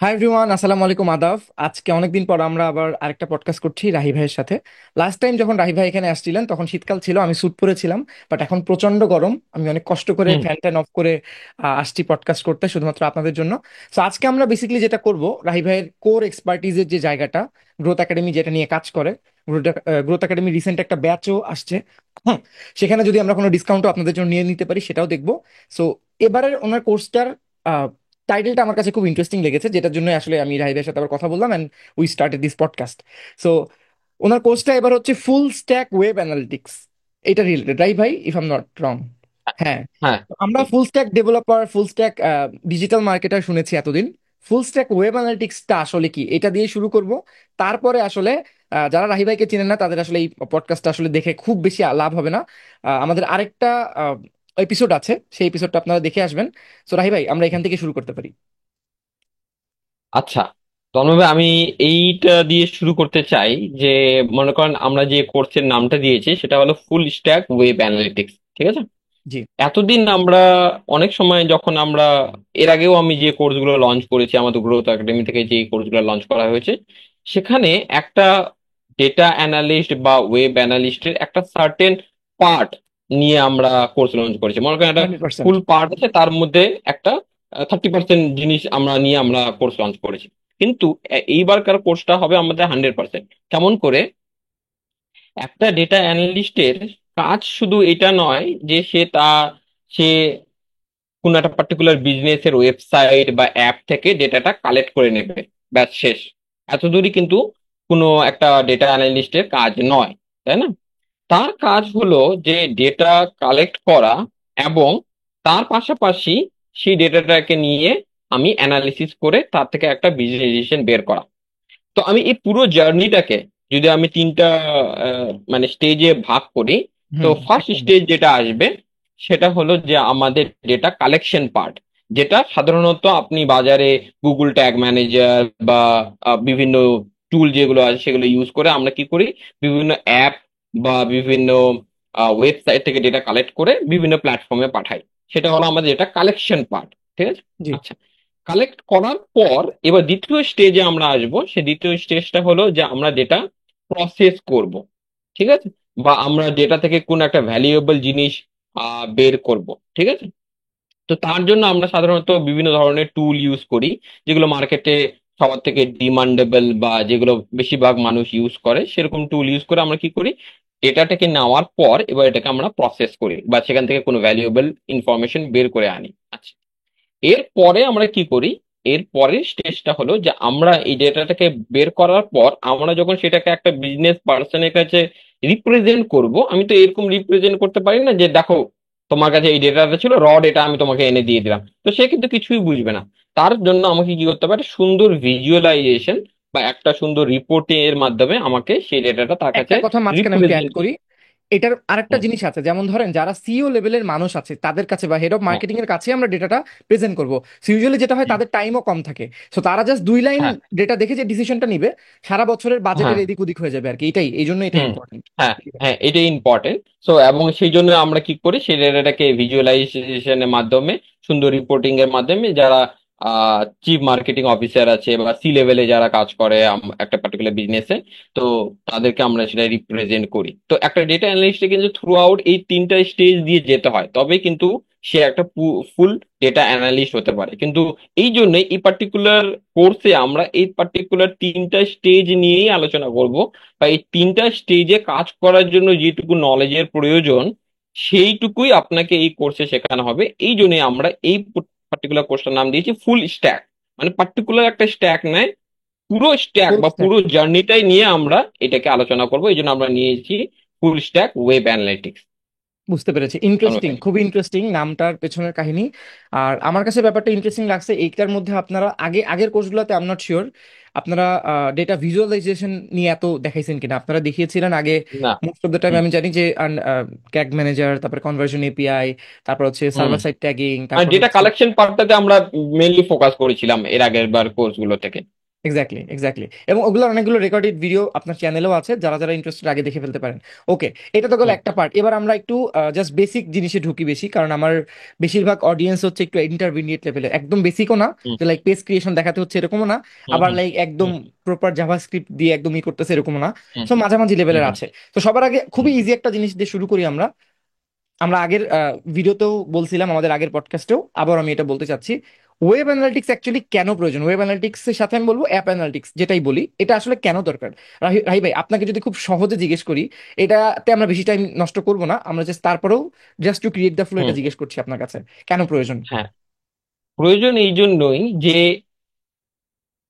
Hi everyone, আসসালামু আলাইকুম, আদাব। আজকে অনেকদিন পর আমরা আবার আরেকটা পডকাস্ট করছি রাহি ভাইয়ের সাথে। লাস্ট টাইম যখন রাহি ভাই এখানে আসছিলেন তখন শীতকাল ছিল, আমি স্যুট পরেছিলাম। বাট এখন প্রচন্ড গরম, আমি অনেক কষ্ট করে হুম। ফ্যান ট্যান অফ করে আসছি পডকাস্ট করতে শুধুমাত্র আপনাদের জন্য। সো আজকে আমরা বেসিক্যালি যেটা করব, রাহি ভাইয়ের কোর এক্সপার্টিজের যে জায়গাটা, গ্রোথ একাডেমি যেটা নিয়ে কাজ করে, গ্রোথ একাডেমি রিসেন্ট একটা ব্যাচও আসছে। হুম, সেখানে যদি আমরা কোনো ডিসকাউন্টও আপনাদের জন্য নিয়ে নিতে পারি সেটাও দেখবো। সো এবারের ওনার কোর্সটার টাইটেলটা আমার কাছে খুব ইন্টারেস্টিং লেগেছে, যেটার জন্য আসলে আমি রাহিদের সাথে আবার কথা বললাম and we started this podcast. So ওনার কোর্সটা এবার হচ্ছে ফুল স্ট্যাক ওয়েব অ্যানালিটিক্স, এটা রিলেটেড, রাইট ভাই, if I am not wrong? হ্যাঁ। হ্যাঁ। তো আমরা full stack developer, full stack digital marketer শুনেছি এতদিন। ফুল স্ট্যাক ওয়েব অ্যানালিটিক্সটা আসলে কি, এটা দিয়ে শুরু করব। তারপরে আসলে যারা রাহি ভাইকে চিনেন না তাদের আসলে এই পডকাস্টটা আসলে দেখে খুব বেশি লাভ হবে না। আমাদের আরেকটা এপিসোড আছে, সেই এপিসোডটা আপনারা দেখে আসবেন। সো রাহি ভাই, আমরা এখান থেকে শুরু করতে পারি। আচ্ছা, তন্ময় ভাই, আমি এইটা দিয়ে শুরু করতে চাই যে মনে করেন আমরা যে কোর্সের নামটা দিয়েছি সেটা হলো ফুল স্ট্যাক ওয়েব অ্যানালিটিক্স, ঠিক আছে? জি। এতদিন আমরা অনেক সময় যখন আমরা এর আগেও আমি যে কোর্সগুলো লঞ্চ করেছি আমাদের গ্রোথ একাডেমি থেকে যে কোর্সগুলো লঞ্চ করা হয়েছে, সেখানে একটা ডেটা অ্যানালিস্ট বা ওয়েব অ্যানালিস্টের একটা সার্টেন পার্ট নিয়ে আমরা কোর্স লঞ্চ করেছি। মনে করেন একটা 100%। ফুল পার্ট আছে, তার মধ্যে একটা 30% জিনিস আমরা নিয়ে আমরা কোর্স লঞ্চ করেছি। কিন্তু এইবারকার কোর্সটা হবে আমাদের 100%। কেমন করে? একটা ডেটা অ্যানালিস্টের কাজ শুধু এটা নয় যে সে কোন একটা পার্টিকুলার বিজনেসের ওয়েবসাইট বা অ্যাপ থেকে ডেটাটা কালেক্ট করে নেবে, ব্যাস শেষ। এতদূরই কিন্তু কোনো একটা ডেটা অ্যানালিস্টের কাজ নয়, তাই না? তার কাজ হলো যে ডেটা কালেক্ট করা এবং তার পাশাপাশি সেই ডেটাটাকে নিয়ে আমি অ্যানালিসিস করে তার থেকে একটা বিজনেস ডিসিশন বের করা। তো আমি এই পুরো জার্নিটাকে যদি আমি তিনটা মানে স্টেজে ভাগ করি, তো হুম। ফার্স্ট একদম। স্টেজ যেটা আসবে সেটা হলো যে আমাদের ডেটা কালেকশন পার্ট, যেটা সাধারণত আপনি বাজারে গুগল ট্যাগ ম্যানেজার বা বিভিন্ন টুল যেগুলো আছে সেগুলো ইউজ করে আমরা কি করি, বিভিন্ন অ্যাপ বা বিভিন্ন ওয়েবসাইট থেকে ডেটা কালেক্ট করে বিভিন্ন প্ল্যাটফর্মে পাঠাই। সেটা হলো আমাদের ডেটা কালেকশন পার্ট, ঠিক আছে? জি। আচ্ছা, কালেক্ট করার পর এবার দ্বিতীয় স্টেজে আমরা আসব। সে দ্বিতীয় স্টেজটা হলো যে আমরা ডেটা প্রসেস করব, ঠিক আছে? বা আমরা ডেটা থেকে কোন একটা ভ্যালুয়েবল জিনিস বের করব, ঠিক আছে? তো তার জন্য আমরা সাধারণত বিভিন্ন ধরনের টুল ইউজ করি, যেগুলো মার্কেটে সবার থেকে ডিমান্ডেবল বা যেগুলো বেশিরভাগ মানুষ ইউজ করে, সেরকম টুল ইউজ করে আমরা কি করি, ডেটাটাকে নেওয়ার পর এবার এটাকে আমরা প্রসেস করি বা সেখান থেকে কোনো ভ্যালুয়েবল ইনফরমেশন বের করে আনি। আচ্ছা, এরপরে আমরা কি করি, এর পরের স্টেজটা হলো যে আমরা এই ডেটাটাকে বের করার পর আমরা যখন সেটাকে একটা বিজনেস পার্সনের কাছে রিপ্রেজেন্ট করব, আমি তো এরকম রিপ্রেজেন্ট করতে পারি না যে দেখো তোমার কাছে এই ডেটাটা ছিল, র ডেটা আমি তোমাকে এনে দিয়ে দিলাম, তো সে কিন্তু কিছুই বুঝবে না। তার জন্য আমাকে কি করতে হবে, একটা সুন্দর ভিজুয়ালাইজেশন বা একটা সুন্দর রিপোর্টিং এর মাধ্যমে আমাকে সেই ডেটাটা তার কাছে একটা কথা মাঝখানে আমি অ্যাড রিপ্রেজেন্ট। করি, এটার আরেকটা জিনিস আছে, যেমন ধরেন যারা সিইও লেভেলের মানুষ আছে তাদের কাছে বা হেড অফ হ্যাঁ। মার্কেটিং এর কাছে আমরা ডেটাটা প্রেজেন্ট করব। ইউজুয়ালি যেটা হয়, হুম। তাদের টাইমও কম থাকে। সো তারা জাস্ট 2 লাইন হ্যাঁ। ডেটা দেখে যে ডিসিশনটা নিবে, সারা বছরের বাজেটের হ্যাঁ। এদিক ওদিক হয়ে যাবে আর কি। এটাই, এই জন্য এটা হুম। ইম্পর্টেন্ট। হ্যাঁ। হ্যাঁ, এটাই ইম্পর্টেন্ট। সো এবং সেই জন্য আমরা কি করি, সেই ডেটাটাকে ভিজুয়ালাইজেশনের মাধ্যমে, সুন্দর রিপোর্টিং এর মাধ্যমে, যারা চিফ মার্কেটিং অফিসার আছে বা সি লেভেলে যারা কাজ করে একটা পার্টিকুলার বিজনেসে, তো তাদেরকে আমরা সেটা রিপ্রেজেন্ট করি। তো একটা ডেটা অ্যানালিস্টে কিন্তু থ্রু আউট এই তিনটা স্টেজ দিয়ে যেতে হয়, তবে কিন্তু সে একটা ফুল ডেটা অ্যানালিস্ট হতে পারে। কিন্তু এই জন্য এই পার্টিকুলার কোর্সে আমরা এই পার্টিকুলার তিনটা স্টেজ নিয়েই আলোচনা করব, বা এই তিনটা স্টেজে কাজ করার জন্য যেটুকু নলেজের প্রয়োজন সেইটুকুই আপনাকে এই কোর্সে শেখানো হবে। এই জন্য আমরা এই পার্টিকুলার কোর্সটার নাম দিয়েছি ফুল স্ট্যাক। মানে পার্টিকুলার একটা স্ট্যাক নয়, পুরো স্ট্যাক ফুল বা স্ট্যাক। পুরো জার্নিটাই নিয়ে আমরা এটাকে আলোচনা করবো। এই জন্য আমরা নিয়েছি ফুল স্ট্যাক ওয়েব অ্যানালিটিক্স। বুঝতে পেরেছি, ইন্টারেস্টিং, খুবই ইন্টারেস্টিং নামটার পেছনের কাহিনী। আর আমার কাছে ব্যাপারটা ইন্টারেস্টিং লাগছে এইটার মধ্যে। আপনারা আগের কোর্সগুলোতে আই এম নট শিওর আপনারা ডেটা ভিজুয়ালাইজেশন নিয়ে এত দেখাইছেন কিনা। আপনারা দেখিয়েছিলেন আগে না। মোস্ট অফ দ্য টাইম, হুম। আমি জানি যে ক্যাগ ম্যানেজার, তারপর কনভার্সন এপিআই, তারপর হচ্ছে হুম। সার্ভার সাইড ট্যাগিং, আর তারপর ডেটা হচ্ছে। কালেকশন পার্টটাতে আমরা মেইনলি ফোকাস করেছিলাম এর আগের বার কোর্সগুলো থেকে। Exactly, exactly. এবং ওগুলোর অনেকগুলো রেকর্ডেড ভিডিও আপনার চ্যানেলেও আছে, যারা যারা ইন্টারেস্টেড আগে দেখে ফেলতে পারেন। ওকে, এটা তো গেলো হুম একটা পার্ট। এবার আমরা একটু জাস্ট বেসিক জিনিসে ঢুকি বেশি, কারণ আমার বেশিরভাগ অডিয়েন্স হচ্ছে একটু ইন্টারমিডিয়েট লেভেলের, একদম বেসিকও না হুম যে লাইক পেজ ক্রিয়েশন দেখাতে হচ্ছে এরকমও না, হুম আবার হুম লাইক একদম হুম প্রপার জাভাস্ক্রিপ্ট দিয়ে একদম করতেছে এরকমও না। হুম সো মাঝামাঝি হুম লেভেলের হুম আছে। তো সবার আগে হুম খুবই ইজি একটা জিনিস দিয়ে শুরু করি আমরা। আমরা আগের ভিডিওতেও বলছিলাম, আমাদের আগের পডকাস্টেও, আবার আমি এটা বলতে চাচ্ছি, ওয়েব অ্যানালিটিক্স অ্যাকচুয়ালি কেন প্রয়োজন। ওয়েব অ্যানালিটিক্স এর সাথে আমি বলবো অ্যাপ অ্যানালিটিক্স, যেটাই বলি, এটা আসলে কেন দরকার। রাহি ভাই, আপনাকে যদি খুব সহজে জিজ্ঞেস করি, এটাতে আমরা বেশি টাইম নষ্ট করব না, আমরা জাস্ট তারপরেও just to create the flow এটা হুম। জিজ্ঞেস করছি আপনার কাছে, কেন প্রয়োজন। হ্যাঁ, প্রয়োজন এই জন্যই যে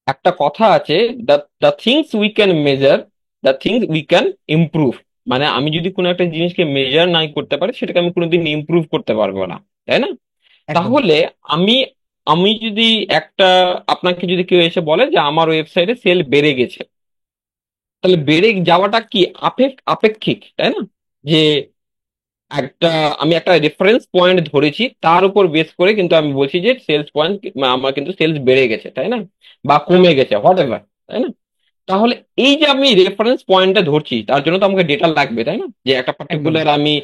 একটা কথা আছে, the the things we can measure, the things we can improve. মানে আমি যদি কোনো একটা জিনিসকে মেজার নাই করতে পারি, সেটাকে আমি কোনোদিন ইমপ্রুভ করতে পারবো না, তাই না? একদম। তাহলে আমি আমি যদি একটা, আপনাকে যদি কেউ এসে বলে যে আমার ওয়েবসাইটে সেল বেড়ে গেছে, তাহলে বেড়ে যাওয়াটা কি আপেক্ষিক, তাই না? যে একটা, আমি একটা রেফারেন্স পয়েন্ট ধরেছি, তার উপর বেস করে কিন্তু আমি বলছি যে সেলস পয়েন্ট, আমার কিন্তু সেলস বেড়ে গেছে, তাই না? বা কমে গেছে, হোয়াট এভার, তাই না? তাহলে এই যে আমি রেফারেন্স পয়েন্টটা ধরছি, তার জন্য তো আমাকে ডেটা লাগবে, তাই না? যে একটা একদম। পার্টিকুলার আমি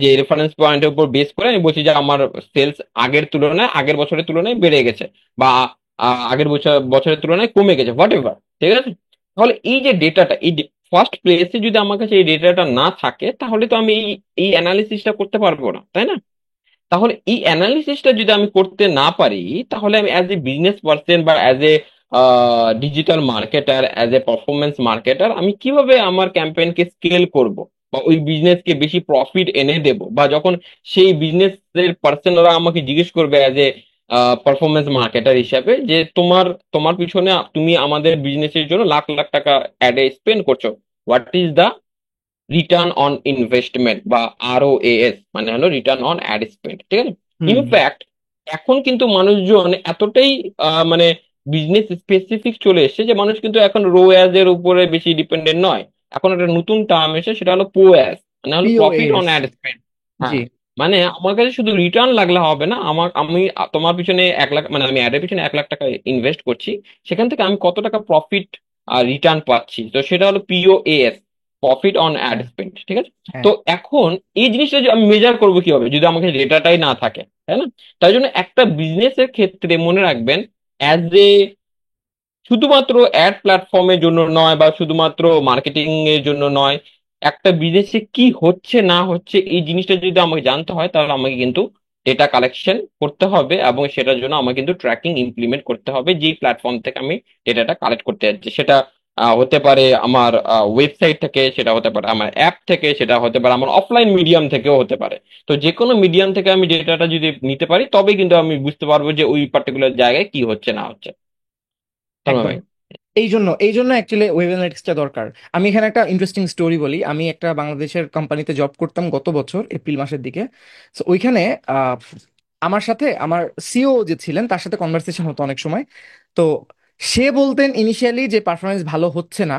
যে রেফারেন্স পয়েন্টের উপর বেস করে আমি বলছি যে আমার সেলস আগের তুলনায়, আগের বছরের তুলনায় বেড়ে গেছে, বা আগের বছরের তুলনায় কমে গেছে, হোয়াট এভার, ঠিক আছে? তাহলে এই যে ডেটাটা, এই ফার্স্ট প্লেসে যদি আমার কাছে এই ডেটাটা না থাকে, তাহলে তো আমি এই এই অ্যানালিসিসটা করতে পারবো না, তাই না? তাহলে এই অ্যানালিসিসটা যদি আমি করতে না পারি, তাহলে আমি অ্যাজ এ বিজনেস পার্সন বা as a digital marketer, as a performance marketer, আমি কিভাবে আমার ক্যাম্পেইনকে স্কেল করব, বা ওই বিজনেসকে বেশি প্রফিট এনে দেব, বা যখন সেই বিজনেসের পার্সনরা আমাকে জিজ্ঞেস করবে অ্যাজ এ পারফরমেন্স মার্কেটার হিসাবে, যে তোমার তোমার পিছনে তুমি আমাদের বিজনেসের জন্য লাখ লাখ টাকা অ্যাডে স্পেন্ড করছো, what is the return on investment, বা ROAS, মানে হলো রিটার্ন অন অ্যাড স্পেন্ড, ঠিক আছে? হুম। ইনফ্যাক্ট এখন কিন্তু মানুষজন এতটাই মানে বিজনেস স্পেসিফিক চলে এসেছে, যে মানুষ কিন্তু এখন ROAS এর উপরে বেশি ডিপেন্ডেন্ট নয়। এখন একটা নতুন টার্ম এসে, সেটা হলো POAS, মানে হলো profit on POS. Ad spend. জি। হ্যাঁ, মানে আমার কাছে শুধু রিটার্ন লাগলে হবে না, আমি তোমার পিছনে 1 লাখ, মানে আমি অ্যাডের পিছনে 1 লাখ টাকা ইনভেস্ট করছি, সেখান থেকে আমি কত টাকা প্রফিট রিটার্ন পাচ্ছি, তো সেটা হলো POAS, প্রফিট অন অ্যাড হ্যাঁ, স্পেন্ড, ঠিক আছে? হ্যাঁ। তো এখন এই জিনিসটা যে আমি মেজার করবো কিভাবে, যদি আমাকে ডেটাটাই না থাকে, তাই না? তাই জন্য একটা বিজনেসের ক্ষেত্রে মনে রাখবেন, অ্যাজ এ, শুধুমাত্র অ্যাড প্ল্যাটফর্মের জন্য নয়, বা শুধুমাত্র মার্কেটিং এর জন্য নয়, একটা বিজনেসে কি হচ্ছে না হচ্ছে এই জিনিসটা যদি আমাকে জানতে হয়, তাহলে আমাকে কিন্তু ডেটা কালেকশন করতে হবে, এবং সেটার জন্য আমাকে কিন্তু ট্র্যাকিং ইমপ্লিমেন্ট করতে হবে, যেই প্ল্যাটফর্ম থেকে আমি ডেটাটা কালেক্ট করতে যাচ্ছি। সেটা হতে পারে আমার ওয়েবসাইট থেকে, সেটা হতে পারে আমার অ্যাপ থেকে, সেটা হতে পারে আমার অফলাইন মিডিয়াম থেকেও হতে পারে। তো যে কোনো মিডিয়াম থেকে আমি ডেটাটা যদি নিতে পারি, তবে কিন্তু আমি বুঝতে পারবো যে ওই পার্টিকুলার জায়গায় কি হচ্ছে না হচ্ছে। তন্ময় একদম। ভাই। এই জন্য অ্যাকচুয়ালি ওয়েব অ্যানালিটিক্সটা দরকার। আমি এখানে একটা ইন্টারেস্টিং স্টোরি বলি। আমি একটা বাংলাদেশের কোম্পানিতে জব করতাম গত বছর এপ্রিল মাসের দিকে। তো ওইখানে আহ, আমার সাথে আমার সিও যে ছিলেন, তার সাথে কনভারসেশন হতো অনেক সময়। তো সে বলতেন ইনিশিয়ালি যে পারফরমেন্স ভালো হচ্ছে না,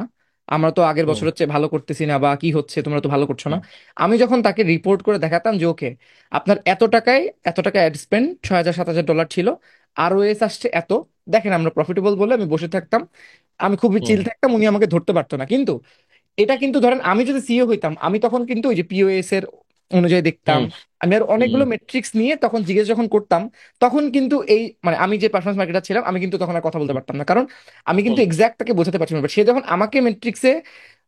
আমরা তো আগের হুম বছর হচ্ছে ভালো করতেছি না, বা কি হচ্ছে তোমরা তো ভালো করছো না। হুম আমি যখন তাকে রিপোর্ট করে দেখাতাম যে ওকে, আপনার এত টাকা অ্যাড স্পেন্ড, $6,000 7,000 ছিল, ROS আসছে এত, দেখেন আমরা প্রফিটেবল বলে আমি বসে থাকতাম, আমি খুবই চিল হুম থাকতাম, উনি আমাকে ধরতে পারতো না। কিন্তু এটা কিন্তু ধরেন আমি যদি সিইও হইতাম, আমি তখন কিন্তু ওই যে পিওএস এর অনুযায়ী দেখতাম, হুম আমি আর হুম অনেকগুলো মেট্রিক্স নিয়ে তখন জিজ্ঞেস যখন করতাম, তখন কিন্তু এই মানে আমি যে পারফরমেন্স মার্কেটার ছিলাম, আমি কিন্তু তখন আর কথা বলতে পারতাম না, কারণ আমি কিন্তু হুম এক্সাক্ট তাকে বোঝাতে পারছিলাম না। But সে যখন আমাকে মেট্রিক্সে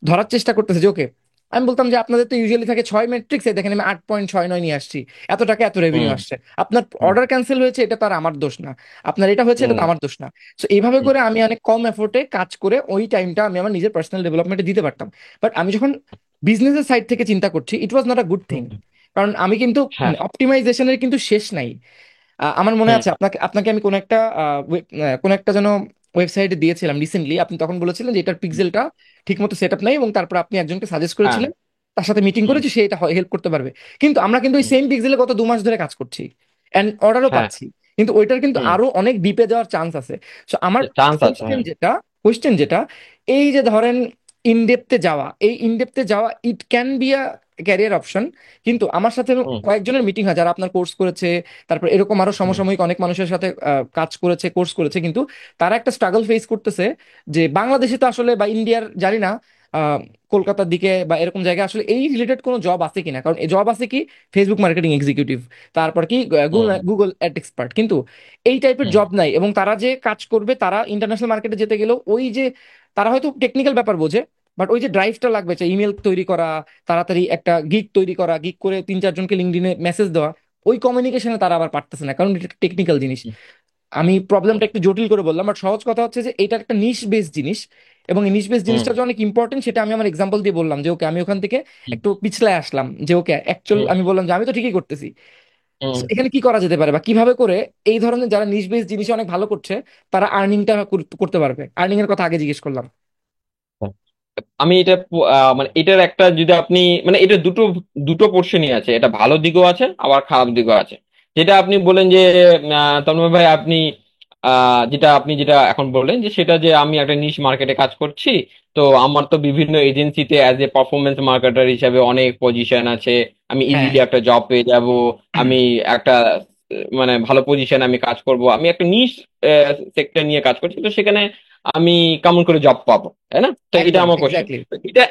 ধরার চেষ্টা করতেছে যে ওকে, আমি বলতাম যে আপনাদের তো ইউজুয়ালি থাকে 6 মেট্রিক্সে, দেখেন আমি 8.69 নিয়ে আসছি, এত টাকা এত রেভিনিউ হুম আসছে, আপনার হুম অর্ডার ক্যান্সেল হয়েছে, এটা তার আমার দোষ না, আপনার এটা হয়েছে, এটা তো হুম আমার দোষ না। তো এইভাবে হুম করে আমি অনেক কম এফোর্টে কাজ করে ওই টাইমটা আমি আমার নিজের পার্সোনাল ডেভেলপমেন্টে দিতে পারতাম। বাট আমি যখন বিজনেসের সাইড থেকে চিন্তা করছি, it was not a good thing. হুম, কারণ আমি কিন্তু হ্যাঁ মানে অপটিমাইজেশনের কিন্তু শেষ নাই। আমার মনে হুম আছে আপনাকে আপনাকে আমি কোন একটা যেন ওয়েবসাইটে দিয়েছিলাম রিসেন্টলি, আপনি তখন বলেছিলেন যে এটার পিক্সেলটা ঠিক মতো সেট আপ নাই, এবং তারপর আপনি একজনকে সাজেস্ট হ্যাঁ করেছিলেন, তার সাথে মিটিং হুম করেছি, সে এটা হেল্প করতে পারবে। কিন্তু আমরা কিন্তু ওই হুম সেম পিক্সেলে গত 2 মাস ধরে কাজ করছি, এন্ড অর্ডারও হ্যাঁ পাচ্ছি, কিন্তু ওইটার কিন্তু হুম, আরো অনেক ডিপে যাওয়ার চান্স আছে। সো আমার চান্স আছে, কোয়েশ্চেন হ্যাঁ। যেটা কোয়েশ্চেন যেটা এই যে ধরেন ইনডেপথে যাওয়া, এই ইনডেপথে যাওয়া it can be career option. কিন্তু আমার সাথে হুম কয়েকজনের মিটিং হয় যারা আপনার কোর্স করেছে, তারপর এরকম আরো হুম সমসাময়িক অনেক মানুষের সাথে কাজ করেছে, কোর্স করেছে, কিন্তু তারা একটা স্ট্রাগল ফেস করতেছে যে বাংলাদেশে তো আসলে বা ইন্ডিয়ার জানি না, আহ, কলকাতার দিকে বা এরকম জায়গায় আসলে এই রিলেটেড কোনো জব আছে কিনা। কারণ এই জব আছে কি, ফেসবুক মার্কেটিং এক্সিকিউটিভ, তারপর কি গুগল হুম গুগল অ্যাড এক্সপার্ট, কিন্তু এই টাইপের হুম জব নাই। এবং তারা যে কাজ করবে, তারা ইন্টারন্যাশনাল মার্কেটে যেতে গেলেও ওই যে, তারা হয়তো টেকনিক্যাল ব্যাপার বোঝে, বাট ওই যে ড্রাইভটা লাগবে, যে ইমেল তৈরি করা, তাড়াতাড়ি একটা গিগ তৈরি করা, গিগ করে 3-4 জনকে লিঙ্কডইনে মেসেজ দেওয়া, ওই কমিউনিকেশনে তারা আবার পারতেছে না, কারণ এটা টেকনিক্যাল জিনিস। হুম আমি হুম প্রবলেমটা একটু জটিল করে বললাম, বাট সহজ কথা হচ্ছে যে এটা একটা নিশ বেস জিনিস। এবং এই নিশ বেস হুম জিনিসটা যে অনেক ইম্পর্টেন্ট, সেটা আমি আমার এক্সাম্পল দিয়ে বললাম, যে ওকে আমি ওখান থেকে একটু পিছলায় আসলাম, যে ওকে অ্যাকচুয়াল হুম আমি বললাম যে আমি তো ঠিকই করতেছি। হুম So, এখানে কি করা যেতে পারে, বা কিভাবে করে এই ধরনের যারা নিশ বেস জিনিসে অনেক ভালো করছে, তারা আর্নিংটা করতে পারবে? আর্নিং এর কথা আগে জিজ্ঞেস করলাম। হুম। আমি এটা মানে এটার একটা যদি আপনি মানে এটা দুটো দুটো পোর্শনই আছে, এটা ভালো দিকও আছে আবার খারাপ দিকও আছে। যেটা আপনি বলেন যে তন্ময় ভাই আপনি যেটা এখন বললেন যে সেটা যে আমি একটা নিশ মার্কেটে কাজ করছি, তো আমার তো বিভিন্ন এজেন্সিতে অ্যাজ এ পারফরমেন্স মার্কেটার হিসাবে অনেক পজিশন আছে, আমি হ্যাঁ, ইজিলি একটা জব পেয়ে যাব, আমি একটা মানে ভালো পজিশন আমি কাজ করব, আমি একটা নিশ সেক্টর নিয়ে কাজ করছি, তো সেখানে আমি কেমন করে জব পাবো, তাই না? তো এটা একদম আমার কোশ্চেন। এক্স্যাক্টলি। এটা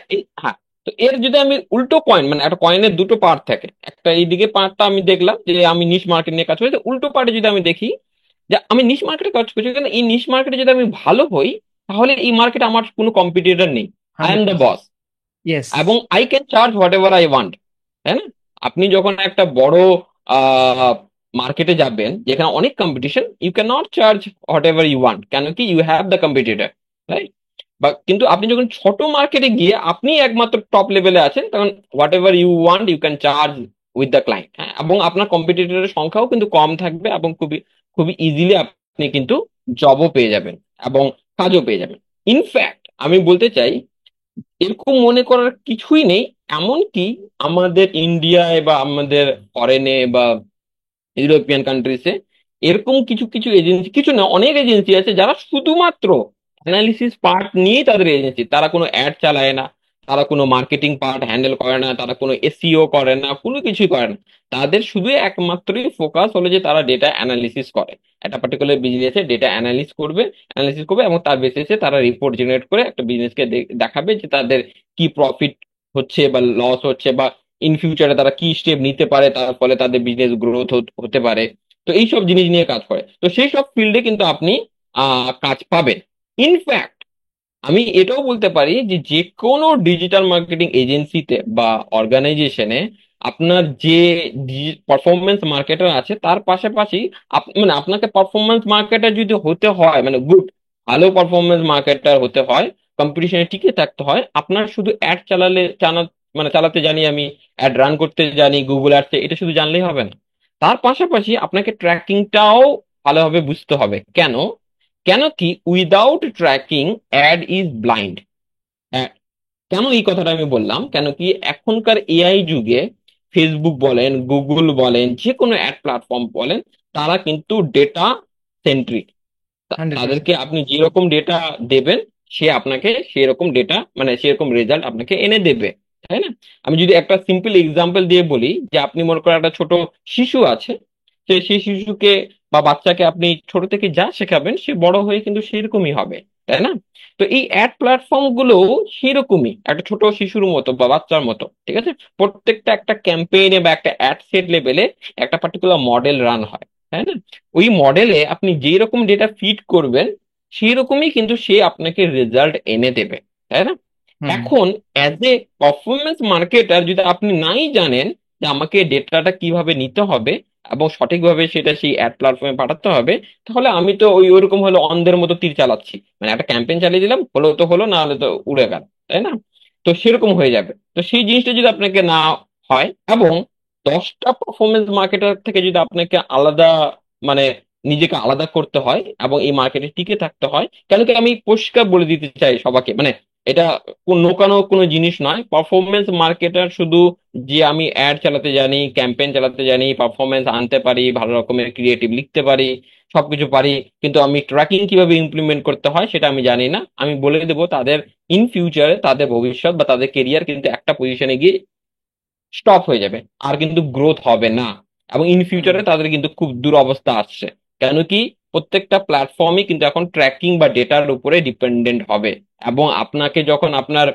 হ্যাঁ। তো এর যদি আমি উল্টো কয়েন, মানে একটা কয়েনের দুটো পার্ট থাকে, একটা এইদিকে পার্টটা আমি দেখলাম যে আমি নিশ মার্কেট নিয়ে কাজ করি, তো উল্টো পার্টে যদি আমি দেখি যে আমি নিশ মার্কেটে কাজ করছি, কারণ এই নিশ মার্কেটে যদি আমি ভালো হই, তাহলে এই মার্কেটে আমার কোনো কম্পিটিটর নেই, I am the 100%। Boss, yes. এবং I can charge whatever I want, তাই না? আপনি যখন একটা বড় মার্কেটে যাবেন যেখানে অনেক competition, you can not charge whatever you want, কেন কি you have the competitor, right? বা কিন্তু আপনি যখন ছোট মার্কেটে গিয়ে আপনি একমাত্র টপ লেভেলে আছেন, তখন whatever you want you can charge with the client, হ্যাঁ, এবং আপনার কম্পিটিটরের সংখ্যাও কিন্তু কম থাকবে, এবং খুবই খুবই ইজিলি আপনি কিন্তু জবও পেয়ে যাবেন এবং কাজও পেয়ে যাবেন। ইনফ্যাক্ট আমি বলতে চাই এরকম মনে করার কিছুই নেই, এমনকি আমাদের ইন্ডিয়ায় বা আমাদের ফরেনে বা ইউরোপিয়ান কান্ট্রিজে এরকম কিছু কিছু এজেন্সি, কিছু না অনেক এজেন্সি আছে যারা শুধুমাত্র অ্যানালিসিস পার্ট নিয়েই তাদের এজেন্সি, তারা কোনো অ্যাড চালায় না, তারা কোনো মার্কেটিং পার্ট হ্যান্ডেল করে না, তারা কোনো এসইও করে না, কোনো কিছুই করে না। তাদের শুধু একমাত্রই ফোকাস হলো যে তারা ডেটা অ্যানালিসিস করে, একটা পার্টিকুলার বিজনেসে ডেটা অ্যানালিসিস করবে এবং তার বেসিসে তারা রিপোর্ট জেনারেট করে একটা বিজনেসকে দেখাবে যে তাদের কি প্রফিট হচ্ছে বা লস হচ্ছে, বা ইন ফিউচারে তারা কি স্টেপ নিতে পারে তার ফলে তাদের বিজনেস গ্রোথ হতে পারে। তো এইসব জিনিস নিয়ে কাজ করে, তো সেই সব ফিল্ডে কিন্তু আপনি কাজ পাবেন। ইনফ্যাক্ট আমি এটাও বলতে পারি যে যে কোনো ডিজিটাল মার্কেটিং এজেন্সিতে বা অর্গানাইজেশনে আপনার যে পারফরমেন্স মার্কেটার আছে তার পাশাপাশি মানে আপনাকে পারফরমেন্স মার্কেটার যদি হতে হয়, মানে গুড ভালো পারফরমেন্স মার্কেটার হতে হয়, কম্পিটিশনে টিকে থাকতে হয়, আপনার শুধু অ্যাড মানে চালাতে জানি আমি, অ্যাড রান করতে জানি গুগল অ্যাডসে, এটা শুধু জানলেই হবে না, তার পাশাপাশি আপনাকে ট্র্যাকিংটাও ভালোভাবে বুঝতে হবে। কেন? কেন কি without tracking ad is blind. কেন এই কথাটা আমি বললাম, কেন কি এখনকার এআই যুগে ফেসবুক বলেন, গুগল বলেন, যে কোনো অ্যাড প্ল্যাটফর্ম বলেন, তারা কিন্তু ডেটা সেন্ট্রিক। 100%। তাদেরকে আপনি যেরকম ডেটা দেবেন, সে আপনাকে সেরকম ডেটা মানে সেরকম রেজাল্ট আপনাকে এনে দেবে, তাই না? আমি যদি একটা সিম্পল এক্সাম্পল দিয়ে বলি, যে আপনি মনে করেন একটা ছোট শিশু আছে, সেই শিশুকে বা বাচ্চাকে আপনি ছোট থেকে যা শেখাবেন সে বড় হয়ে কিন্তু সেরকমই হবে, তাই না? তো এই অ্যাড প্ল্যাটফর্ম গুলো সেরকমই একটা ছোট শিশুর মতো বা বাচ্চার মতো, ঠিক আছে? প্রত্যেকটা একটা ক্যাম্পেইনে বা একটা অ্যাড সেট লেভেলে একটা পার্টিকুলার মডেল রান হয়, তাই না? ওই মডেলে আপনি যেই রকম ডেটা ফিড করবেন সেই রকমই কিন্তু সে আপনাকে রেজাল্ট এনে দেবে, তাই না? হুম। এখন অ্যাজ এ পারফরমেন্স মার্কেটার যদি আপনি নাই জানেন যে আমাকে ডেটাটা কিভাবে নিতে হবে এবং সঠিকভাবে সেটা সেই অ্যাড প্ল্যাটফর্মে পাঠাতে হবে, তাহলে আমি তো ওইরকম হলো অন্ধের মতো তীর চালাচ্ছি, মানে একটা ক্যাম্পেইন চালিয়ে দিলাম, হলো তো হলো, না হলে তো উড়ে গেল, তাই না? তো সেরকম হয়ে যাবে। তো সেই জিনিসটা যদি আপনাকে না হয়, এবং 10টা পারফরমেন্স মার্কেটার থেকে যদি আপনাকে আলাদা মানে নিজেকে আলাদা করতে হয় এবং এই মার্কেটে টিকে থাকতে হয়, কেন কি আমি পরিষ্কার বলে দিতে চাই সবাইকে, মানে এটা নোকানো কোনো জিনিস নয়, পারফরমেন্স মার্কেটার শুধু যে আমি অ্যাড চালাতে জানি, ক্যাম্পেইন চালাতে জানি, পারফরমেন্স আনতে পারি, ভালো রকমের ক্রিয়েটিভ লিখতে পারি, সবকিছু পারি, কিন্তু আমি ট্র্যাকিং কিভাবে ইমপ্লিমেন্ট করতে হয় সেটা আমি জানি না, আমি বলে দেবো তাদের ইন ফিউচারে তাদের ভবিষ্যৎ বা তাদের কেরিয়ার কিন্তু একটা পজিশনে গিয়ে স্টপ হয়ে যাবে, আর কিন্তু গ্রোথ হবে না। এবং ইন হুম। ফিউচারে তাদের কিন্তু খুব দুরবস্থা আসছে। কেন কি, প্রত্যেকটা প্ল্যাটফর্মই কিন্তু এখন ট্র্যাকিং বা ডেটার উপরে ডিপেন্ডেন্ট হবে। এবং আপনাকে যখন আপনার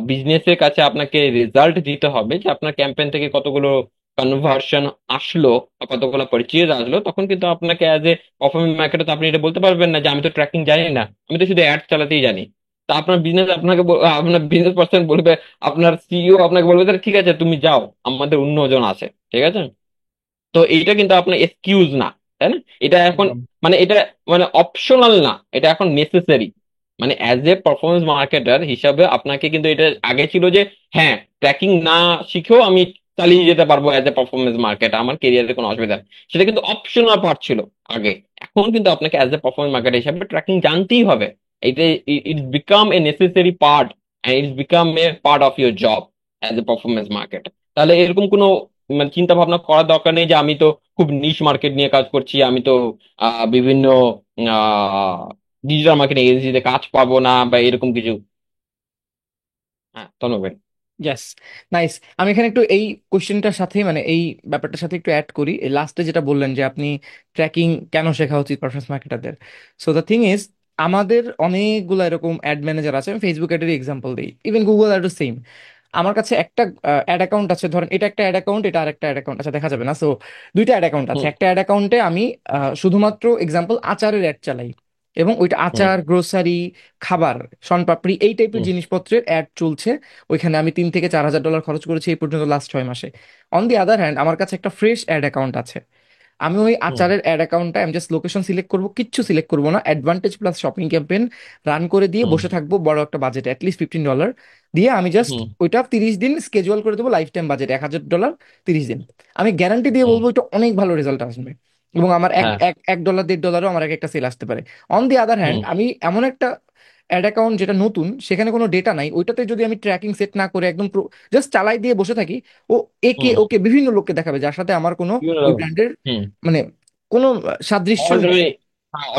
বিজনেসের কাছে আপনাকে রেজাল্ট দিতে হবে যে আপনার ক্যাম্পেইন থেকে কতগুলো কনভার্সন আসলো বা কতগুলো পারচেজ আসলো, তখন কিন্তু আপনাকে অ্যাজ এ পারফর্মিং মার্কেটে তো আপনি এটা বলতে পারবেন না যে আমি তো ট্র্যাকিং জানি না, আমি তো শুধু অ্যাড চালাতেই জানি। তা আপনার বিজনেস আপনাকে আপনার বিজনেস পার্সন বলবে, আপনার সিইও আপনাকে বলবে তাহলে ঠিক আছে তুমি যাও, আমাদের অন্যজন আছে, ঠিক আছে। তো এইটা কিন্তু আপনার এক্সকিউজ না, তাই না? এটা এখন একদম। মানে এটা মানে অপশনাল না, এটা এখন নেসেসারি। মানে অ্যাজ এ পারফরমেন্স মার্কেটার হিসাবে আপনাকে কিন্তু এটা আগে ছিল যে হ্যাঁ, ট্র্যাকিং না শিখেও আমি চালিয়ে যেতে পারবো অ্যাজ এ পারফরমেন্স মার্কেটার, আমার কেরিয়ারে কোনো অসুবিধা নেই। সেটা কিন্তু অপশনাল পার্ট ছিল আগে। এখন কিন্তু আপনাকে অ্যাজ এ পারফরমেন্স মার্কেটার হিসাবে ট্র্যাকিং জানতেই হবে। এটা it's become a necessary part, and it's become a part of your job as a performance marketer. তাহলে এরকম কোনো মানে চিন্তা ভাবনা করার দরকার নেই যে আমি তো খুব নিশ মার্কেট নিয়ে কাজ করছি, আমি তো বিভিন্ন ডিজিটাল মার্কেটিং এজেন্সিতে কাজ পাবো না বা এরকম কিছু। হ্যাঁ, ধন্যবাদ। ইয়েস। নাইস। আমি এখানে একটু এই কোশ্চেনটার সাথে মানে এই ব্যাপারটার সাথে একটু অ্যাড করি, লাস্টে যেটা বললেন যে আপনি ট্র্যাকিং কেন শেখা উচিত পারফরমেন্স মার্কেটারদের। সো দ্য থিং ইজ, আমাদের অনেকগুলো এরকম অ্যাড ম্যানেজার আছে, আমি ফেসবুক অ্যাডের এক্সাম্পল দিই, ইভেন গুগল অ্যাডও সেম। আমার কাছে একটা অ্যাড অ্যাকাউন্ট আছে, ধরেন এটা একটা অ্যাড অ্যাকাউন্ট, এটা আরেকটা অ্যাড অ্যাকাউন্ট, আচ্ছা দেখা যাবে না। সো দুইটা অ্যাড অ্যাকাউন্ট আছে, হুম। একটা অ্যাড অ্যাকাউন্টে আমি শুধুমাত্র এক্সাম্পল আচারের অ্যাড চালাই, এবং ওইটা হুম। আচার, গ্রোসারি, খাবার, শনপাপড়ি এই টাইপের হুম। জিনিসপত্রের অ্যাড চলছে। ওইখানে আমি $3,000 থেকে $4,000 খরচ করেছি এই পর্যন্ত লাস্ট 6 মাসে। অন দি আদার হ্যান্ড আমার কাছে একটা ফ্রেশ অ্যাড অ্যাকাউন্ট আছে, আমি ওই হুম। আচারের অ্যাড অ্যাকাউন্টটা আমি জাস্ট লোকেশন সিলেক্ট করবো, কিচ্ছু সিলেক্ট করবো না, advantage plus shopping campaign run করে দিয়ে হুম। বসে থাকবো বড় একটা বাজেট, অ্যাটলিস্ট $15 দিয়ে। আমি জাস্ট হুম। ওইটা 30 দিন স্কেজুয়াল করে দেবো, লাইফ টাইম বাজেট $1,000, 30 দিন। আমি গ্যারান্টি দিয়ে হুম। বলবো এটা অনেক ভালো রেজাল্ট আসবে, এবং আমার এক হ্যাঁ। এক $1 $1.5-ও আমার এক একটা সেল আসতে পারে। অন দি আদার হ্যান্ড হুম। আমি এমন একটা অ্যাড অ্যাকাউন্ট যেটা নতুন, সেখানে কোনো ডেটা নাই, ওইটাতে যদি আমি ট্র্যাকিং সেট না করে একদম জাস্ট চালাই দিয়ে বসে থাকি, ও একে হুম। ওকে বিভিন্ন লোককে দেখাবে যার সাথে আমার কোনো ওই ব্র্যান্ডের হুম। মানে কোনো সাদৃশ্য নেই।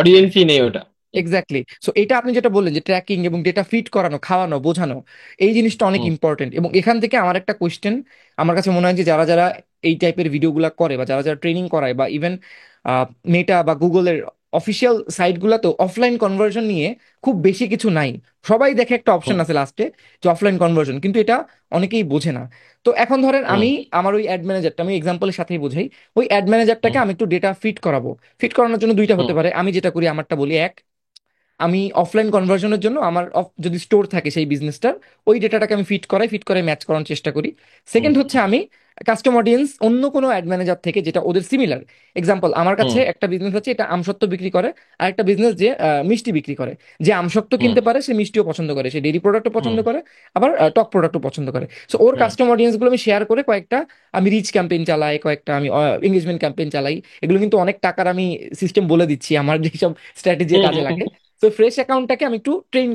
অডিয়েন্সই নেই ওটা। এক্স্যাক্টলি। সো এটা আপনি যেটা বললেন যে ট্র্যাকিং এবং ডেটা ফিট করানো, খাওয়ানো, বোঝানো, এই জিনিসটা অনেক হুম। ইম্পর্টেন্ট। এবং এখান থেকে আমার একটা কোয়েশ্চেন, আমার কাছে মনে হয় যে যারা যারা এই টাইপের ভিডিওগুলো করে বা যারা যারা ট্রেনিং করায় বা ইভেন মেটা বা গুগলের অফিসিয়াল সাইটগুলোতেও অফলাইন কনভার্সন নিয়ে খুব বেশি কিছু নাই। সবাই দেখে একটা অপশন হুম। আছে লাস্টে যে অফলাইন কনভার্সন, কিন্তু এটা অনেকেই বোঝে না। তো এখন ধরেন হুম। আমি আমার ওই অ্যাড ম্যানেজারটা, আমি এক্সাম্পলের সাথেই বোঝাই, ওই অ্যাড ম্যানেজারটাকে হুম। আমি একটু ডেটা ফিট করাবো। ফিট করানোর জন্য দুইটা হতে হুম। পারে, আমি যেটা করি আমারটা বলি। এক, আমি অফলাইন কনভার্সনের জন্য আমার যদি স্টোর থাকে সেই বিজনেসটার, ওই ডেটাটাকে আমি ফিট করে ম্যাচ করার চেষ্টা করি। হুম। সেকেন্ড হচ্ছে আমি কাস্টম অডিয়েন্স অন্য কোনো অ্যাড ম্যানেজার থেকে যেটা ওদের সিমিলার। এক্সাম্পল, আমার কাছে হুম। একটা বিজনেস আছে, এটা আমসত্ত্ব বিক্রি করে, আর একটা বিজনেস যে মিষ্টি বিক্রি করে। যে আমসত্ত্ব হুম। কিনতে পারে সে মিষ্টিও পছন্দ করে, সে ডেইরি প্রোডাক্টও পছন্দ হুম। করে, আবার টক প্রোডাক্টও পছন্দ করে। সো ওর হুম। কাস্টম অডিয়েন্স গুলো আমি শেয়ার করে কয়েকটা আমি রিচ ক্যাম্পেইন চালাই, কয়েকটা আমি এঙ্গেজমেন্ট ক্যাম্পেইন চালাই। এগুলো কিন্তু অনেক টাকার আমি সিস্টেম বলে দিচ্ছি আমার যেসব স্ট্র্যাটেজি হুম। কাজে লাগে। হুম। তো ফ্রেশ অ্যাকাউন্টটাকে আমি একটু ট্রেন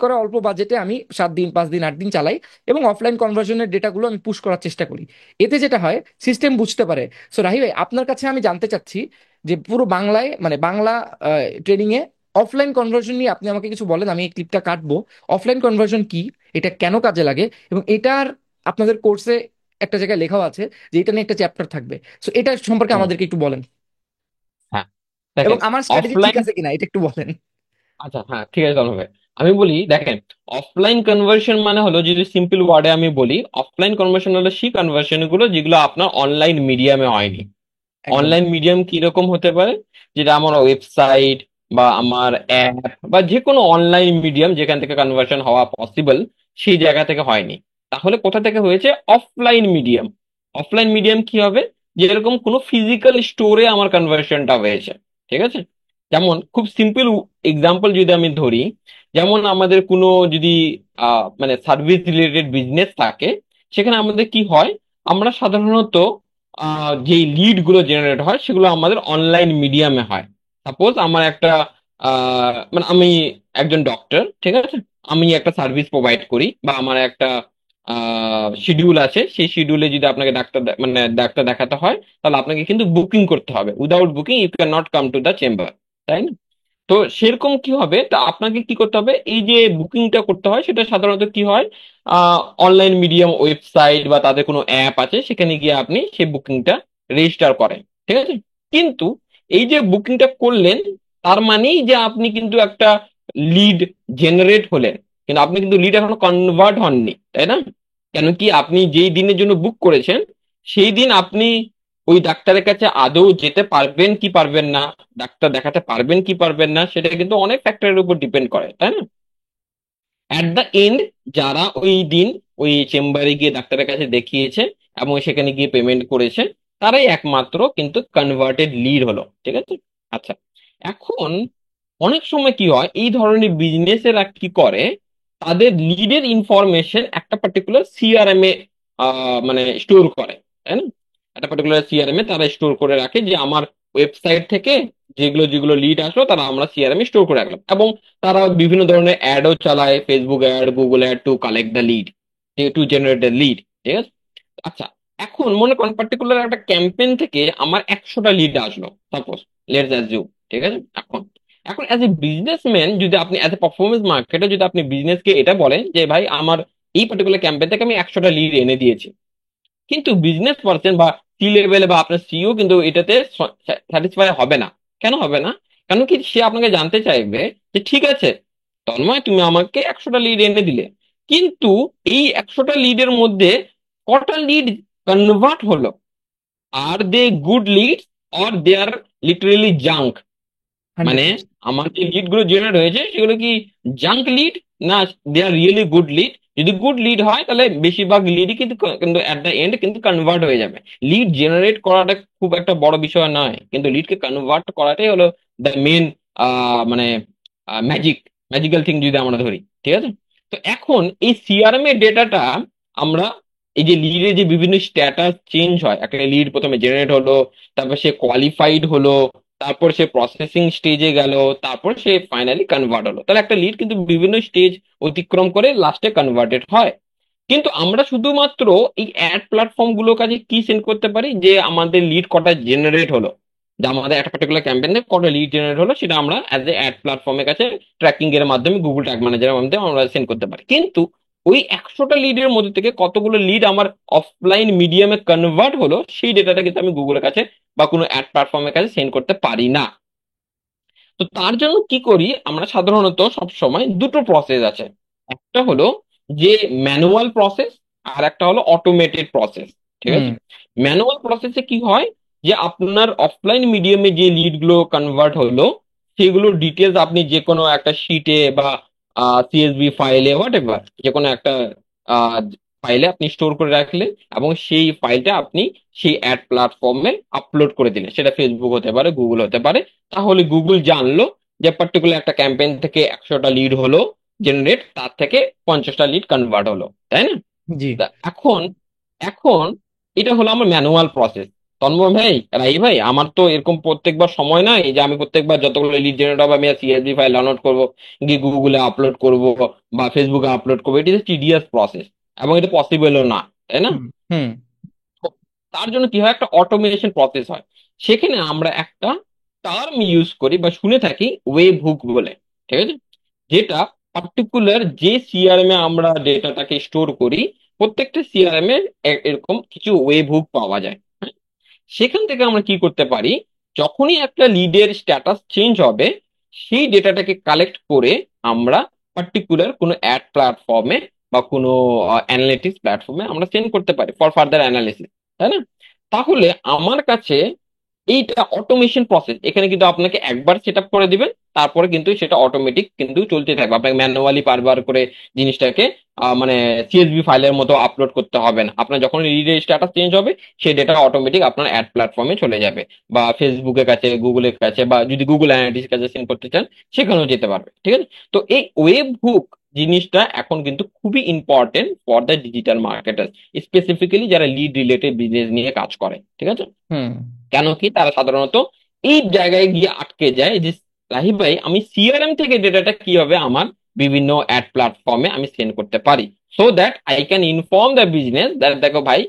করা অল্প বাজেটে আমি 7 দিন, 5 দিন, 8 দিন চালাই, এবং অফলাইন কনভার্সনের ডেটাগুলো আমি পুশ করার চেষ্টা করি। এতে যেটা হয়, সিস্টেম বুঝতে পারে। সো রাহি ভাই, আপনার কাছে আমি জানতে চাচ্ছি যে পুরো বাংলায় মানে বাংলা ট্রেডিং এ অফলাইন কনভার্সন নিয়ে আপনি আমাকে কিছু বলেন, আমি এই ক্লিপটা কাটবো। অফলাইন কনভার্সন কি, এটা কেন কাজে লাগে, এবং এটার আপনাদের কোর্সে একটা জায়গায় লেখাও আছে যে এটা নিয়ে একটা চ্যাপ্টার থাকবে। সো এটা সম্পর্কে হুম। আমাদেরকে একটু বলেন, হ্যাঁ, এবং দেখেন, আমার স্ট্র্যাটেজি ঠিক অফলাইন, আছে কিনা এটা একটু বলেন। আচ্ছা হ্যাঁ ঠিক আছে তবে আমি বলি, দেখেন, অফলাইন কনভার্সন মানে হলো, যদি সিম্পল ওয়ার্ডে আমি বলি, অফলাইন কনভার্সন হলো সেই কনভার্সন গুলো যেগুলো আপনার অনলাইন মিডিয়ামে হয়নি। একদম। অনলাইন মিডিয়াম কিরকম হতে পারে, যেটা আমার ওয়েবসাইট বা আমার অ্যাপ বা যে কোনো অনলাইন মিডিয়াম যেখান থেকে কনভার্সন হওয়া পসিবল, সেই জায়গা থেকে হয়নি। তাহলে কোথা থেকে হয়েছে? Offline medium. অফলাইন মিডিয়াম কি হবে? যেরকম কোনো ফিজিক্যাল স্টোরে আমার কনভার্সনটা হয়েছে, ঠিক আছে। যেমন খুব সিম্পল এক্সাম্পল যদি আমি ধরি, যেমন আমাদের কোনো যদি মানে সার্ভিস রিলেটেড বিজনেস থাকে, সেখানে আমাদের কি হয়, আমরা সাধারণত যেই লিড গুলো জেনারেট হয় সেগুলো আমাদের অনলাইন মিডিয়ামে হয়। সাপোজ আমার একটা মানে আমি একজন ডক্টর, ঠিক আছে, আমি একটা সার্ভিস প্রোভাইড করি বা আমার একটা শিডিউল আছে, সেই শিডিউলে যদি আপনাকে মানে ডাক্তার দেখাতে হয়, তাহলে আপনাকে কিন্তু বুকিং করতে হবে। Without booking you can not come to the chamber, তাই না? তো সেরকম কি হবে, তা আপনাকে কি করতে হবে, এই যে বুকিংটা করতে হয় সেটা সাধারণত কি হয়, অনলাইন মিডিয়াম ওয়েবসাইট বা তাদের কোনো অ্যাপ আছে, সেখানে গিয়ে আপনি সেই বুকিংটা রেজিস্টার করেন। ঠিক আছে? কিন্তু এই যে বুকিংটা করলেন, তার মানেই যে আপনি কিন্তু একটা লিড জেনারেট হলেন, কিন্তু আপনি কিন্তু লিড এখনো কনভার্ট হননি, তাই না? কেন কি, আপনি যেই দিনের জন্য বুক করেছেন সেই দিন আপনি ওই ডাক্তারের কাছে আদৌ যেতে পারবেন কি পারবেন না, ডাক্তার দেখাতে পারবেন কি পারবেন না, সেটা কিন্তু অনেক ফ্যাক্টরের উপর ডিপেন্ড করে, তাই না? অ্যাট দ্য এন্ড, যারা ওই দিন ওই চেম্বারে গিয়ে ডাক্তারের কাছে দেখিয়েছে এবং সেখানে গিয়ে পেমেন্ট করেছে, তারাই একমাত্র কিন্তু কনভার্টেড লিড হলো। ঠিক আছে? আচ্ছা, এখন অনেক সময় কি হয়, এই ধরনের বিজনেসেরা কি করে, তাদের লিডের ইনফরমেশন একটা পার্টিকুলার সিআরএম এ মানে স্টোর করে, তাই না? একটা পার্টিকুলার সিআরএম এ তারা স্টোর করে রাখে যে আমার ওয়েবসাইট থেকে যেগুলো যেগুলো লিড আসলো তারা আমরা সিআরএম এ স্টোর করে রাখলাম, এবং তারা বিভিন্ন ধরনের অ্যাডও চালায়, Facebook ad, Google ad, to collect the lead, to generate the lead. ঠিক আছে? আচ্ছা, এখন মনে করেন পার্টিকুলার একটা ক্যাম্পেইন থেকে আমার 100টা লিড আসলো, সাপোজ, লেটস অ্যাজিউম। ঠিক আছে? এখন এখন অ্যাজ এ বিজনেসম্যান, যদি আপনি অ্যাজ এ পারফরমেন্স মার্কেটে যদি আপনি বিজনেসকে এটা বলেন যে ভাই আমার এই পার্টিকুলার ক্যাম্পেইন থেকে আমি 100টা লিড এনে দিয়েছি, কিন্তু বিজনেস পার্সন বা সি লেভেলে বা আপনার সিইও কিন্তু এটাতে স্যাটিসফাই হবে না। কেন হবে না? কারণ কি, সে আপনাকে জানতে চাইবে যে ঠিক আছে তন্ময়, তুমি আমাকে 100টা লিড এনে দিলে, কিন্তু এই 100টা লিডের মধ্যে কটা লিড কনভার্ট হলো? আর they good leads, or they are literally junk? Hundred মানে পার্সেন্ট আমার যে লিড গুলো জেনারেট হয়েছে সেগুলো কি জাঙ্ক লিড, না দে আর রিয়েলি গুড লিড? যদি গুড লিড হয় তাহলে বেশিরভাগ লিডই কিন্তু কিন্তু অ্যাট দ্য এন্ড কিন্তু কনভার্ট হয়ে যাবে। লিড জেনারেট করাটা খুব একটা বড় বিষয় নয়, কিন্তু লিডকে কনভার্ট করাটাই হলো দ্য মেন মানে ম্যাজিক, ম্যাজিক্যাল থিং যদি আমরা ধরি। ঠিক আছে? তো এখন এই সিআরএম এর ডেটাটা আমরা, এই যে লিডের যে বিভিন্ন স্ট্যাটাস চেঞ্জ হয়, একটা লিড প্রথমে জেনারেট হলো, তারপর সে কোয়ালিফাইড হলো, তারপর সে প্রসেসিং স্টেজে গেল, তারপর সে ফাইনালি কনভার্ট হলো, তাহলে একটা লিড কিন্তু বিভিন্ন স্টেজ অতিক্রম করে লাস্টে কনভার্টেড হয়। কিন্তু আমরা শুধুমাত্র এই অ্যাড প্ল্যাটফর্ম গুলোর কাছে কি সেন্ড করতে পারি, যে আমাদের লিড কটা জেনারেট হলো, যে আমাদের একটা পার্টিকুলার ক্যাম্পেইনে কটা লিড জেনারেট হলো, সেটা আমরা অ্যাজ এ অ্যাড প্ল্যাটফর্মের কাছে ট্র্যাকিং এর মাধ্যমে, গুগল ট্যাগ ম্যানেজারের মাধ্যমে আমরা সেন্ড করতে পারি। কিন্তু ওই 100টা লিডের মধ্যে থেকে কতগুলো লিড আমার অফলাইন মিডিয়ামে কনভার্ট হলো, সেই ডেটাটা কিন্তু আমি গুগলের কাছে বা কোনো অ্যাড প্ল্যাটফর্মের কাছে সেন্ড করতে পারি না। তো তার জন্য কি করি আমরা, সাধারণত সব সময় দুটো প্রসেস আছে। একটা হলো যে ম্যানুয়াল প্রসেস, আর একটা হলো অটোমেটেড প্রসেস। ঠিক হুম। আছে? ম্যানুয়াল প্রসেসে কি হয়, যে আপনার অফলাইন মিডিয়ামে যে লিড গুলো কনভার্ট হলো সেগুলোর ডিটেলস আপনি যে কোনো একটা শিটে বা সিএসভি ফাইলে, হোয়াট এভার, যে কোনো একটা ফাইলে আপনি স্টোর করে রাখলেন, এবং সেই ফাইলটা আপনি সেই অ্যাড প্ল্যাটফর্মে আপলোড করে দিলেন, সেটা ফেসবুক হতে পারে, গুগল হতে পারে। তাহলে গুগল জানলো যে পার্টিকুলার একটা ক্যাম্পেইন থেকে 100টা লিড হলো জেনারেট, তার থেকে 50টা লিড কনভার্ট হলো, তাই না? জি। তা এখন এখন এটা হলো আমার ম্যানুয়াল প্রসেস। তন্ময় ভাই, রাই ভাই, আমার তো এরকম প্রত্যেকবার সময় নাই যে আমি প্রত্যেকবার যতগুলো লিড জেনারেট হবে আমি সিএসভি ফাইল ডাউনলোড করবো, গিয়ে গুগলে আপলোড করব বা ফেসবুকে আপলোড করবো। ইট ইজ টিডিয়াস প্রসেস, এবং এটা পসিবলও না, তাই না? হুম। হুম। তো তার জন্য কি হয়, একটা অটোমেশন প্রসেস হয়। সেখানে আমরা একটা টার্ম ইউজ করি বা শুনে থাকি, ওয়েব হুক বলে। ঠিক আছে? যেটা পার্টিকুলার যে সিআরএম এ আমরা ডেটাটাকে স্টোর করি, প্রত্যেকটা সিআরএম এ এরকম কিছু ওয়েব হুক পাওয়া যায়। হ্যাঁ? সেখান থেকে আমরা কি করতে পারি, যখনই একটা লিডের স্ট্যাটাস চেঞ্জ হবে, সেই ডেটাটাকে কালেক্ট করে আমরা পার্টিকুলার কোনো অ্যাড প্ল্যাটফর্মে বা কোনো অ্যানালিটিক্স প্ল্যাটফর্মে আমরা সেন্ড করতে পারি ফর ফার্দার অ্যানালিসিস, তাই না? তাহলে আমার কাছে এইটা অটোমেশন প্রসেস, এখানে কিন্তু আপনাকে একবার সেট আপ করে দিবেন, তারপরে কিন্তু সেটা অটোমেটিক কিন্তু চলতে থাকবে, আপনাকে ম্যানুয়ালি বারবার করে জিনিসটাকে মানে সিএসভি ফাইলের মতো আপলোড করতে হবে না। আপনার যখন রিডের স্ট্যাটাস চেঞ্জ হবে, সেই ডেটা অটোমেটিক আপনার অ্যাড প্ল্যাটফর্মে চলে যাবে, বা ফেসবুকের কাছে, গুগলের কাছে, বা যদি গুগল অ্যানালিটিক্স কাছে সেন্ড করতে চান সেখানেও যেতে পারবে। ঠিক আছে? তো এই ওয়েব হুক জিনিসটা এখন কিন্তু খুবই important for the digital marketer, specifically যারা লিড রিলেটেড বিজনেস নিয়ে কাজ করে। ঠিক আছে? হুম। কেন কি, তারা সাধারণত এই জায়গায় গিয়ে আটকে যায় যে রাহিব ভাই, আমি সিআরএম থেকে ডেটাটা কিভাবে আমার বিভিন্ন অ্যাড প্ল্যাটফর্মে আমি সেন্ড করতে পারি, so that I can inform the business that দেখো ভাই,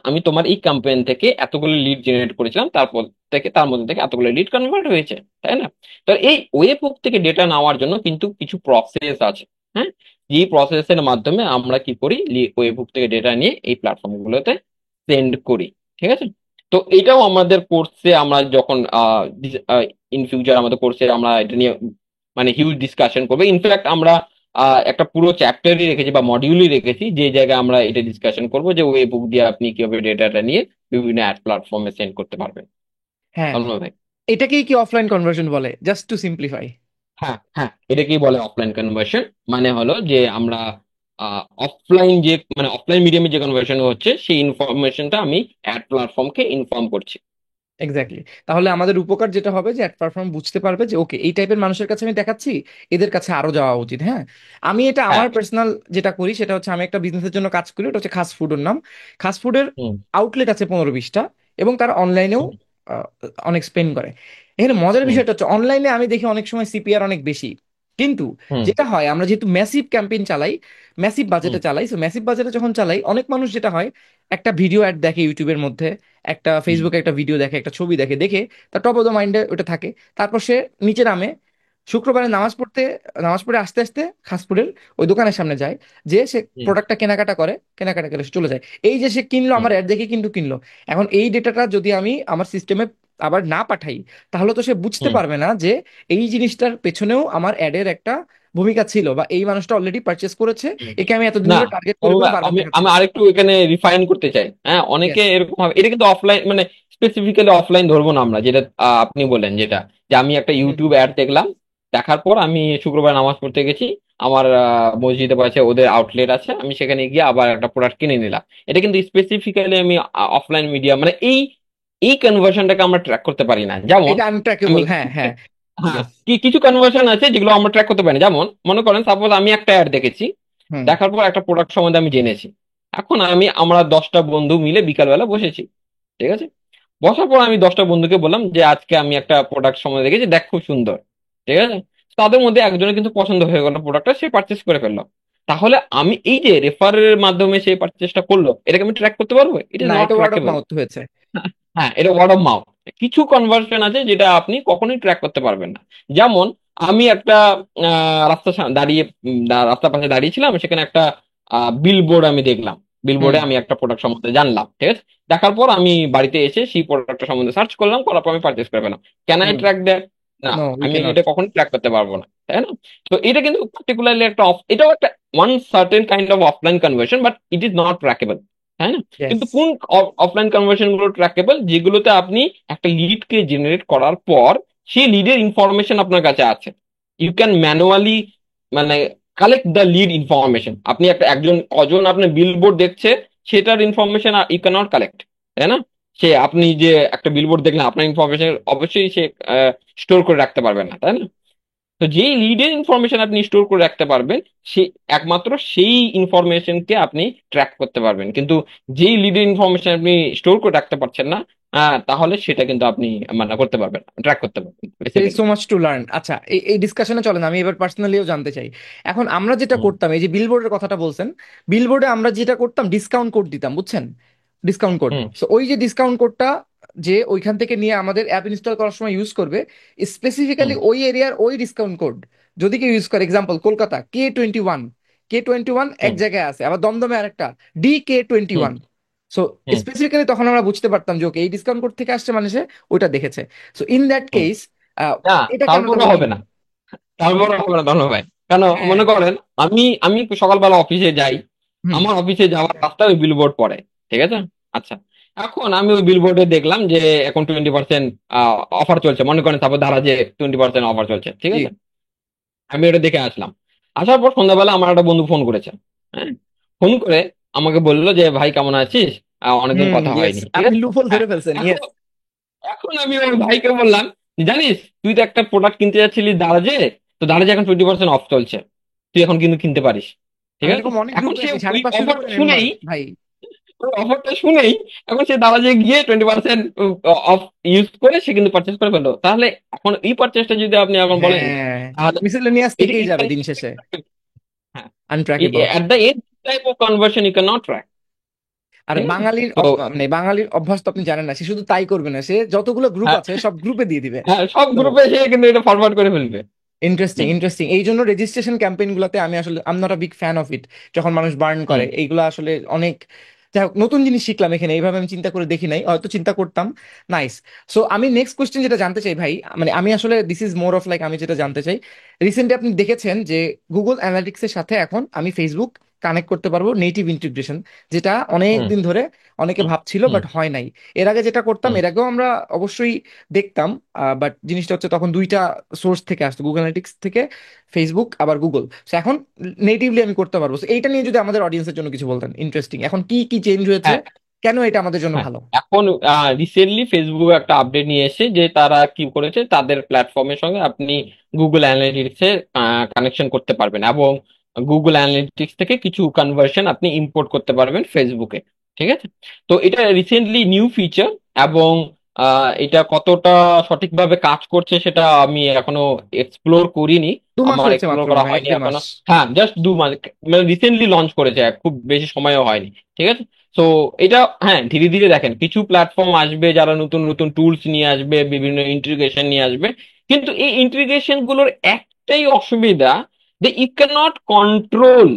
আমি তোমার এই ক্যাম্পেইন থেকে এতগুলো লিড জেনারেট করেছিলাম, তারপর থেকে তার মধ্যে থেকে এতগুলো লিড কনভার্ট হয়েছে, তাই না? তো এই ওয়েব বুক থেকে ডেটা নেওয়ার জন্য কিন্তু কিছু প্রসেস আছে। হ্যাঁ, এই প্রসেসের মাধ্যমে আমরা কি করি, ওয়েব বুক থেকে ডেটা নিয়ে এই প্ল্যাটফর্ম গুলোতে সেন্ড করি। ঠিক আছে? তো এটাও আমাদের কোর্সে আমরা যখন ইন ফিউচার আমাদের কোর্সে আমরা এটা নিয়ে মানে হিউজ ডিসকাশন করবো। ইনফ্যাক্ট আমরা একটা পুরো চ্যাপ্টারই রেখেছি বা মডিউলই রেখেছি, যে জায়গায় আমরা এটা ডিসকাশন করবো যে ওয়েব বুক দিয়ে আপনি কিভাবে ডেটাটা নিয়ে বিভিন্ন অ্যাড প্ল্যাটফর্মে সেন্ড করতে পারবেন। হ্যাঁ, তন্ময় ভাই। এটাকেই কি অফলাইন কনভার্সন বলে, জাস্ট টু সিম্পলিফাই? হ্যাঁ, হ্যাঁ, এটাকেই বলে অফলাইন কনভার্সন। মানে হলো যে আমরা অফলাইন যে মানে অফলাইন মিডিয়ামে যে কনভার্সন হচ্ছে সেই ইনফরমেশনটা আমি অ্যাড প্ল্যাটফর্মকে ইনফর্ম করছি। এক্স্যাক্টলি। তাহলে আমাদের উপকার যেটা হবে যে অ্যাড প্ল্যাটফর্ম বুঝতে পারবে যে ওকে, এই টাইপের মানুষের কাছে আমি দেখাচ্ছি, এদের কাছে আরো যাওয়া উচিত। হ্যাঁ, আমি এটা হ্যাঁ। আমার পার্সোনাল যেটা করি সেটা হচ্ছে, আমি একটা বিজনেসের জন্য কাজ করি, ওটা হচ্ছে খাস ফুডের নাম। খাস ফুডের হুম। আউটলেট আছে 15-20টা, এবং তারা অনলাইনেও হুম। অনেক স্পেন্ড করে। এখানে মজার হুম। বিষয়টা হচ্ছে, অনলাইনে আমি দেখি অনেক সময় সিপিআর অনেক বেশি, কিন্তু হুম। যেটা হয়, আমরা যেহেতু ম্যাসিভ ক্যাম্পেইন চালাই, ম্যাসিভ হুম। বাজেটে চালাই, সো ম্যাসিভ বাজেটে যখন চালাই, অনেক মানুষ যেটা হয়, একটা ভিডিও অ্যাড দেখে ইউটিউবের মধ্যে, একটা হুম। ফেসবুকে একটা ভিডিও দেখে, একটা ছবি দেখে, দেখে তার টপ অফ দ্য মাইন্ডে ওটা থাকে। তারপর সে নিচে নামে, শুক্রবারে নামাজ পড়তে, নামাজ পড়ে আস্তে আস্তে খাসপুরের ওই দোকানের সামনে যায়, যে সে হুম। প্রোডাক্টটা কেনাকাটা করে, কেনাকাটা করে সে চলে যায়। এই যে সে কিনলো, হুম। আমার অ্যাড দেখে কিন্তু কিনলো। এখন এই ডেটাটা যদি আমি আমার সিস্টেমে আবার না পাঠাই, তাহলে তো সে বুঝতে হুম। পারবে না যে এই জিনিসটার পেছনেও আমার অ্যাডের একটা ভূমিকা ছিল, বা এই মানুষটা অলরেডি পারচেস করেছে, হুম। একে আমি এতদিন না, ধরে টার্গেট করে করে বারবার আমি দেখাচ্ছি। আমি আরেকটু এখানে রিফাইন করতে চাই। হ্যাঁ, অনেকে ইয়েস। এরকম ভাবে, এটা কিন্তু অফলাইন মানে স্পেসিফিক্যালি অফলাইন ধরবো না আমরা, যেটা আপনি বললেন, যেটা যে আমি একটা ইউটিউব অ্যাড দেখলাম, দেখার পর আমি শুক্রবার নামাজ পড়তে গেছি, আমার মসজিদে পাশে ওদের আউটলেট আছে, আমি সেখানে গিয়ে আবার একটা প্রোডাক্ট কিনে নিলাম। এটা কিন্তু স্পেসিফিক্যালি আমি অফলাইন মিডিয়া মানে এই এই কনভার্সনটাকে আমরা ট্র্যাক করতে পারি না। যেমন এটা আমি আনট্র্যাকেবল, হ্যাঁ হ্যাঁ। হ্যাঁ, ইয়েস। কিছু কনভার্সন আছে যেগুলো আমরা ট্র্যাক করতে পারি না। যেমন মনে করেন সাপোজ আমি একটা অ্যাড দেখেছি, হুম। দেখার পর একটা প্রোডাক্ট সম্বন্ধে আমি জেনেছি। এখন আমরা 10টা বন্ধু মিলে বিকালবেলা বসেছি। ঠিক আছে? বসার পর আমি 10টা বন্ধুকে বললাম যে আজকে আমি একটা প্রোডাক্ট সম্বন্ধে দেখেছি, দেখ খুব সুন্দর। ঠিক আছে? তাদের মধ্যে একজনের কিন্তু পছন্দ হয়ে গেল প্রোডাক্টটা, সে পারচেস করে ফেললো। তাহলে আমি এই যে রেফারের মাধ্যমে সে পারচেসটা করলো, এটাকে আমি ট্র্যাক করতে পারবো? ইট ইজ না, নট এটা ওয়ার্ড অফ ট্র্যাকেবল। মাউথ হয়েছে। হ্যাঁ, এটা ওয়ার্ড অফ মাউথ। কিছু কনভার্সন আছে যেটা আপনি কখনোই ট্র্যাক করতে পারবেন না। যেমন আমি একটা দাঁড়িয়ে রাস্তার পাশে দাঁড়িয়েছিলাম, সেখানে একটা বিলবোর্ড আমি দেখলাম। হুম বিলবোর্ডে আমি একটা প্রোডাক্ট সম্বন্ধে জানলাম। ঠিক আছে? দেখার পর আমি বাড়িতে এসে সেই প্রোডাক্টটা সম্বন্ধে সার্চ করলাম, করার পর আমি পারচেস করে ফেলাম। Can I hmm. Track that? না, নো, উই আমি ক্যানট। এটা কখনো ট্র্যাক করতে পারবো না, তাই না? তো এটা কিন্তু পার্টিকুলারলি একটা এটাও একটা one certain kind of offline conversion, but it is not trackable, তাই না? ইয়েস। কিন্তু কোন অফলাইন কনভার্সন গুলো ট্র্যাকেবল, যেগুলোতে আপনি একটা লিডকে জেনারেট করার পর সেই লিডের ইনফরমেশন আপনার কাছে আছে, ইউ ক্যান ম্যানুয়ালি মানে কালেক্ট দ্য লিড ইনফরমেশন। আপনি একজন কজন আপনার বিলবোর্ড দেখছে, সেটার information you can not collect, তাই না? আপনি যে একটা বিলবোর্ড দেখলেন, আপনার ইনফরমেশন অবশ্যই সে স্টোর করে রাখতে পারবেন না, তাই না? তো যেই লিডের ইনফরমেশন আপনি স্টোর করে রাখতে পারবেন, সে একমাত্র সেই ইনফরমেশনকে আপনি ট্র্যাক করতে পারবেন। কিন্তু যেই লিডের ইনফরমেশন আপনি স্টোর করে রাখতে পারছেন না, তাহলে সেটা কিন্তু আপনি মানে করতে পারবেন না, ট্র্যাক করতে পারবেন there is basically. so much to learn। আচ্ছা, এই এই ডিসকাশনে চলেন, আমি এবার পার্সোনালিও জানতে চাই। এখন আমরা যেটা হুম। করতাম, এই যে বিলবোর্ডের কথাটা বলছেন, বিলবোর্ডে আমরা যেটা করতাম, ডিসকাউন্ট কোড দিতাম, বুঝছেন? Discount code. হুম। সো ওই যে ডিসকাউন্ট কোডটা যে ওইখান থেকে নিয়ে আমাদের অ্যাপ ইনস্টল করার সময় ইউজ করবে, হুম। স্পেসিফিক্যালি ওই এরিয়ার ওই ডিসকাউন্ট কোড যদি কেউ ইউজ করে, এক্সাম্পল কলকাতা K21, K21 এক হুম। জায়গায় আছে, আবার দমদমে আরেকটা DK21। হুম। সো হুম। স্পেসিফিক্যালি তখন আমরা বুঝতে পারতাম যে ওকে, এই ডিসকাউন্ট কোড থেকে আসছে, মানে সে ওইটা দেখেছে। So in that hmm. Case, না, এটা কেন তারপরে তাহলে হবে না। ইম্পর্টেন্ট? তারপরে হবে না ধন্য ভাই। কেন? হ্যাঁ। মনে করেন আমি আমি সকালবেলা অফিসে যাই, হুম। আমার অফিসে যাওয়ার রাস্তায় ওই বিলবোর্ড পড়ে। ঠিক আছে? আচ্ছা, এখন আমি ওই বিলবোর্ডে দেখলাম যে এখন 20% অফার চলছে, মনে করেন তারপর ধারা যে 20% অফার চলছে। ঠিক জি। আছে? আমি ওটা দেখে আসলাম। আসার পর সন্ধ্যাবেলা আমার একটা বন্ধু ফোন করেছে। হ্যাঁ, ফোন করে আমাকে বললো যে ভাই কেমন আছিস, অনেকদিন হুম। কথা ইয়েস, হয়নি। ঠিক আপনি আছে? লুফল হ্যাঁ। ধরে ফেলছেন। এখন ইয়েস। এখন আমি ওই ভাইকে বললাম, জানিস তুই তো একটা প্রোডাক্ট কিনতে যাচ্ছিলি দারাজে, তো দারাজে এখন 20% অফ চলছে, তুই এখন কিন্তু কিনতে পারিস। ঠিক আমি আছে? এরকম অনেক এখন গ্রুপ সে দেখছি, ওই 550 অফারটা করে নেন শুনেই, মাস ভাই। ওই অফারটা শুনেই এখন সে দারাজে গিয়ে 20% অফ ইউজ করে সে কিন্তু পারচেস করে ফেললো। তাহলে এখন এই পারচেসটা যদি আপনি এখন বলেন, হ্যাঁ, তাহলে মিসেলেনিয়াস এটা থেকেই যাবে এটা দিন শেষে। হ্যাঁ, আনট্র্যাকেবল। at the end type of conversion you cannot track. আর ঠিক আছে। বাঙালির তো মানে বাঙালির অভ্যাস তো আপনি জানেন না, সে শুধু তাই করবে না, সে যতগুলো গ্রুপ হ্যাঁ, আছে সব গ্রুপে দিয়ে দিবে। হ্যাঁ, সব তো গ্রুপে সে কিন্তু এটা ফরওয়ার্ড করে ফেলবে। ইন্টারেস্টিং হুম, ইন্টারেস্টিং, এই জন্য রেজিস্ট্রেশন ক্যাম্পেইন গুলোতে আমি আসলে um not a big fan of it. যখন মানুষ বার্ন করে হুম। এইগুলো আসলে অনেক, যাই হোক, নতুন জিনিস শিখলাম এখানে, এইভাবে আমি চিন্তা করে দেখি নাই, হয়তো চিন্তা করতাম। নাইস। সো আমি নেক্সট কোশ্চেন যেটা জানতে চাই ভাই, মানে আমি আসলে this is more of like, আমি যেটা জানতে চাই, রিসেন্টলি আপনি দেখেছেন যে গুগল অ্যানালিটিক্স এর সাথে এখন আমি ফেসবুক কানেক্ট করতে পারবো নেটিভ ইন্টিগ্রেশন, যেটা অনেক হুম, দিন ধরে অনেকে হুম, ভাবছিল হুম, বাট হয় নাই। এর আগে যেটা করতাম, হুম। এর আগেও আমরা অবশ্যই দেখতাম, বাট জিনিসটা হচ্ছে তখন দুইটা সোর্স থেকে আসতো, গুগল অ্যানালিটিক্স থেকে ফেসবুক আবার গুগল। এখন নেটিভলি আমি করতে পারবো। So এইটা নিয়ে যদি আমাদের অডিয়েন্সের জন্য কিছু বলতেন, ইন্টারেস্টিং, এখন কি কি চেঞ্জ হয়েছে, হ্যাঁ, কেন এটা আমাদের জন্য হ্যাঁ। ভালো। এখন রিসেন্টলি ফেসবুক একটা আপডেট নিয়ে এসেছে যে তারা কি করেছে, তাদের প্ল্যাটফর্মের সঙ্গে আপনি গুগল অ্যানালিটিক্স এর কানেকশন করতে পারবেন, এবং গুগল অ্যানালিটিক্স থেকে কিছু কনভার্সন আপনি ইম্পোর্ট করতে পারবেন ফেসবুকে। ঠিক আছে। তো এটা রিসেন্টলি নিউ ফিচার, এবং এটা কতটা সঠিকভাবে কাজ করছে সেটা আমি এখনো এক্সপ্লোর করিনি। 2 মাস আমার হয়েছে এক্সপ্লোর মাত্র করা ভাই, এক হয়নি দেড় মাস। এখনো। হ্যাঁ, জাস্ট 2 মাস, মানে রিসেন্টলি লঞ্চ করেছে, খুব বেশি সময়ও হয়নি। ঠিক আছে। তো এটা, হ্যাঁ, ধীরে ধীরে দেখেন কিছু প্ল্যাটফর্ম আসবে যারা নতুন নতুন টুলস নিয়ে আসবে, বিভিন্ন ইন্টিগ্রেশন নিয়ে আসবে। কিন্তু এই ইন্টিগ্রেশন গুলোর একটাই অসুবিধা, যে you can not control,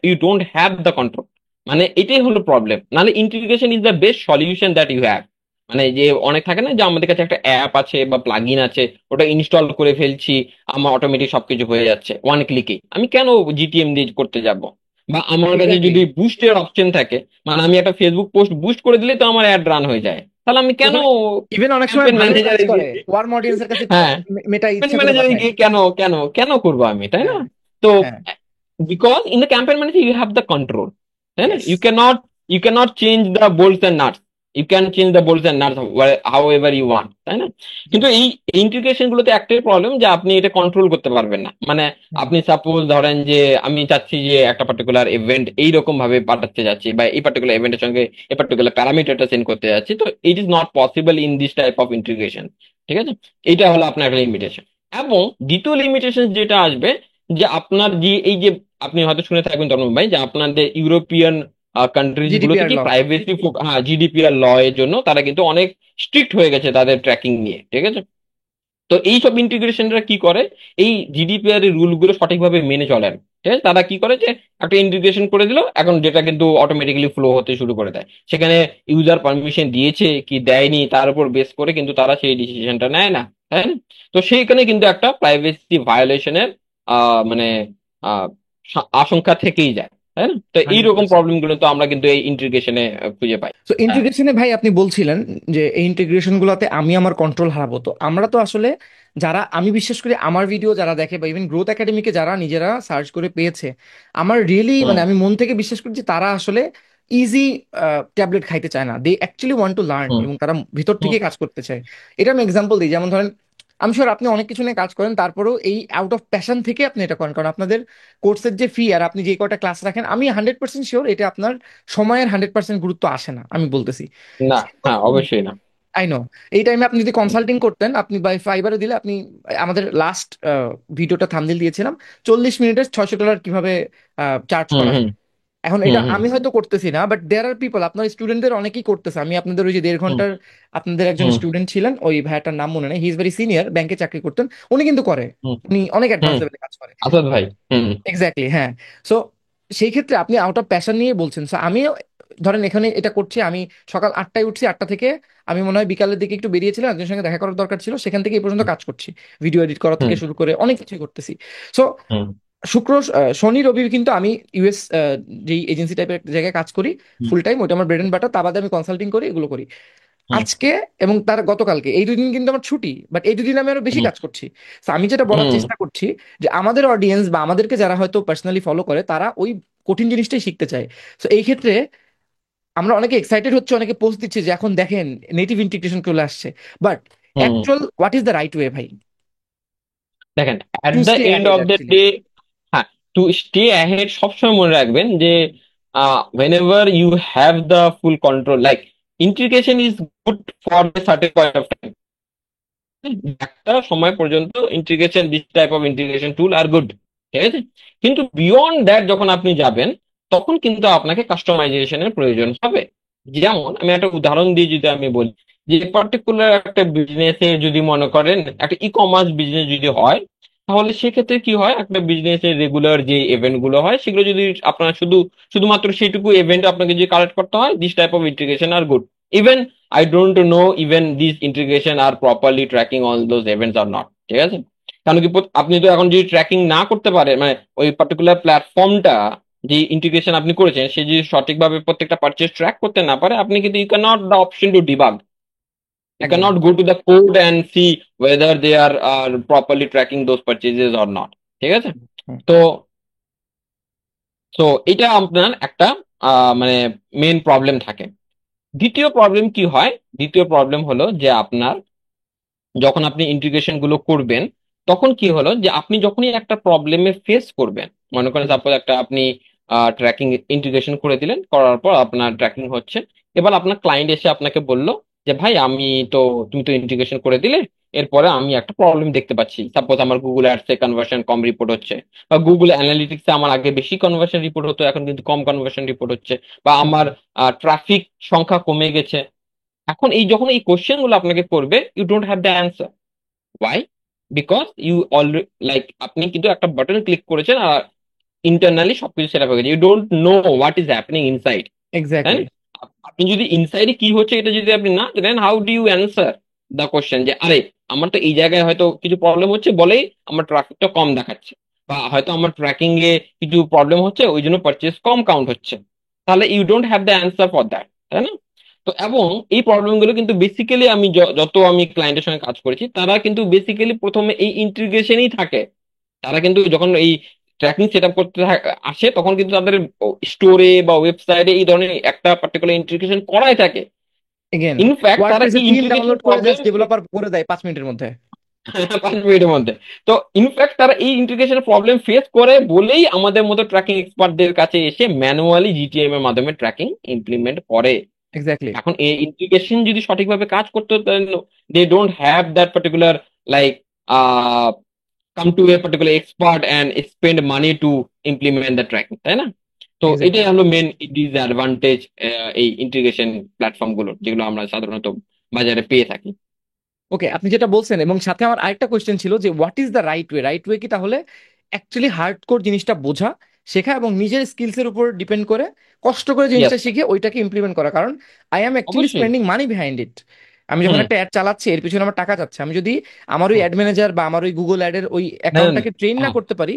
you don't have the control. মানে এটাই হলো প্রবলেম। নাহলে integration is the best solution that you have. মানে যে অনেক থাকে না যে আমাদের কাছে একটা অ্যাপ আছে বা প্লাগইন আছে, ওটা ইনস্টল করে ফেলছি, আমার অটোমেটিক সবকিছু হয়ে যাচ্ছে ওয়ান ক্লিকে, আমি কেন জিটিএম দিয়ে করতে যাব? বা আমার কাছে এক্স্যাক্টলি। যদি বুস্টের অপশন থাকে, মানে আমি একটা ফেসবুক পোস্ট বুস্ট করে দিলে তো আমার অ্যাড রান হয়ে যায়, তাহলে আমি কেন ওখানে ইভেন অনেক সময় ক্যাম্পেইন ভালোও কাজ ম্যানেজারে করে, গিয়ে, ওয়ার্ম অডিয়েন্সের কাছে হ্যাঁ, মেটা ক্যাম্পেইন ইচ্ছা করে ম্যানেজারে পাঠায়। গিয়ে কেন কেন কেন করবো আমি, তাই না? হ্যাঁ, তো হ্যাঁ, because in the campaign manager you have the control, তাই না? Yes. You cannot change the bolts and nuts. You can change the bolts and nuts however you want, তাই না? কিন্তু এই ইন্টিগ্রেশন গুলোতে একটাই প্রবলেম, যে আপনি এটা কন্ট্রোল করতে পারবেন না। মানে আপনি সাপোজ ধরেন যে আমি চাচ্ছি যে একটা পার্টিকুলার ইভেন্ট এইরকম ভাবে পাঠাতে যাচ্ছি, বা এই পার্টিকুলার ইভেন্টের সঙ্গে এই পার্টিকুলার প্যারামিটারটা সেন্ড করতে যাচ্ছি, তো ইট is not possible in this type of integration. ঠিক আছে। এটা হলো আপনার একটা লিমিটেশন। এবং দ্বিতীয় লিমিটেশন যেটা আসবে, যে আপনার যে এই যে, আপনি হয়তো শুনে থাকবেন তন্ময় ভাই, যে আপনাদের ইউরোপিয়ান কান্ট্রিজ গুলোতে জিডিপিআর কি ল। প্রাইভেসি, হ্যাঁ, জিডিপিআর ল এর জন্য তারা কিন্তু অনেক স্ট্রিক্ট হয়ে গেছে তাদের ট্র্যাকিং নিয়ে। ঠিক আছে। তো এই সব ইন্টিগ্রেশনরা কি করে, এই জিডিপিআর এর রুল গুলো সঠিকভাবে মেনে চলে না। ঠিক আছে। তারা কি করে, যে একটা ইন্টিগ্রেশন করে দিল, এখন যেটা কিন্তু অটোমেটিক্যালি ফ্লো হতে শুরু করে দেয়, সেখানে ইউজার পারমিশন দিয়েছে কি দেয়নি তার উপর বেস করে কিন্তু তারা সেই ডিসিশনটা নেয় না, তাই না? তো সেইখানে কিন্তু একটা প্রাইভেসি ভায়োলেশনের মানে আহ আশঙ্কা থেকেই যায়, তাই না? তো হান্ড্রেড এইরকম পার্সেন্ট প্রবলেম গুলো তো আমরা কিন্তু এই ইন্টিগ্রেশনে খুঁজে পাই। তো হ্যাঁ। ইন্টিগ্রেশনে ভাই আপনি বলছিলেন যে এই ইন্টিগ্রেশন গুলোতে আমি আমার কন্ট্রোল হারাবো, তো আমরা তো আসলে যারা, আমি বিশ্বাস করি আমার ভিডিও যারা দেখে বা ইভেন গ্রোথ একাডেমিকে যারা নিজেরা সার্চ করে পেয়েছে, আমার রিয়েলি হুম, মানে আমি মন থেকে বিশ্বাস করি যে তারা আসলে ইজি ট্যাবলেট খাইতে চায় না, they actually want to learn, হুম, এবং তারা ভিতর হুম, থেকে কাজ করতে চায়। এটা আমি এক্সাম্পল দিই, যেমন ধরেন আমি শিওর আপনি অনেক কিছু নিয়ে কাজ করেন, তারপরেও এই আউট অফ প্যাশন থেকে আপনি এটা করেন, কারণ আপনাদের কোর্সের যে ফি আর আপনি যে কয়টা ক্লাস রাখেন, আমি 100% শিওর এটা আপনার সময়ের 100% গুরুত্ব আসে না, আমি বলতেছি। না, হ্যাঁ, অবশ্যই না। I know. এই টাইমে আপনি যদি কনসাল্টিং করতেন, আপনি বাই ফাইবারে দিলে আপনি, আমাদের লাস্ট ভিডিওটা থাম্বনেল দিয়েছিলাম, 40 মিনিটের $600 কিভাবে চার্জ হুম, করা হুম, যায়। এখন হুম, এটা হুম, আমি হয়তো করতেছি না, বাট দেয়ার আর পিপল, আপনার স্টুডেন্টদের অনেকেই করতেছে। আমি আপনাদের ওই যে 1.5 ঘন্টার, আপনাদের একজন হুম, স্টুডেন্ট ছিলেন, ওই ভাইয়াটার নাম মনে নেই, হি ইজ ভেরি সিনিয়র, ব্যাংকে চাকরি করতেন, উনি কিন্তু করে, হুম, উনি অনেক অ্যাডভান্স হুম। লেভেলে কাজ করে। আসাদ ভাই। হুম, এক্স্যাক্টলি, হ্যাঁ। সো সেই ক্ষেত্রে আপনি আউট অফ প্যাশন নিয়ে বলছেন, সো আমি ধরেন এখানে এটা করছি, আমি সকাল 8টায় উঠছি, 8টা থেকে আমি মনে হয় বিকালের দিকে একটু বেরিয়েছিলাম, একজনের সঙ্গে দেখা করার দরকার ছিল, সেখান থেকে এই পর্যন্ত কাজ করছি, ভিডিও এডিট করা থেকে হুম, শুরু করে অনেক কিছুই করতেছি। সো হুম, শুক্র শনি রবি কিন্তু আমি ইউএস যেই এজেন্সি টাইপের একটা জায়গায় কাজ করি হুম, ফুল টাইম, ওইটা আমার ব্রেড এন্ড বাটার, তা বাদে আমি কনসাল্টিং করি, এগুলো করি। হুম, আজকে এবং তার গতকালকে এই 2 দিন কিন্তু আমার ছুটি, বাট এই 2 দিন আমি আরো বেশি হুম, কাজ করছি। তো আমি যেটা বলার হুম, চেষ্টা করছি, যে আমাদের অডিয়েন্স বা আমাদেরকে যারা হয়তো পার্সোনালি ফলো করে, তারা ওই কঠিন জিনিসটাই শিখতে চায়। তো এই ক্ষেত্রে আমরা অনেকে এক্সাইটেড হচ্ছে, অনেকে পোস্ট দিচ্ছে যে এখন দেখেন নেটিভ ইন্টিগ্রেশন চলে আসছে, but hmm. Actual what is the right way ভাই, দেখেন, at to the stay and ahead of the actually. Day, হ্যাঁ, টু স্টে অ্যাহেড সবসময় মনে রাখবেন যে whenever you have the full control, like integration is good for the certain point of time. একটা সময় পর্যন্ত integration, this type of integration tool are good. ঠিক আছে। কিন্তু বিয়ন্ড দ্যাট যখন আপনি যাবেন, তখন কিন্তু আপনাকে কাস্টমাইজেশনের প্রয়োজন হবে। যেমন আমি একটা উদাহরণ দিয়ে যদি আমি বলি, যে পার্টিকুলার একটা বিজনেসে যদি মনে করেন একটা ই কমার্স বিজনেস যদি হয়, তাহলে সেক্ষেত্রে কি হয়, একটা বিজনেসের রেগুলার যে ইভেন্ট গুলো হয় সেগুলো যদি আপনার শুধুমাত্র সেইটুকু ইভেন্ট আপনাকে যদি কালেক্ট করতে হয়, this type of integration are good. Even I don't know even this integration are properly tracking all those events are not, ঠিক আছে? কারণ কি আপনি তো এখন যদি ট্র্যাকিং না করতে পারেন, মানে ওই পার্টিকুলার প্ল্যাটফর্মটা যে ইন্টিগ্রেশন আপনি করেছেন সে যদি সঠিকভাবে প্রত্যেকটা পারচেজ ট্র্যাক করতে না পারে, আপনি কিন্তু you can not the option to debug, you exactly. cannot go to the code and see whether they are properly tracking those purchases or not, ঠিক আছে? তো তো এটা আপনার একটা মানে মেন প্রবলেম থাকে। দ্বিতীয় প্রবলেম কি হয়, দ্বিতীয় প্রবলেম হলো যে আপনার যখন আপনি ইন্টিগ্রেশন গুলো করবেন, তখন কি হলো যে আপনি যখনই একটা প্রবলেমে ফেস করবেন, মনে করেন সাপোজ একটা আপনি ট্র্যাকিং ইন্টিগ্রেশন করে দিলেন, করার পর আপনার ট্র্যাকিং হচ্ছে, এবার আপনার ক্লায়েন্ট এসে আপনাকে বলল যে ভাই আমি তো, তুমি তো ইন্টিগ্রেশন করে দিলে, এরপরে আমি একটা প্রবলেম দেখতে পাচ্ছি, সাপোজ আমার গুগল অ্যাডসে কনভার্সন কম রিপোর্ট হচ্ছে, বা গুগল অ্যানালিটিক্সে আমার আগে বেশি কনভার্সন রিপোর্ট হতো এখন কিন্তু কম কনভার্সন রিপোর্ট হচ্ছে, বা আমার ট্রাফিক সংখ্যা কমে গেছে। এখন এই যখন এই কোশ্চেন গুলো আপনাকে করবে, you don't have the answer. Why? Because you already, like আপনি কিন্তু একটা বাটন ক্লিক করেছেন আর ইন্টারনালি সবকিছু সেট আপ হয়ে গেছে, you don't know what is happening inside, তাই এক্স্যাক্টলি। না? আপনি যদি ইনসাইডে কি হচ্ছে এটা যদি আপনি না জানেন, how do you answer the question যে আরে আমার তো এই জায়গায় হয়তো কিছু প্রবলেম হচ্ছে বলেই আমার ট্রাফিকটা কম দেখাচ্ছে, বা হয়তো আমার ট্র্যাকিং এ কিছু প্রবলেম হচ্ছে ওই জন্য পারচেস কম কাউন্ট হচ্ছে, তাহলে you don't have the answer for that, তাই না? তো এবং এই প্রবলেম গুলো কিন্তু বেসিক্যালি আমি যত আমি ক্লায়েন্টের সঙ্গে কাজ করেছি, তারা কিন্তু বেসিক্যালি প্রথমে এই ইন্টিগ্রেশনই থাকে। তারা কিন্তু যখন এই ট্র্যাকিং সেট আপ করতে আসে, তখন কিন্তু তাদের স্টোরে বা ওয়েবসাইটে এই ধরনের একটা পার্টিকুলার ইন্টিগ্রেশন করাই থাকে। এগেন, ইনফ্যাক্ট তারা ওয়ার্ডপ্রেসে এই থিম ইন্টিগ্রেশন ডাউনলোড করে প্রবলেম জাস্ট ডেভেলপার করে দেয় 5 মিনিটের মধ্যে। 5 মিনিটের মধ্যে। তো ইনফ্যাক্ট তারা এই ইন্টিগ্রেশন প্রবলেম ফেস করে বলেই আমাদের মতো ট্র্যাকিং এক্সপার্টদের কাছে এসে ম্যানুয়ালি জিটিএম এর মাধ্যমে ট্র্যাকিং ইমপ্লিমেন্ট করে। এক্স্যাক্টলি। এখন এই ইন্টিগ্রেশন যদি সঠিকভাবে কাজ করতে, they don't have that particular, like come to a particular expert and spend money to implement the tracking, তাই না? তো এক্স্যাক্টলি। এটাই হলো মেন ডিসঅ্যাডভান্টেজ এই ইন্টিগ্রেশন প্ল্যাটফর্ম গুলোর, যেগুলো আমরা সাধারণত বাজারে পেয়ে থাকি। ওকে, আপনি যেটা বলছেন, এবং সাথে আমার আরেকটা কোয়েশ্চেন ছিল যে what is the right way? Right way কি তাহলে অ্যাকচুয়ালি হার্ড কোর জিনিসটা বোঝা, শেখা, এবং নিজের স্কিলসের উপর ডিপেন্ড করে কষ্ট করে জিনিসটা ইয়েস, শিখে ওইটাকে ইমপ্লিমেন্ট করা? কারণ আই অ্যাম অ্যাকচুয়ালি অবশ্যই। Spending money behind it. আমি যখন হুম, একটা অ্যাড চালাচ্ছি এর পিছনে আমার টাকা যাচ্ছে, আমি যদি আমার ওই হুম। অ্যাড ম্যানেজার বা আমার ওই গুগল অ্যাডের ওই দেন, অ্যাকাউন্টটাকে ট্রেন না হ্যাঁ, করতে পারি।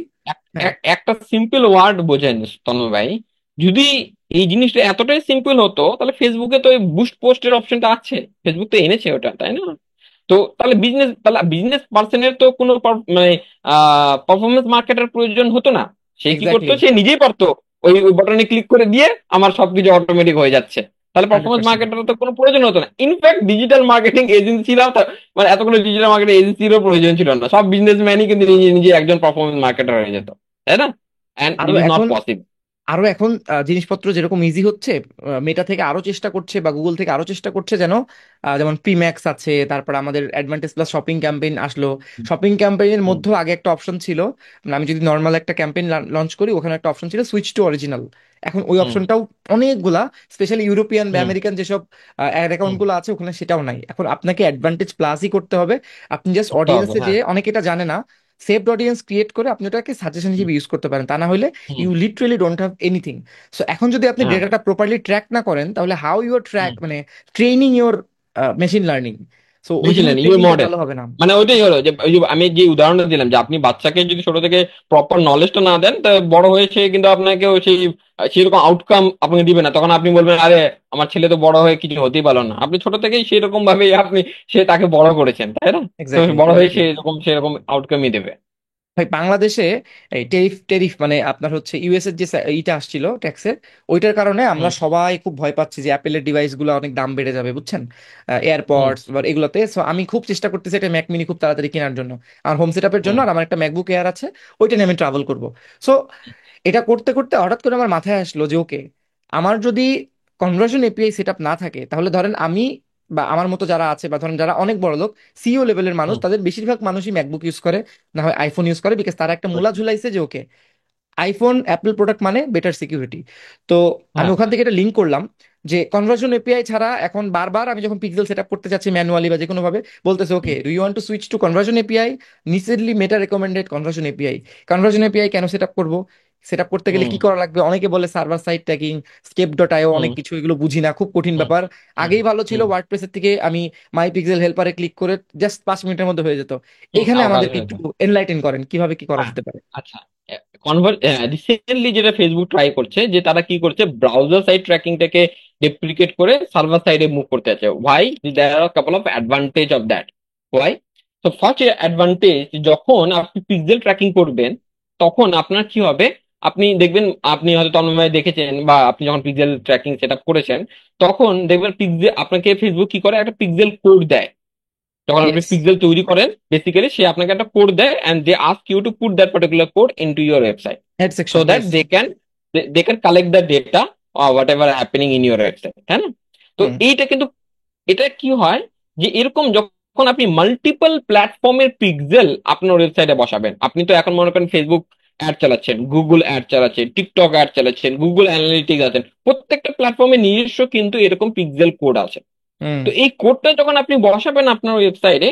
হ্যাঁ। একটা সিম্পল ওয়ার্ড বোঝেন তন্ময় ভাই, যদি এই জিনিসটা এতটাই সিম্পল হতো, তাহলে ফেসবুকে তো বুস্ট পোস্টের অপশনটা আছে, ফেসবুক তো এনেছে ওটা, তাই না? তো তাহলে বিজনেস পার্সনের তো কোনো মানে পারফরমেন্স মার্কেটের প্রয়োজন হতো না। সে কি করতো, এক্স্যাক্টলি। সে নিজেই পারতো ওই বাটনে ক্লিক করে দিয়ে আমার সবকিছু অটোমেটিক হয়ে যাচ্ছে, তাহলে হান্ড্রেড পারফরমেন্স পার্সেন্ট মার্কেটের তো কোনো প্রয়োজন হতো না। ইনফ্যাক্ট ডিজিটাল মার্কেটিং এজেন্সিরাও মানে এতগুলো ডিজিটাল মার্কেটিং এজেন্সিরও প্রয়োজন ছিল না, সব বিজনেসম্যানই কিন্তু নিজে নিজে একজন পারফরমেন্স মার্কেটার হয়ে যেত, তাই না? এন্ড আরো দিস ইজ নট এখন পসিবল। জিনিসপত্র যেরকম ইজি হচ্ছে, মেটা থেকে আরো চেষ্টা করছে বা গুগল থেকে আরো চেষ্টা করছে যেন যেমন প্রিম্যাক্স আছে, তারপর আমাদের অ্যাডভান্টেজ প্লাস শপিং ক্যাম্পেইন আসলো। শপিং ক্যাম্পেইনের মধ্যেও আগে একটা অপশন ছিল, মানে আমি যদি নর্মাল একটা ক্যাম্পেইন লঞ্চ করি ওখানে একটা অপশন ছিল সুইচ টু অরিজিনাল। এখন ওই হুম, অপশনটাও অনেকগুলা, স্পেশালি ইউরোপিয়ান বা হুম, আমেরিকান যেসব অ্যাড অ্যাকাউন্ট হুম। গুলো আছে ওখানে সেটাও নাই। এখন আপনাকে অ্যাডভান্টেজ প্লাসই করতে হবে। আপনি জাস্ট করতে হবে, অডিয়েন্সে যে হ্যাঁ। অনেকে এটা জানে না, সেভড অডিয়েন্স ক্রিয়েট করে আপনি ওটাকে সাজেশন হুম, হিসেবে ইউজ করতে পারেন, তা না হলে hmm, you literally don't have anything. So এখন যদি আপনি হ্যাঁ। ডেটাটা প্রপারলি ট্র্যাক না করেন তাহলে হাউ ইউর ট্র্যাক হুম। মানে training your machine learning. So ওই জন্য বুঝলেন, ইউর ট্রেনিংটা মডেল, ভালো হবে না। মানে ওইটাই হলো যে ওই যে আমি যে উদাহরণটা দিলাম, যে আপনি বাচ্চাকে যদি ছোট থেকে প্রপার নলেজটা না দেন, তা বড় হয়ে সে কিন্তু আপনাকে সেই সেরকম আউটকাম আপনাকে দিবে না। তখন আপনি বলবেন আরে আমার ছেলে তো বড় হয়ে কিছু হতেই পারলো না, আপনি ছোট থেকেই সেরকম ভাবে আপনি তাকে বড় করেছেন, তাই না? তো এক্স্যাক্টলি, বড় হয়ে এক্স্যাক্টলি। সেরকম আউটকামই দেবে। ভাই বাংলাদেশে এই টেরিফ টেরিফ মানে আপনার হচ্ছে ইউএস এর যে এইটা আসছিল ট্যাক্সের, ওইটার কারণে আমরা হুম, সবাই খুব ভয় পাচ্ছি যে অ্যাপেলের ডিভাইস গুলো অনেক দাম বেড়ে যাবে, বুঝছেন, হুম, এয়ারপডস বা এগুলোতে। সো আমি খুব চেষ্টা করতেছি একটা ম্যাক মিনি খুব তাড়াতাড়ি কেনার জন্য আমার হোম সেটআপের জন্য। হুম, আর আমার একটা ম্যাকবুক এয়ার আছে, ওইটা নিয়ে আমি ট্রাভেল করবো। সো এটা করতে করতে হঠাৎ করে আমার মাথায় আসলো যে ওকে, আমার যদি কনভার্সন এপিআই সেট আপ না থাকে তাহলে ধরেন আমি বা আমার মতো যারা আছে বা ধরেন যারা অনেক বড় লোক, সিইও লেভেলের মানুষ, হুম, তাদের বেশিরভাগ মানুষই ম্যাকবুক ইউজ করে, না হয় আইফোন ইউজ করে, বিকজ তারা একটা মূলা ঝুলাইছে যে ওকে আইফোন অ্যাপল প্রোডাক্ট মানে বেটার সিকিউরিটি। তো আমি হ্যাঁ। ওখান থেকে এটা লিঙ্ক করলাম যে কনভার্সন এপিআই ছাড়া এখন বারবার আমি যখন পিক্সেল সেট আপ করতে চাচ্ছি ম্যানুয়ালি বা যে কোনো ভাবে, বলতেছে okay do you want to switch to conversion API, নিচেরলি Meta recommended conversion API. Conversion API কেন সেট আপ করবো, সেট আপ করতে গেলে হুম কি করা লাগবে, অনেকে বলে server side tracking, scape dot IO, অনেক হুম কিছু, এগুলো বুঝি না, খুব কঠিন হুম ব্যাপার। হুম আগেই ভালো ছিল হুম ওয়ার্ডপ্রেসের থেকে আমি মাই পিক্সেল হেল্পারে ক্লিক করে জাস্ট 5 মিনিটের মধ্যে হয়ে যেত। হুম, এখানে তাও কাজ আমাদেরকে হয়ে একটু যায়। এনলাইটেন করেন কিভাবে কি করা হ্যাঁ। যেতে পারে। আচ্ছা, রিসেন্টলি যেটা ফেসবুক ট্রাই করছে, যে তারা কি করছে, ব্রাউজার সাইড ট্র্যাকিংটাকে ডেপ্রিকেট করে সার্ভার সাইডে মুভ করতে আছে। Why? There are couple of advantage of that. Why? তো ফার্স্ট অ্যাডভান্টেজ, যখন আপনি পিক্সেল ট্র্যাকিং করবেন তখন আপনার কি হবে, আপনি দেখবেন, আপনি হয়তো তন্ময় দেখেছেন, বা আপনি যখন পিক্সেল ট্র্যাকিং সেট আপ করেছেন তখন দেখবেন পিক্সেল আপনাকে ফেসবুক কি করে, একটা পিক্সেল কোড দেয়। যখন আপনি ইয়েস, পিক্সেল তৈরি করেন বেসিক্যালি সে আপনাকে একটা কোড দেয়, and they ask you to put that particular code into your website, head so section, that yes. They can collect the data whatever happening in your website, তাই না? তো হুম। এইটা কিন্তু, এটা কি হয়, যে এরকম যখন আপনি মাল্টিপল প্ল্যাটফর্মের পিক্সেল আপনার ওয়েবসাইটে বসাবেন, আপনি তো এখন মনে করেন ফেসবুক অ্যাড চালাচ্ছেন, গুগল অ্যাড চালাচ্ছেন, টিকটক অ্যাড চালাচ্ছেন, গুগল অ্যানালিটিক্স আছেন, প্রত্যেকটা প্ল্যাটফর্মে নিজস্ব কিন্তু এরকম পিক্সেল কোড আছে। হুম। তো এই কোডটা যখন আপনি বসাবেন আপনার ওয়েবসাইটে,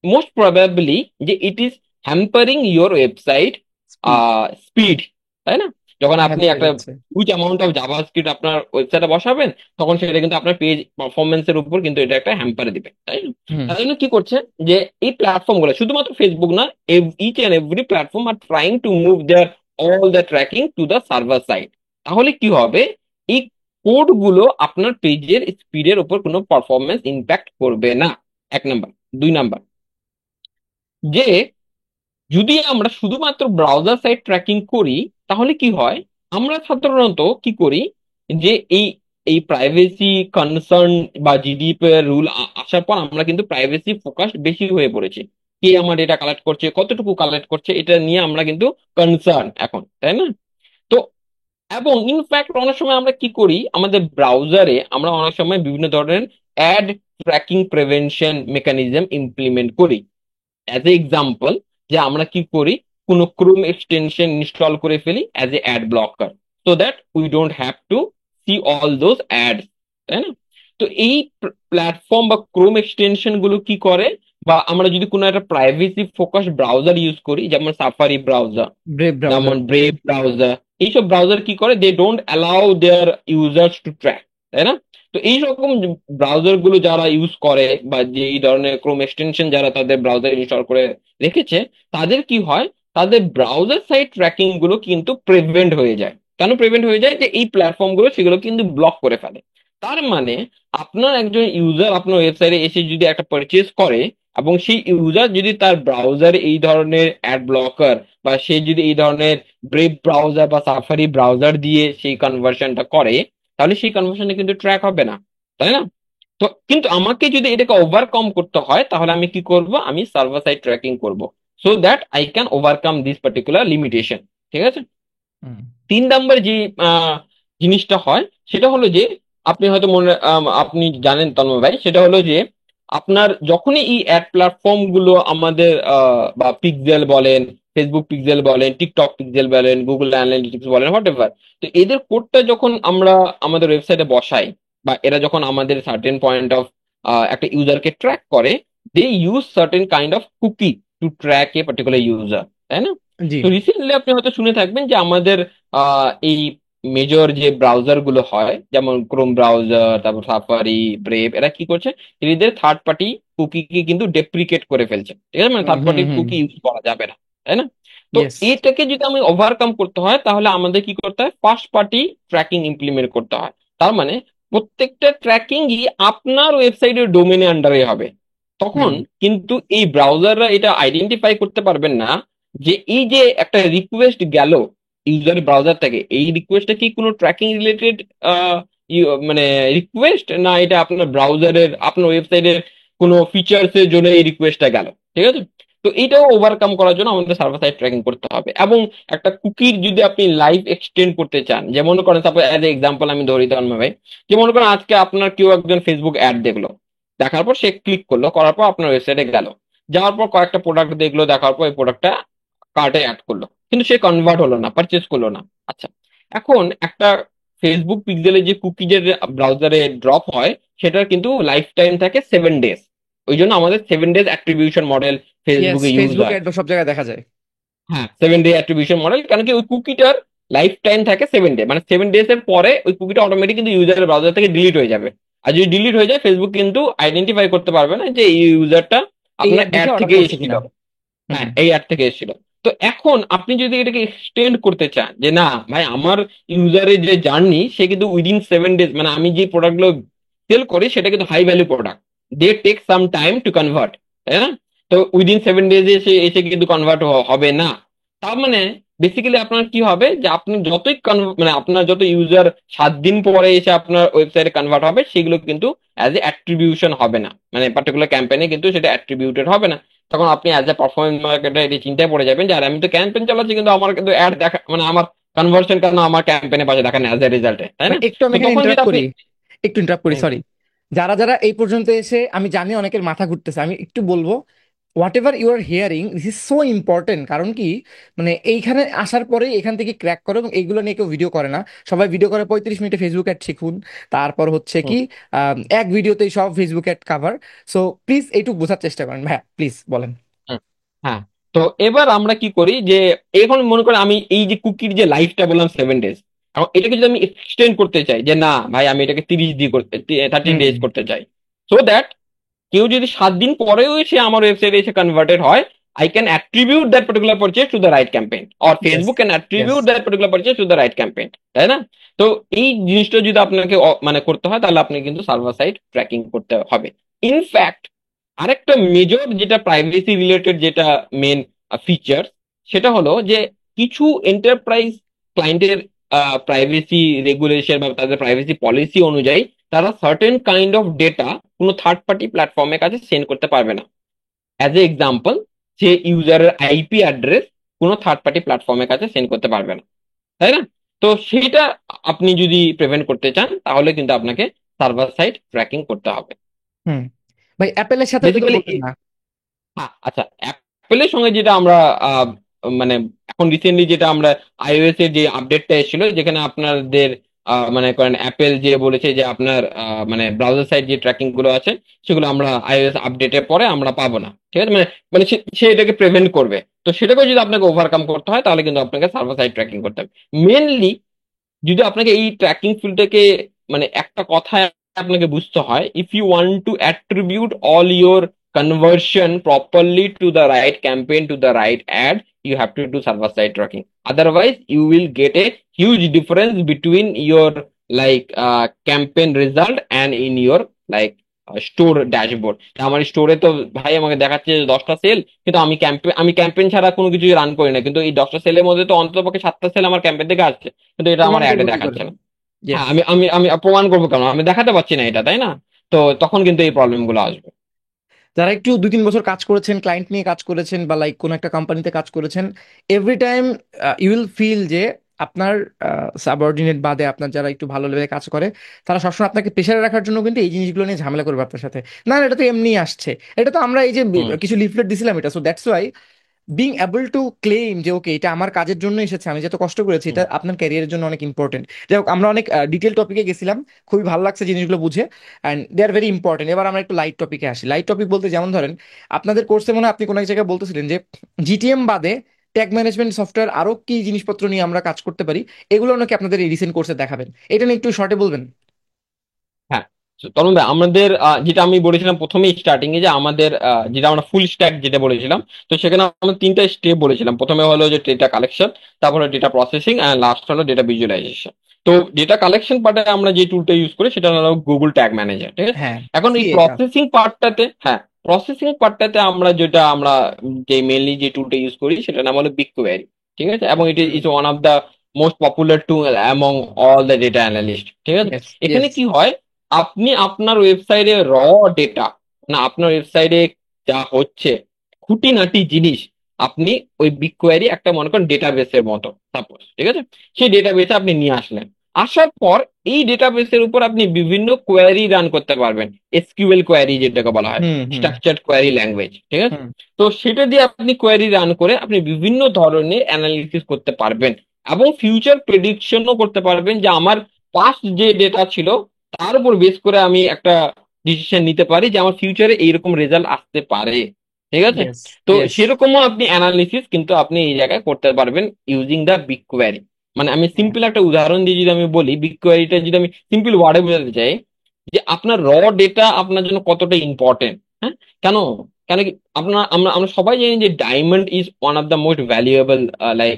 মোস্ট প্রবাবলি যে it is hampering your website speed. Speed, তাই না? যখন হ্যাঁ, আপনি বোঝা একটা যাচ্ছে। হিউজ অ্যামাউন্ট অফ জাভাস্ক্রিপ্ট আপনার ওয়েবসাইটে বসাবেন, তখন সেটা কিন্তু আপনার পেজ পারফরমেন্স এর উপর কিন্তু এটা একটা হ্যাম্পার দিবে, তাই না? হুম। তার জন্য কি করছে, যে এই প্ল্যাটফর্ম গুলো, শুধুমাত্র ফেসবুক না, each and every platform are trying to move their all the tracking to the server side. তাহলে কি হবে, এই কোড গুলো আপনার পেজের স্পিডের উপর কোনো পারফরমেন্স ইম্প্যাক্ট করবে না, এক নাম্বার। দুই নাম্বার, যে যদি আমরা শুধুমাত্র ব্রাউজার সাইড ট্র্যাকিং করি, তাহলে কি হয়, আমরা সাধারণত কি করি, যে এই এই প্রাইভেসি কনসার্ন বা জিডিপিআর রুল আসার পর আমরা কিন্তু প্রাইভেসি ফোকাস বেশি হয়ে পড়েছি। কে আমার ডেটা কালেক্ট করছে, কতটুকু কালেক্ট করছে, এটা নিয়ে আমরা কিন্তু কনসার্ন এখন, তাই না? তো এবং ইনফ্যাক্ট অনেক সময় আমরা কি করি, আমাদের ব্রাউজারে আমরা অনেক সময় বিভিন্ন ধরনের ad tracking prevention mechanism implement করি। অ্যাজ এ এক্সাম্পল, যে আমরা কি করি, কোনো ক্রোম এক্সটেনশন ইনস্টল করে ফেলি as a ad blocker, so that we don't have to see all those ads, তাই না? তো এই প্ল্যাটফর্ম বা ক্রোম এক্সটেনশন গুলো কি করে, বা আমরা যদি কোনো একটা প্রাইভেসি ফোকাস ব্রাউজার ইউজ করি, যেমন সাফারি ব্রাউজার, ব্রেভ ব্রাউজার। যেমন ব্রেভ ব্রাউজার, এইসব ব্রাউজার কি করে, they don't allow their users to track, তাই না? তো এই রকম ব্রাউজার গুলো যারা ইউজ করে, বা যে এই ধরনের ক্রোম এক্সটেনশন যারা তাদের ব্রাউজার ইনস্টল করে রেখেছে, তাদের কি হয়, তাদের ব্রাউজার সাইট ট্র্যাকিং গুলো কিন্তু প্রিভেন্ট হয়ে যায়। কেন প্রিভেন্ট হয়ে যায়, যে এই প্ল্যাটফর্ম গুলো সেগুলো কিন্তু ব্লক করে ফেলে। তার মানে আপনার একজন ইউজার আপনার ওয়েবসাইটে এসে যদি একটা পারচেজ করে, এবং সেই ইউজার যদি তার ব্রাউজারে এই ধরনের অ্যাড ব্লকার, বা সে যদি এই ধরনের ব্রেভ ব্রাউজার বা সাফারি ব্রাউজার দিয়ে সেই কনভার্সনটা করে, তাহলে সেই কনভার্সনে কিন্তু ট্র্যাক হবে না, তাই না? তো কিন্তু আমাকে যদি এটাকে ওভারকাম করতে হয়, তাহলে আমি কি করব, আমি সার্ভার সাইড ট্র্যাকিং করব, so that I can overcome this particular limitation. ঠিক আছে? হুম। 3 নাম্বার যে আহ, জিনিসটা হয়, সেটা হলো যে, আপনি হয়তো আপনি জানেন তন্ময় ভাই, সেটা হলো যে আপনার যখনই এই অ্যাড প্ল্যাটফর্ম গুলো আমাদের বা পিক্সেল বলেন, ফেসবুক পিক্সেল বলেন, টিকটক পিক্সেল বলেন, গুগল অ্যানালিটিক্স বলেন, হোয়াট এভার, তো এদের কোডটা যখন আমরা আমাদের ওয়েবসাইটে বসাই, বা এরা যখন আমাদের সার্টেন পয়েন্ট অফ একটা ইউজারকে ট্র্যাক করে, they use certain kind of cookie to track a particular user, তাই না? জি। তো রিসেন্টলি আপনি হয়তো শুনে থাকবেন যে আমাদের এই মেজর যে ব্রাউজার গুলো হয়, যেমন ক্রোম ব্রাউজার, তারপর সাফারি, ব্রেভ, এরা কি করছে, এদের থার্ড পার্টি কুকিকে কিন্তু ডেপ্রিকেট করে ফেলছে, ঠিক আছে? মানে হুম, থার্ড হুম, পার্টি হুম। কুকি ইউজ করা যাবে না, তাই না? তো ইয়েস। এটাকে যদি আমি ওভারকাম করতে হয়, তাহলে আমাদের কি করতে হয়, ফার্স্ট পার্টি ট্র্যাকিং ইমপ্লিমেন্ট করতে হয়। তার মানে প্রত্যেকটা ট্র্যাকিংই আপনার ওয়েবসাইটের ডোমেনের আন্ডারে হবে। তখন হুম, কিন্তু এই ব্রাউজাররা এটা আইডেন্টিফাই করতে পারবেন না, যে এই যে একটা রিকোয়েস্ট গেল ইউজারের ব্রাউজার থেকে, এই রিকোয়েস্টটা কি কোনো ট্র্যাকিং রিলেটেড মানে রিকোয়েস্ট, না এটা আপনার ব্রাউজারের আপনার ওয়েবসাইটের কোনো ফিচার্স এর জন্য এই রিকোয়েস্টটা গেল, ঠিক আছে? তো এইটাও ওভারকাম করার জন্য আমাদের সার্ভার সাইড ট্র্যাকিং করতে হবে। এবং একটা কুকির যদি আপনি লাইফ এক্সটেন্ড করতে চান, যেমন মনে করেন সাপোজ অ্যাজ এক্সাম্পল আমি ধরি তন্ময় ভাই, যে মনে করেন আজকে আপনার কেউ একজন ফেসবুক অ্যাড দেখলো, দেখার পর সে ক্লিক করলো, করার পর আপনার ওয়েবসাইটে গেল, যাওয়ার পর কয়েকটা প্রোডাক্ট দেখলো, দেখার পর এই প্রোডাক্টটা কার্টে অ্যাড করলো, কিন্তু সে কনভার্ট হলো না, পারচেস করলো না। আচ্ছা, এখন একটা ফেসবুক পিক্সেলে যে কুকিজের ব্রাউজারে ড্রপ হয়, সেটার কিন্তু লাইফ টাইম থাকে 7 ডেজ। ওই জন্য আমাদের 7 ডেজ অ্যাট্রিবিউশন মডেল ইয়েস, ফেসবুকে ইউজ ফেসবুক হয়। অ্যাড বা সব জায়গায় দেখা যায়। হ্যাঁ, 7 ডে অ্যাট্রিবিউশন মডেল, কারণ কি ওই কুকিটার লাইফ টাইম থাকে 7 ডে, মানে 7 ডেজ এর পরে ওই কুকিটা অটোমেটিক কিন্তু ইউজারের ব্রাউজার থেকে ডিলিট হয়ে যাবে। আর যদি ডিলিট হয়ে যায়, ফেসবুক কিন্তু আইডেন্টিফাই করতে পারবে না যে এই ইউজারটা এই আপনার অ্যাড অ্যাড দেখে অর্ডার থেকে করছে এসেছিল। কিনা। হ্যাঁ, হুম। এই অ্যাড থেকে এসেছিল। তো এখন আপনি যদি এটাকে এক্সটেন্ড করতে চান যে না ভাই, আমার ইউজারের যে জার্নি সে কিন্তু উইদিন 7 ডেজ, মানে আমি যে প্রোডাক্টগুলো সেল করি সেটা কিন্তু high value product, they take some time to convert, তাই না? তো উইদিন 7 ডেজ এসে এসে কিন্তু কনভার্ট হবে না। তার মানে বেসিক্যালি আপনার কি হবে যে আপনি যতই মানে আপনার যত ইউজার 7 দিন পরে এসে আপনার ওয়েবসাইটে কনভার্ট হবে, সেগুলো কিন্তু অ্যাজ এ অ্যাট্রিবিউশন হবে না, মানে পার্টিকুলার ক্যাম্পেইনে কিন্তু সেটা অ্যাট্রিবিউটেড হবে না। তখন আপনি অ্যাজ এ পারফরমেন্স মার্কেটার এটি চিন্তায় পড়ে যাবেন যে আরে আমি তো ক্যাম্পেইন চালাচ্ছি, কিন্তু আমার কিন্তু অ্যাড দেখা, মানে আমার কনভার্সন কেন আমার ক্যাম্পেইনের পাশে দেখা নেই অ্যাজ এ রেজাল্টে, তাই ভাই না? একটু আমি তো এখানে তখন যেটা ইন্টারাপ্ট আপনি করি, একটু ইন্টারাপ্ট করি, হুম, সরি। যারা যারা এই পর্যন্ত এসে, আমি জানি অনেকের মাথা ঘুরতেছে, আমি একটু বলবো, whatever you are hearing this is so important. কারণ কি, মানে এইখানে আসার পরে এখান থেকে ক্র্যাক করো, এবং এইগুলো নিয়ে কেউ ভিডিও করে না। সবাই ভিডিও করে 35 মিনিটে ফেসবুক অ্যাড শিখুন, তারপর হচ্ছে হুম, কি এক ভিডিওতেই সব Facebook ad cover. So please এইটুকু বোঝার চেষ্টা করেন ভাই, প্লিজ বলেন। হুম। হ্যাঁ, তো এবার আমরা কি করি যে এখন মনে করেন আমি এই যে কুকির যে লাইফটা বললাম 7 ডেজ, এখন এটাকে যদি আমি এক্সটেন্ড করতে চাই যে না ভাই আমি এটাকে 30 দিয়ে করতে, 30 ডেজ হুম। করতে চাই, সো দ্যাট কেউ যদি 7 দিন পরেও এসে আমার ওয়েবসাইটে এসে কনভার্টেড হয়, I can attribute that particular purchase to the right campaign, or yes. Facebook can yes. attribute that particular purchase to the right campaign, তাই না? তো এই জিনিসটা যদি আপনাকে মানে করতে হয়, তাহলে আপনি কিন্তু সার্ভার সাইড ট্র্যাকিং করতে হবে। ইনফ্যাক্ট আরেকটা মেজর যেটা প্রাইভেসি রিলেটেড যেটা মেন ফিচার, সেটা হলো যে কিছু এন্টারপ্রাইজ ক্লায়েন্টের প্রাইভেসি রেগুলেশন বা তাদের প্রাইভেসি পলিসি অনুযায়ী তারা সার্টেন কাইন্ড অফ ডেটা কোনো থার্ড পার্টি প্ল্যাটফর্মের কাছে সেন্ড করতে পারবে না। অ্যাজ এ এক্সাম্পল, যে ইউজারের আইপি অ্যাড্রেস কোনো থার্ড পার্টি প্ল্যাটফর্মের কাছে সেন্ড করতে পারবে না, তাই না? তো সেটা আপনি যদি প্রিভেন্ট করতে চান, তাহলে কিন্তু আপনাকে সার্ভার সাইড ট্র্যাকিং করতে হবে। হুম। ভাই অ্যাপেলের সাথে তো এটা বেসিক্যালি, বলবেন না? হ্যাঁ, আচ্ছা, অ্যাপেলের সঙ্গে যেটা আমরা আহ, মানে এখন রিসেন্টলি যেটা আমরা আইওএস এর যে আপডেটটা এসেছিল, যেখানে আপনাদের মানে করেন অ্যাপেল যে বলেছে যে আপনার মানে ব্রাউজার সাইড যে ট্র্যাকিং গুলো আছে, সেগুলো আমরা আইওএস আপডেটের পরে আমরা পাবো না, ঠিক আছে? মানে মানে সে এটাকে প্রিভেন্ট করবে। তো সেটাকে যদি আপনাকে ওভারকাম করতে হয়, তাহলে কিন্তু আপনাকে সার্ভার সাইড ট্র্যাকিং করতে হবে। মেনলি যদি আপনাকে এই ট্র্যাকিং ফিল্ডটাকে, মানে একটা কথায় আপনাকে বুঝতে হয়, if you want to attribute all your conversion properly to the right campaign, to the right ad, you have to do server side tracking. Otherwise you will get a huge difference between your like campaign result and in your like store dashboard. আমার স্টোরে তো ভাই আমাকে দেখাচ্ছে যে 10টা sell, কিন্তু আমি ক্যাম্পেইন ছাড়া কোনো কিছু রান করি না, কিন্তু এই 10টা সেলের মধ্যে তো অন্তত পক্ষে 7টা সেল আমার ক্যাম্পেইন থেকে আসছে, কিন্তু এটা আমার প্রমাণ অ্যাডে করবো কি করে? দেখাচ্ছে না। হ্যাঁ, ইয়েস। আমি আমি আমি প্রমাণ করবো কেন? আমি দেখাতে পারছি না এটা, তাই না? তো তখন কিন্তু এই প্রবলেম গুলো আসবে। যারা একটু 2-3 বছর কাজ করেছেন, ক্লায়েন্ট নিয়ে কাজ করেছেন, বা লাইক কোনো একটা কোম্পানিতে কাজ করেছেন, every time you will feel যে আপনার সাবঅর্ডিনেট বাদে আপনার যারা একটু ভালো লেভেলে কাজ করে, তারা সবসময় আপনাকে প্রেশারে রাখার জন্য কিন্তু এই জিনিসগুলো নিয়ে ঝামেলা করবে আপনার সাথে। না না, এটা তো এমনি আসছে, এটা তো আমরা এই যে হুম, কিছু লিফলেট দিছিলাম, এটা। So that's why being able to claim যে ওকে এটা আমার কাজের জন্য এসেছে, আমি যত কষ্ট করেছি, হুম। এটা আপনার ক্যারিয়ারের জন্য অনেক ইম্পর্টেন্ট। যাই হোক, আমরা অনেক ডিটেল টপিকে গেছিলাম, খুবই ভালো লাগছে জিনিসগুলো বুঝে, and they are very important. এবার আমরা একটু লাইট টপিকে আসি। লাইট টপিক বলতে যেমন ধরেন, আপনাদের কোর্সে মনে হয় আপনি কোনো এক জায়গায় বলতেছিলেন যে জিটিএম বাদে ট্যাগ ম্যানেজমেন্ট সফটওয়্যার আরো কি জিনিসপত্র নিয়ে আমরা কাজ করতে পারি, এগুলো নাকি আপনাদের এই রিসেন্ট কোর্সে দেখাবেন। এটা নিয়ে একটু শর্টে বলবেন? হ্যাঁ, তো তরুণ ভাই, আমাদের যেটা আমি বলেছিলাম প্রথমে স্টার্টিং এ, যে আমাদের যেটা আমরা ফুল স্ট্যাক যেটা বলেছিলাম, তো সেখানে আমরা 3টা স্টেপ বলেছিলাম। প্রথমে হলো যে ডেটা কালেকশন, তারপরে ডেটা প্রসেসিং, আর লাস্ট হলো ডেটা ভিজুয়ালাইজেশন। তো ডেটা কালেকশন পার্টে আমরা যে টুলটা ইউজ করি সেটা হলো গুগল ট্যাগ ম্যানেজার, ঠিক আছে? হ্যাঁ। এখন এই সিএ টা। প্রসেসিং পার্টটাতে, হ্যাঁ, প্রসেসিং পার্টটাতে আমরা যে মেনলি যে টুলটা ইউজ করি সেটার নাম হলো বিগকোয়ারি, ঠিক আছে? এবং it hmm. Is one of the most popular tool among all the data analyst, ঠিক আছে? ইয়েস। এখানে ইয়েস। কি হয়, আপনি আপনার ওয়েবসাইটে ডেটা, না আপনার ওয়েবসাইটে যা হচ্ছে খুঁটিনাটি জিনিস, আপনি ওই BigQuery একটা মনে করেন ডেটাবেসের মতো সাপোজ, ঠিক আছে? সেই ডেটাবেসে আপনি নিয়ে আসলেন। আসার পর এই ডেটাবেসের উপর আপনি বিভিন্ন কোয়ারি রান করতে পারবেন, এসকিউএল কোয়ারি যেটাকে বলা হয়, হুম হুম স্ট্রাকচার্ড কোয়ারি ল্যাঙ্গুয়েজ, ঠিক আছে। হুম। তো সেটা দিয়ে আপনি কোয়ারি রান করে আপনি বিভিন্ন ধরনের অ্যানালিসিস করতে পারবেন এবং ফিউচার প্রেডিকশনও করতে পারবেন, যে আমার পাস্ট যে ডেটা ছিল তার উপর বেস করে আমি একটা ডিসিশন নিতে পারি যে আমার ফিউচারে এইরকম রেজাল্ট আসতে পারে, ঠিক আছে। ইয়েস তো ইয়েস। সেরকমও আপনি অ্যানালিসিস কিন্তু আপনি এই জায়গায় করতে পারবেন ইউজিং দ্য বিগ কোয়ারি। মানে আমি সিম্পল একটা উদাহরণ দিয়ে যদি আমি বলি, বিগ কোয়ারিটা যদি আমি সিম্পল ওয়ার্ডে বোঝাতে চাই, যে আপনার ডেটা আপনার জন্য কতটা ইম্পর্টেন্ট। হ্যাঁ, কেন কেন কি আপনার আমরা আমরা সবাই জানি যে diamond is one of the most valuable like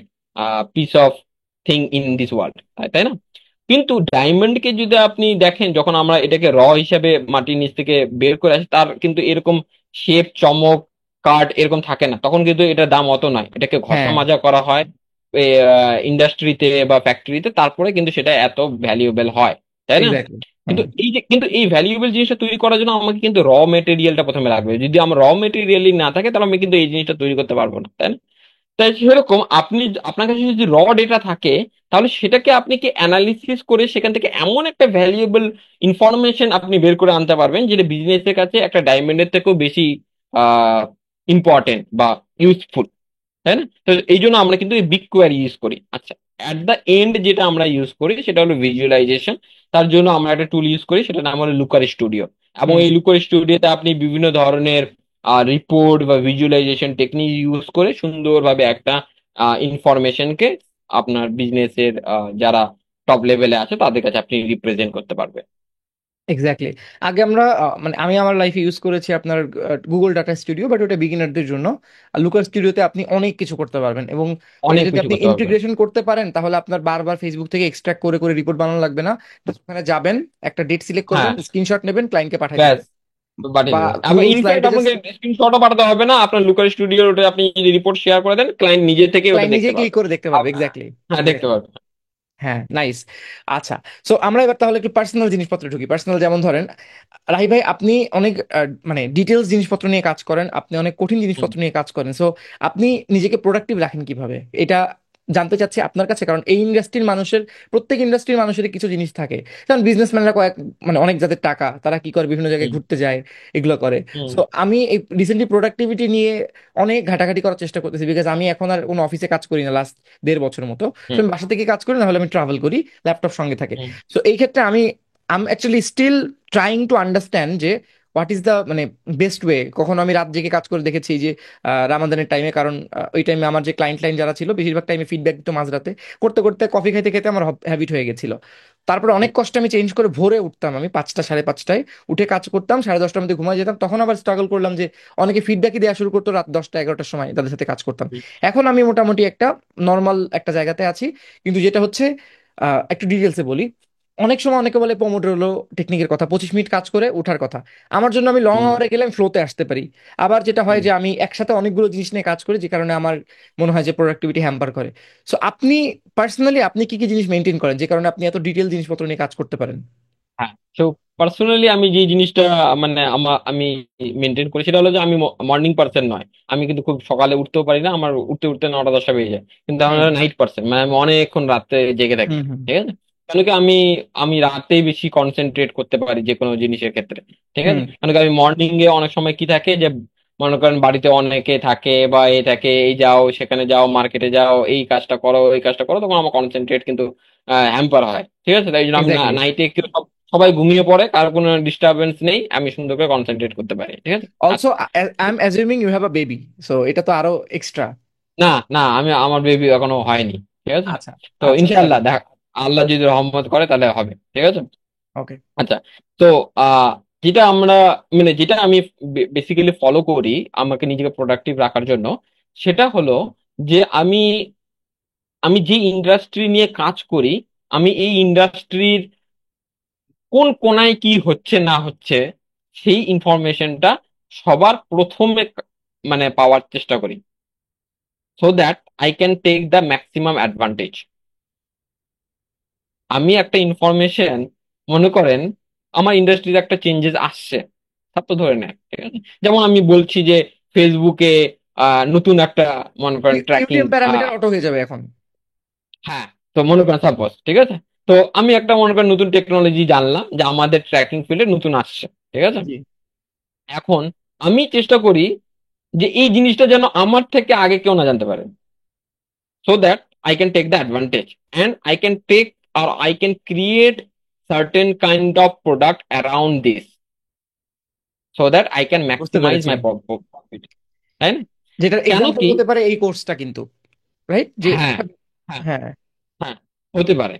piece of thing in this world, তাই না? কিন্তু ডায়মন্ডকে যদি আপনি দেখেন, যখন আমরা এটাকে হিসাবে মাটির নিচ থেকে বের করে আসি, তার কিন্তু এরকম শেপ, চমক, কাট এরকম থাকে না, তখন কিন্তু এটার দাম অত নয়। এটাকে ঘষা হ্যাঁ মাজা করা হয় ইন্ডাস্ট্রিতে বা ফ্যাক্টরিতে, তারপরে কিন্তু সেটা এত ভ্যালুয়েবল হয়, তাই না? এক্স্যাক্টলি। কিন্তু এই ভ্যালুয়েবল জিনিসটা তৈরি করার জন্য আমাকে কিন্তু মেটেরিয়ালটা প্রথমে লাগবে। যদি আমার মেটেরিয়ালই না থাকে, তাহলে আমি কিন্তু এই জিনিসটা তৈরি করতে পারবো না, তাই না? তাই সেরকম আপনি, আপনার কাছে যদি ডেটা থাকে, তাহলে সেটাকে আপনি কি অ্যানালিসিস করে সেখান থেকে এমন একটা ভ্যালুয়েবল ইনফরমেশন আপনি বের করে আনতে পারবেন, যেটা বিজনেসের কাছে একটা ডায়মন্ডের থেকেও বেশি আহ ইম্পর্টেন্ট বা ইউজফুল, তাই না? তো এই জন্য আমরা কিন্তু এই বিগ কোয়ারি ইউজ করি। আচ্ছা, অ্যাট দ্য এন্ড যেটা আমরা ইউজ করি সেটা হলো ভিজুয়ালাইজেশন। তার জন্য আমরা একটা টুল ইউজ করি, সেটা নাম হলো লুকার স্টুডিও। এবং হুম। এই লুকার স্টুডিওতে আপনি বিভিন্ন ধরনের রিপোর্ট বা ভিজুয়ালাইজেশন টেকনিক ইউজ করে সুন্দরভাবে একটা ইনফরমেশনকে আপনার বিজনেসের যারা টপ লেভেলে আছে তাদের কাছে আপনি রিপ্রেজেন্ট করতে পারবেন। এক্স্যাক্টলি। আগে আমরা মানে আমি আমার লাইফে ইউজ করেছি আপনার গুগল ডাটা স্টুডিও, বাট ওটা বিগিনারদের জন্য। আর লুকার স্টুডিওতে আপনি অনেক কিছু করতে পারবেন, এবং ওটা অনেক যদি কিছু আপনি করতে পারবেন। ইন্টিগ্রেশন করতে পারেন তাহলে আপনার বারবার ফেসবুক থেকে এক্সট্রাক্ট করে করে রিপোর্ট বানানো লাগবে না। Just ওখানে যাবেন, একটা ডেট সিলেক্ট করবেন, হ্যাঁ, স্ক্রিনশট নেবেন, ক্লায়েন্টকে পাঠিয়ে ব্যাস, দিবেন। পাঠিয়ে বা দেবেন। এবং গুগল ইনফ্যাক্ট স্লাইডে জাস্ট আপনাকে স্ক্রিনশটও পাঠাতে হবে না, আপনার লুকার স্টুডিওর ওটা আপনি যদি রিপোর্ট শেয়ার করে দেন, ক্লায়েন্ট নিজে থেকে ওটা ক্লায়েন্ট দেখতে নিজেই ক্লিক পাবে। করে দেখতে পারবে। আপ- এক্স্যাক্টলি হ্যাঁ, দেখতে এক্স্যাক্টলি। পাবে। হ্যাঁ, নাইস। আচ্ছা, সো আমরা এবার তাহলে একটু পার্সোনাল জিনিসপত্র ঢুকি। পার্সোনাল যেমন ধরেন, রাহি ভাই আপনি অনেক মানে ডিটেলস জিনিসপত্র নিয়ে কাজ করেন, আপনি অনেক কঠিন হুম, জিনিসপত্র নিয়ে কাজ করেন। সো আপনি নিজেকে প্রোডাক্টিভ রাখেন কিভাবে, এটা জানতে চাচ্ছি আপনার কাছে। কারণ এই ইন্ডাস্ট্রির মানুষের, প্রত্যেক ইন্ডাস্ট্রির মানুষের কিছু জিনিস থাকে। যেমন বিজনেসম্যানরা কয়েক, মানে অনেক যাদের টাকা, তারা কি করে বিভিন্ন জায়গায় হুম, ঘুরতে যায়, এগুলো করে। হুম, সো আমি এই রিসেন্টলি প্রোডাক্টিভিটি নিয়ে অনেক ঘাটাঘাটি করার চেষ্টা করতেছি, বিকজ আমি এখন আর কোনো অফিসে কাজ করি না লাস্ট 1.5 বছর মতো। তো হুম, আমি বাসা থেকে কাজ করি, না হলে আমি ট্রাভেল করি, ল্যাপটপ সঙ্গে থাকে। হুম, সো এই ক্ষেত্রে আমি um actually still trying to understand যে হোয়াট ইজ দ্য মানে বেস্ট ওয়ে। কখনো আমি রাত জেগে কাজ করে দেখেছি যে রামাদানের টাইমে, কারণ ওই টাইমে আমার যে ক্লায়েন্ট লাইন যারা ছিল বেশিরভাগ টাইমে ফিডব্যাক দিত মাঝরাতে, করতে করতে কফি খাইতে খেতে আমার হ্যাবিট হয়ে গেছিল। তারপরে অনেক হুম, কষ্ট আমি চেঞ্জ করে ভোরে উঠতাম, আমি 5টা 5:30টায় উঠে কাজ করতাম, 10:30টার মধ্যে ঘুমাই যেতাম। তখন আবার স্ট্রাগল করলাম যে অনেকে ফিডব্যাকই দেওয়া শুরু করতো রাত 10টা 11টার সময়, তাদের সাথে কাজ করতাম। হুম। এখন আমি মোটামুটি একটা নর্মাল একটা জায়গাতে আছি। কিন্তু যেটা হচ্ছে, একটু ডিটেলসে বলি। অনেক সময় অনেকে বলে পোমোডোরো টেকনিকের কথা, 25 মিনিট কাজ করে ওঠার কথা। আমার জন্য, আমি লং হুম, আওয়ারে গেলে আমি ফ্লোতে আসতে পারি। আবার যেটা হয় হুম। যে আমি একসাথে অনেকগুলো জিনিস নিয়ে কাজ করি, যে কারণে আমার মনে হয় যে প্রোডাক্টিভিটি হ্যাম্পার করে। সো আপনি পার্সোনালি আপনি কি কি জিনিস মেনটেন করেন যে কারণে আপনি এত ডিটেল জিনিসপত্র নিয়ে কাজ করতে পারেন? হ্যাঁ, তো পার্সোনালি আমি যে জিনিসটা মানে আমি মেনটেন করি সেটা হলো যে আমি মর্নিং পার্সন নয়। আমি কিন্তু খুব সকালে উঠতেও পারি না, আমার উঠতে উঠতে 9টা 10টা বেজে যায়। কিন্তু আমি হুম নাইট পার্সন, মানে আমি অনেকক্ষণ রাতে জেগে থাকি, হুম হুম ঠিক আছে। কেন কি আমি আমি রাতেই বেশি কনসেন্ট্রেট করতে পারি যে কোনো জিনিসের ক্ষেত্রে, ঠিক আছে। হুম কেন কি আমি মর্নিং এ অনেক সময় কি থাকে যে, মনে করেন বাড়িতে অনেকে থাকে বা এ থাকে, এই যাও সেখানে যাও, মার্কেটে যাও, এই কাজটা করো ওই কাজটা করো, তখন আমার কনসেন্ট্রেট কিন্তু হ্যাম্পার হয়, ঠিক আছে। তাই জন্য আমি এক্স্যাক্টলি। নাইটে একটু সবাই ঘুমিয়ে পড়ে, কার কোনো ডিস্টারবেন্স নেই, আমি সুন্দর করে কনসেন্ট্রেট করতে পারি, ঠিক আছে। অলসো আচ্ছা, I am assuming you have a baby, so এটা তো আরো এক্সট্রা। না, না, আমার বেবি এখনো হয়নি, ঠিক আছে। আচ্ছা তো আচ্ছা, সরি। ইনশাল্লাহ দেখ, আল্লাহ যদি রহমত করে তাহলে হবে, ঠিক আছে। ওকে। আচ্ছা, তো আহ যেটা আমরা মানে যেটা আমি বেসিক্যালি ফলো করি আমাকে নিজেকে প্রোডাক্টিভ রাখার জন্য, সেটা হলো যে আমি আমি যে ইন্ডাস্ট্রি নিয়ে কাজ করি, আমি এই ইন্ডাস্ট্রির কোন কোনায় কি হচ্ছে না হচ্ছে সেই ইনফরমেশনটা সবার প্রথমে মানে পাওয়ার চেষ্টা করি, so that I can take the maximum advantage. আমি একটা ইনফরমেশন, মনে করেন আমার ইন্ডাস্ট্রিতে একটা চেঞ্জেস আসছে, ছাত্র ধরে নেয়, ঠিক আছে। যেমন আমি বলছি যে ফেসবুকে নতুন একটা, মনে করেন ট্র্যাকিং, ইউটিএম প্যারামিটার অটো হয়ে যাবে এখন। হ্যাঁ, তো মনে করেন সাপোজ, ঠিক আছে। তো আমি একটা মনে করেন নতুন টেকনোলজি জানলাম যে আমাদের ট্র্যাকিং ফিল্ডে নতুন আসছে, ঠিক আছে। জি। এখন আমি চেষ্টা করি যে এই জিনিসটা যেন আমার থেকে আগে কেউ না জানতে পারে, so that I can take the advantage and I can take or I can create certain kind of product around this so that I can বুঝতে maximize পেরেছি। my profit, তাই না? যেটার কেন এক্সাম্পল কি? হতে পারে এই কোর্সটা কিন্তু, রাইট যে। হ্যাঁ, হ্যাঁ, হ্যাঁ। হ্যাঁ, হতে পারে।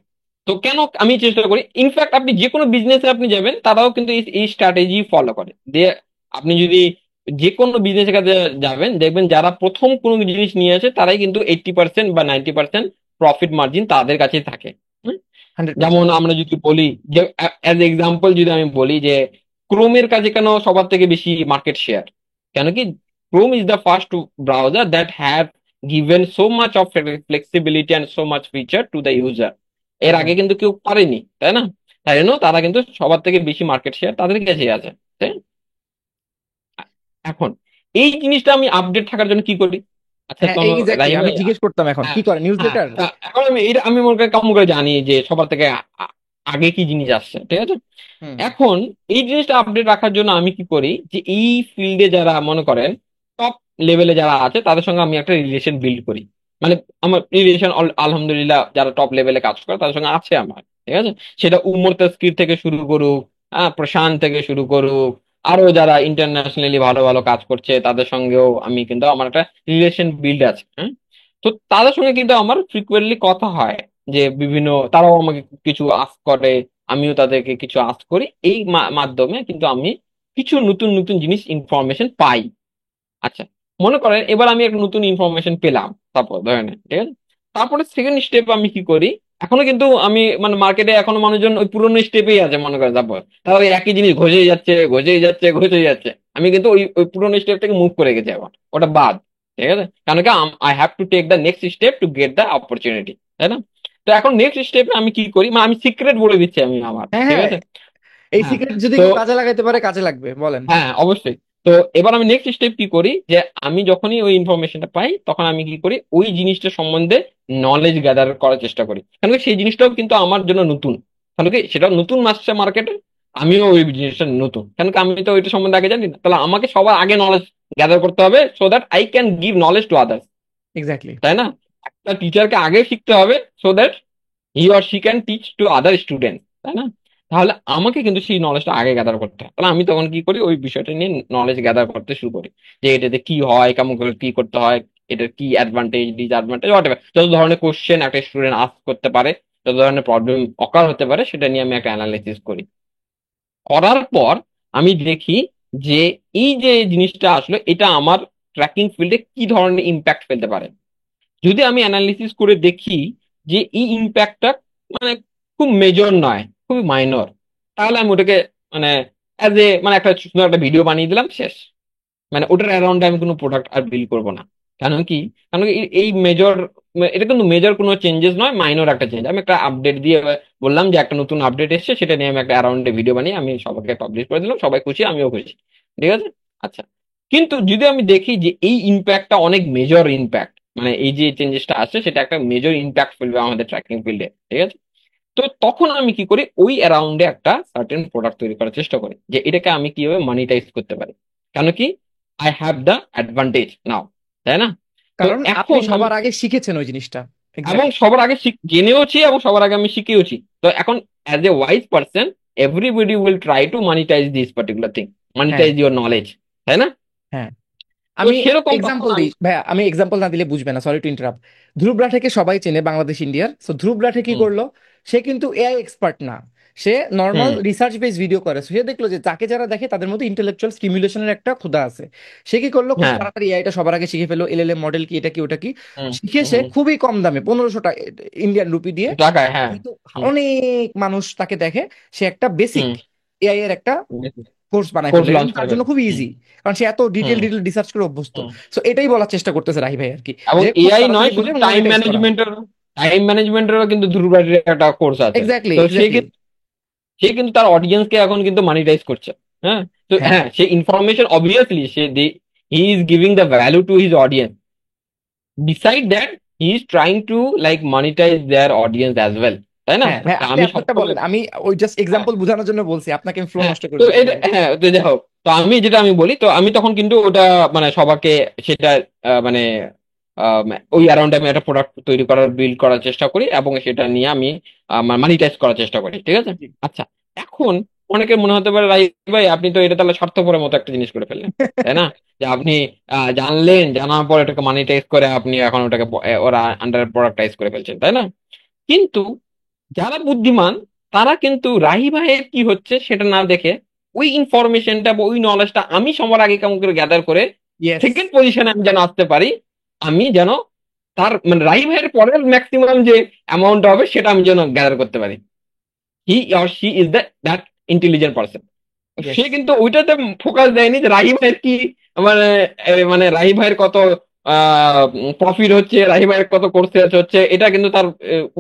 তো কেন আমি চেষ্টা করি, ইনফ্যাক্ট আপনি যে কোনো বিজনেসে আপনি যাবেন তারাও কিন্তু এই স্ট্র্যাটেজি ফলো করে দিয়ে। আপনি যদি যে কোনো বিজনেসের কাছে যাবেন দেখবেন যারা প্রথম কোনো জিনিস নিয়ে আসে তারাই কিন্তু 80% বা 90% প্রফিট মার্জিন তাদের কাছেই থাকে। হুম? 100%। যেমন আমরা যদি বলি যে অ্যাজ এক্সাম্পল যদি আমি বলি যে ক্রোমের কাছে কেন সবার থেকে বেশি মার্কেট শেয়ার, কেন কি Chrome is the first browser that have given so much of flexibility and so much feature to the user। এর আগে এক্স্যাক্টলি। কিন্তু কেউ পারেনি, তাই না? তাই জন্য তারা কিন্তু সবার থেকে বেশি মার্কেট শেয়ার তাদের কাছেই আছে, তাই না? এখন এই জিনিসটা আমি আপডেট থাকার জন্য কি করি? আচ্ছা হ্যাঁ, তো এক্স্যাক্টলি রাহিম আমি ভাই, জিজ্ঞেস করতাম এখন হ্যাঁ, কি করে নিউজ হ্যাঁ, লেটার। এখন আমি এটা আমি মনে করি কেমন করে জানি যে সবার থেকে আগে কি জিনিস আসছে, ঠিক আছে। হুম। এখন এই জিনিসটা আপডেট রাখার জন্য আমি কি করি যে এই ফিল্ডে যারা মনে করেন টপ লেভেলে যারা আছে তাদের সঙ্গে আমি একটা রিলেশন বিল্ড করি। মানে আমার রিলেশন আলহামদুলিল্লাহ যারা টপ লেভেলে কাজ করে তাদের সঙ্গে আছে আমার, ঠিক আছে। সেটা উমর তাস্কির থেকে শুরু করুক, প্রশান্ত থেকে শুরু করুক, আরো যারা ইন্টারন্যাশনালি ভালো ভালো কাজ করছে তাদের সঙ্গেও আমি কিন্তু আমার একটা রিলেশন বিল্ড আছে, হ্যাঁ। তো তাদের সঙ্গে কিন্তু আমার ফ্রিকুয়েন্টলি কথা হয় যে বিভিন্ন, তারাও আমাকে কিছু আস্ক করে, আমিও তাদেরকে কিছু আস্ক করি, এই মাধ্যমে কিন্তু আমি কিছু নতুন নতুন জিনিস ইনফরমেশন পাই। আচ্ছা, মনে করেন এবার আমি একটা নতুন ইনফরমেশন পেলাম, তারপর ধরে নেন, ঠিক আছে। তারপরে সেকেন্ড স্টেপ আমি কি করি, এখনো কিন্তু আমি মানে মার্কেটে এখনো মানুষজন ওই পুরোনো স্টেপেই আছে মনে করেন, তারপর তারা ওই একই জিনিস ঘষেই যাচ্ছে ঘষেই যাচ্ছে ঘষেই যাচ্ছে। আমি কিন্তু ওই ওই পুরোনো স্টেপ থেকে মুভ করে গেছি, এখন ওটা বাদ, ঠিক আছে। কারণ কি I have to take the next step to get the opportunity, তাই না? তো এখন নেক্সট স্টেপে আমি কি করি, মানে আমি সিক্রেট বলে দিচ্ছি আমি আমার, হ্যাঁ, ঠিক হ্যাঁ, আছে। এই হ্যাঁ, সিক্রেট যদি তো কেউ কাজে লাগাইতে পারে কাজে লাগবে, বলেন। হ্যাঁ, অবশ্যই। তো এবার আমি নেক্সট স্টেপ কি করি যে আমি যখনই ওই ইনফরমেশনটা পাই তখন আমি কি করি ওই জিনিসটা সম্বন্ধে নলেজ গ্যাদার করার চেষ্টা করি, কারণ কি সেই জিনিসটাও কিন্তু আমার জন্য নতুন। তাহলে কি সেটা নতুন আসছে মার্কেটে, আমিও ওই জিনিসটা নতুন, কারণ কি আমি তো ওইটা সম্বন্ধে আগে জানি না, তাহলে আমাকে সবার আগে নলেজ গ্যাদার করতে হবে so that I can give knowledge to others, exactly. তাই না? একটা টিচারকে আগে শিখতে হবে so that he or she can teach to other student, তাই না? তাহলে আমাকে কিন্তু সেই নলেজটা আগে গ্যাদার করতে হয়, তাহলে আমি তখন কি করি ওই বিষয়টা নিয়ে নলেজ গ্যাদার করতে শুরু করি যে এটাতে কি হয়, কেমন করে কি করতে হয়, এটার কি অ্যাডভান্টেজ ডিসঅ্যাডভান্টেজ হোয়াটএভার, যত ধরনের কোশ্চেন একটা স্টুডেন্ট আস্ক করতে পারে, যত ধরনের প্রবলেম অকার হতে পারে সেটা নিয়ে আমি একটা অ্যানালাইসিস করি। করার পর আমি দেখি যে এই যে জিনিসটা আসলে এটা আমার ট্র্যাকিং ফিল্ডে কি ধরনের ইম্প্যাক্ট ফেলতে পারে। যদি আমি অ্যানালিসিস করে দেখি যে এই ইম্প্যাক্টটা মানে খুব মেজর নয়, খুবই মাইনর, তাহলে আমি ওটাকে মানে অ্যাজ এ মানে একটা সুন্দর একটা ভিডিও বানিয়ে দিলাম, শেষ। মানে ওটার অ্যারাউন্ডে আমি কোনো প্রোডাক্ট আর বিল্ড করবো না। কারণ কি, কারণ কি এই মেজর, এটা কিন্তু মেজর কোনো চেঞ্জেস নয়, মাইনর একটা চেঞ্জ। আমি একটা আপডেট দিয়ে বললাম যে একটা নতুন আপডেট এসেছে, সেটা নিয়ে আমি একটা অ্যারাউন্ডে ভিডিও বানিয়ে আমি সবাইকে পাবলিশ করে দিলাম, সবাই খুশি আমিও খুশি, ঠিক আছে। আচ্ছা, কিন্তু যদি আমি দেখি যে এই ইম্প্যাক্টটা অনেক মেজর ইম্প্যাক্ট, মানে এই যে চেঞ্জেসটা আসছে সেটা একটা মেজর ইম্প্যাক্ট ফেলবে আমাদের ট্র্যাকিং ফিল্ডে, ঠিক আছে। তো তখন আমি কি করি ওই অ্যারাউন্ডে একটা সার্টেন প্রোডাক্ট তৈরি করার চেষ্টা করি যে এটাকে আমি কিভাবে মনিটাইজ করতে পারি, কেন কি আই হ্যাভ দ্য অ্যাডভান্টেজ নাও, তাই না? তো কারণ আপনি এখন আমি সবার আগে শিখেছেন ওই জিনিসটা। এবং এক্স্যাক্টলি। সবার আগে জেনেওছি এবং সবার আগে আমি শিখেওছি। তো এখন as a wise person everybody will try to monetize this particular thing, হ্যাঁ, মনিটাইজ ইউর নলেজ, তাই না? হ্যাঁ। তো আমি সেরকম তখন এক্সাম্পল আমি দিই ভাইয়া, আমি এক্সাম্পল না দিলে বুঝবে না, সরি টু ইন্টারাপ্ট। ধ্রুব রাঠেকে সবাই চেনে বাংলাদেশ ইন্ডিয়ার, সো ধ্রুব রাঠে কি হুম, করলো, সে কিন্তু এআই এক্সপার্ট না, সে নর্মাল হুম, রিসার্চ বেস ভিডিও করে। So, সে দেখলো যে যাকে যারা দেখে তাদের মধ্যে ইন্টেলেকচুয়াল স্টিমুলেশনের একটা ক্ষুধা আছে। সে কি করলো, খুব হ্যাঁ, তাড়াতাড়ি এআইটা সবার আগে শিখে ফেলো, এলএলএম মডেল কি, এটা কি ওটা কি, হুম, শিখে সে হুম, খুবই কম দামে 1500 টাকা ইন্ডিয়ান রুপি দিয়ে, টাকায়, হ্যাঁ, কিন্তু হুম, অনেক মানুষ তাকে দেখে, সে একটা বেসিক হুম, এআই এর একটা কোর্স বানায় কোর্স ফেললো এবং লঞ্চ তার করে জন্য ফেলবে। খুব হুম, ইজি, কারণ সে এত ডিটেল হুম, ডিটেল রিসার্চ করে অভ্যস্ত। হুম। সো এটাই বলার চেষ্টা করতেছে রাহি ভাই আর কি, এবং যে খুব এআই তাড়াতাড়ি নয়, বোঝে শুধু এবং টাইম মনিটাইজ করা। ম্যানেজমেন্টের, টাইম ম্যানেজমেন্টেরও কিন্তু ধ্রুবাটির একটা কোর্স আছে। এক্স্যাক্টলি, তো এক্স্যাক্টলি। সে কিন্তু তার অডিয়েন্সকে এখন কিন্তু মানিটাইজ করছে। হ্যাঁ, তো হ্যাঁ, হ্যাঁ, সে information obviously he is giving the value to his audience, beside that he is trying to like monetize their audience as well. তাই না? হ্যাঁ ভাই, তা আপনি আমি আপনারটা সবসময়, বলেন, আমি ওই জাস্ট হ্যাঁ এক্সাম্পল বোঝানোর জন্য বলছি, আপনাকে আমি ফ্লো হ্যাঁ, নষ্ট করে তো দিচ্ছি এটা, ভাই। হ্যাঁ তো যাই হোক, তো আমি যেটা আমি বলি, তো আমি তখন কিন্তু ওটা মানে সবাইকে সেটা মানে আম, ওই অ্যারাউন্ডে আমি একটা প্রোডাক্ট তৈরি করার, বিল্ড করার চেষ্টা করি, এবং সেটা নিয়ে আমি মানিটাইজ করার চেষ্টা করি, ঠিক আছে? জি। আচ্ছা, এখন অনেকের মনে হতে পারে, রাই ভাই আপনি তো এটা তাহলে স্বার্থপরের মতো একটা জিনিস করে ফেললেন, তাই না? যে আপনি জানলেন, জানার পর এটাকে মানিটাইজ করে আপনি এখন ওটাকে ওরা আন্ডার প্রোডাক্টাইজ করে ফেলছেন, তাই না? কিন্তু যারা বুদ্ধিমান, তারা কিন্তু রাহি ভাইয়ের কি হচ্ছে সেটা না দেখে ওই ইনফরমেশনটা বা ওই নলেজটা আমি সবার আগে কেমন করে গ্যাদার করে ইয়েস। সেকেন্ড পজিশনে আমি যেন আসতে পারি, আমি যেন তার মানে রাহি ভাইয়ের পরের ম্যাক্সিমাম যে অ্যামাউন্ট হবে সেটা আমি যেন গ্যাদার করতে পারি। He or she is that intelligent person. Yes. সে কিন্তু ওইটাতে ফোকাস দেয়নি যে রাহি ভাইয়ের কি মানে মানে রাহি ভাইয়ের কত প্রফিট হচ্ছে, রাহি ভাইয়ের কত কোর্সে হচ্ছে, এটা কিন্তু তার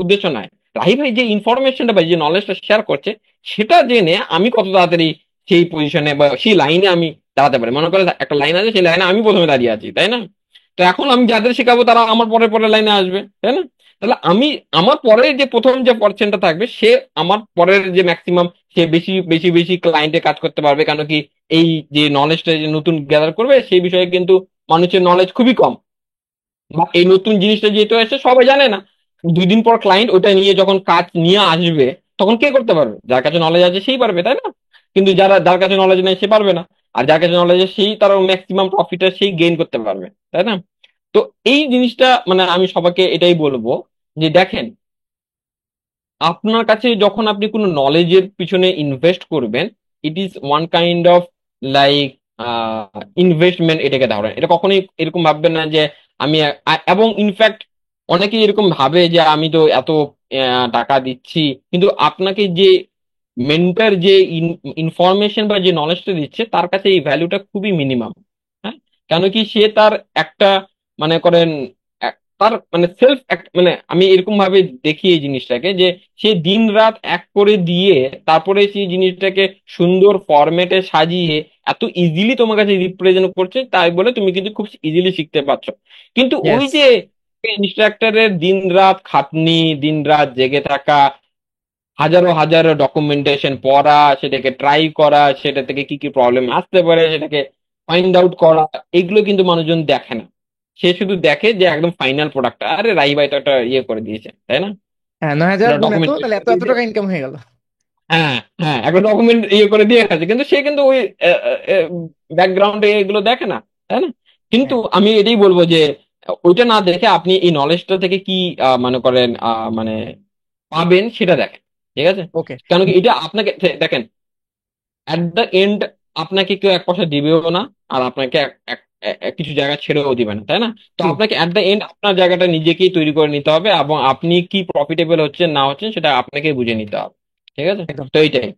উদ্দেশ্য নয়। রাহি ভাই যে ইনফরমেশনটা বা যে নলেজটা শেয়ার করছে, সেটা জেনে আমি কত তাড়াতাড়ি সেই পজিশনে বা সেই লাইনে আমি দাঁড়াতে পারি। মনে করে একটা লাইন আছে, সেই লাইনে আমি প্রথমে দাঁড়িয়ে আছি, তাই না? তো এখন আমি যাদের শেখাবো তারা আমার পরের পরের লাইনে আসবে, তাই না? তাহলে আমি, আমার পরে যে প্রথম যে পার্সেন্টটা থাকবে, সে আমার পরের যে ম্যাক্সিমাম, সে বেশি বেশি বেশি ক্লায়েন্টে কাজ করতে পারবে। কেন কি, এই যে নলেজটা যে নতুন গ্যাদার করবে সেই বিষয়ে কিন্তু মানুষের নলেজ খুবই কম, বা এই নতুন জিনিসটা যেহেতু এসে সবাই জানে না। 2 দিন পর ক্লায়েন্ট ওটা নিয়ে যখন কাজ নিয়ে আসবে, তখন কে করতে পারবে? যার কাছে নলেজ আছে সেই পারবে, তাই না? কিন্তু যার কাছে নলেজ নেই সে পারবে না। আর যার কাছে নলেজ আছে সেই তার ম্যাক্সিমাম প্রফিটটা সেই গেইন করতে পারবে, তাই না? তো এই জিনিসটা মানে আমি সবাইকে এটাই বলবো, যে দেখেন, আপনার কাছে যখন আপনি কোনো নলেজের পিছনে ইনভেস্ট করবেন, it is one kind of like investment, এটাকে ধরেন। এটা কখনোই এরকম ভাববেন না যে আমি এবং ইনফ্যাক্ট অনেকেই এরকম ভাবে যে আমি তো এত টাকা দিচ্ছি, কিন্তু আপনাকে যে মেন্টার যে ইনফরমেশন বা যে নলেজটা দিচ্ছে, তার কাছে এই ভ্যালুটা খুবই মিনিমাম। হ্যাঁ, কেন কি, সে তার একটা, মনে করেন, তার মানে সেলফ, মানে আমি এরকম ভাবে দেখি এই জিনিসটাকে, যে সে দিন রাত এক করে দিয়ে তারপরে সেই জিনিসটাকে সুন্দর ফরম্যাটে সাজিয়ে এত ইজিলি তোমার কাছে রিপ্রেজেন্ট করছে, তাই বলে তুমি কিন্তু খুব ইজিলি শিখতে পারছো। কিন্তু ওই ইয়েস। যে ইনস্ট্রাক্টরের দিন রাত খাটনি, দিন রাত জেগে থাকা, হাজারো হাজারো ডকুমেন্টেশন পড়া, সেটাকে ট্রাই করা, সেটা থেকে কি কি প্রবলেম আসতে পারে সেটাকে ফাইন্ড আউট করা, এগুলো কিন্তু মানুষজন দেখে না। সে শুধু দেখে যে একদম ফাইনাল প্রোডাক্ট, আরে রাই ভাই তো একটা ইয়ে করে দিয়েছে, তাই না? হ্যাঁ, 9,000 একটা গুণ এত, ডকুমেন্ট তাহলে এত এত টাকা ইনকাম হয়ে গেল। হ্যাঁ হ্যাঁ, একটা ডকুমেন্ট ইয়ে করে দিয়ে গেছে, কিন্তু সে কিন্তু ওই ব্যাকগ্রাউন্ডে এগুলো দেখে না, তাই না? কিন্তু হ্যাঁ। আমি এটাই বলবো যে ওইটা না দেখে আপনি এই নলেজটা থেকে কি মনে করেন মানে পাবেন সেটা দেখেন, ঠিক আছে? ওকে। কেন কি, এটা আপনাকে দেখেন, অ্যাট দ্য এন্ড আপনাকে কেউ এক পয়সা দিবেও না, আর আপনাকে কিছু জায়গা ছেড়েও দিবে না, তাই না? তো ট্রু। আপনাকে অ্যাট দ্য এন্ড আপনার জায়গাটা নিজেকেই তৈরি করে নিতে হবে, এবং আপনি কি প্রফিটেবল হচ্ছেন না হচ্ছেন সেটা আপনাকেই বুঝে নিতে হবে, ঠিক আছে? একদম। তো এইটাই।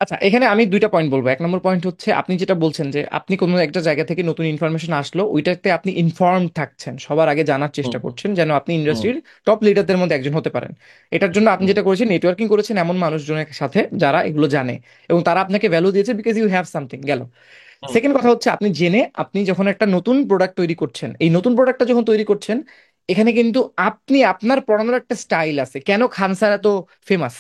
আচ্ছা, এখানে আমি দুইটা পয়েন্ট বলবো। এক নম্বর পয়েন্ট হচ্ছে, আপনি যেটা বলছেন যে আপনি কোনো একটা জায়গা থেকে নতুন ইনফরমেশন আসলো, ওইটাতে আপনি ইনফর্ম থাকছেন, সবার আগে জানার চেষ্টা হুম করছেন যেন আপনি হুম ইন্ডাস্ট্রির টপ লিডারদের মধ্যে একজন হতে পারেন। এটার জন্য আপনি হুম যেটা করেছেন, নেটওয়ার্কিং করেছেন এমন মানুষজনের সাথে যারা এগুলো জানে, এবং তারা আপনাকে ভ্যালু দিয়েছে বিকজ ইউ হ্যাভ সামথিং গেল। হুম সেকেন্ড কথা হচ্ছে, আপনি জেনে আপনি যখন একটা নতুন প্রোডাক্ট তৈরি করছেন, এই নতুন প্রোডাক্টটা যখন তৈরি করছেন, এখানে কিন্তু আপনি আপনার পড়ানোর একটা স্টাইল আছে। কেন খান স্যার এত famous?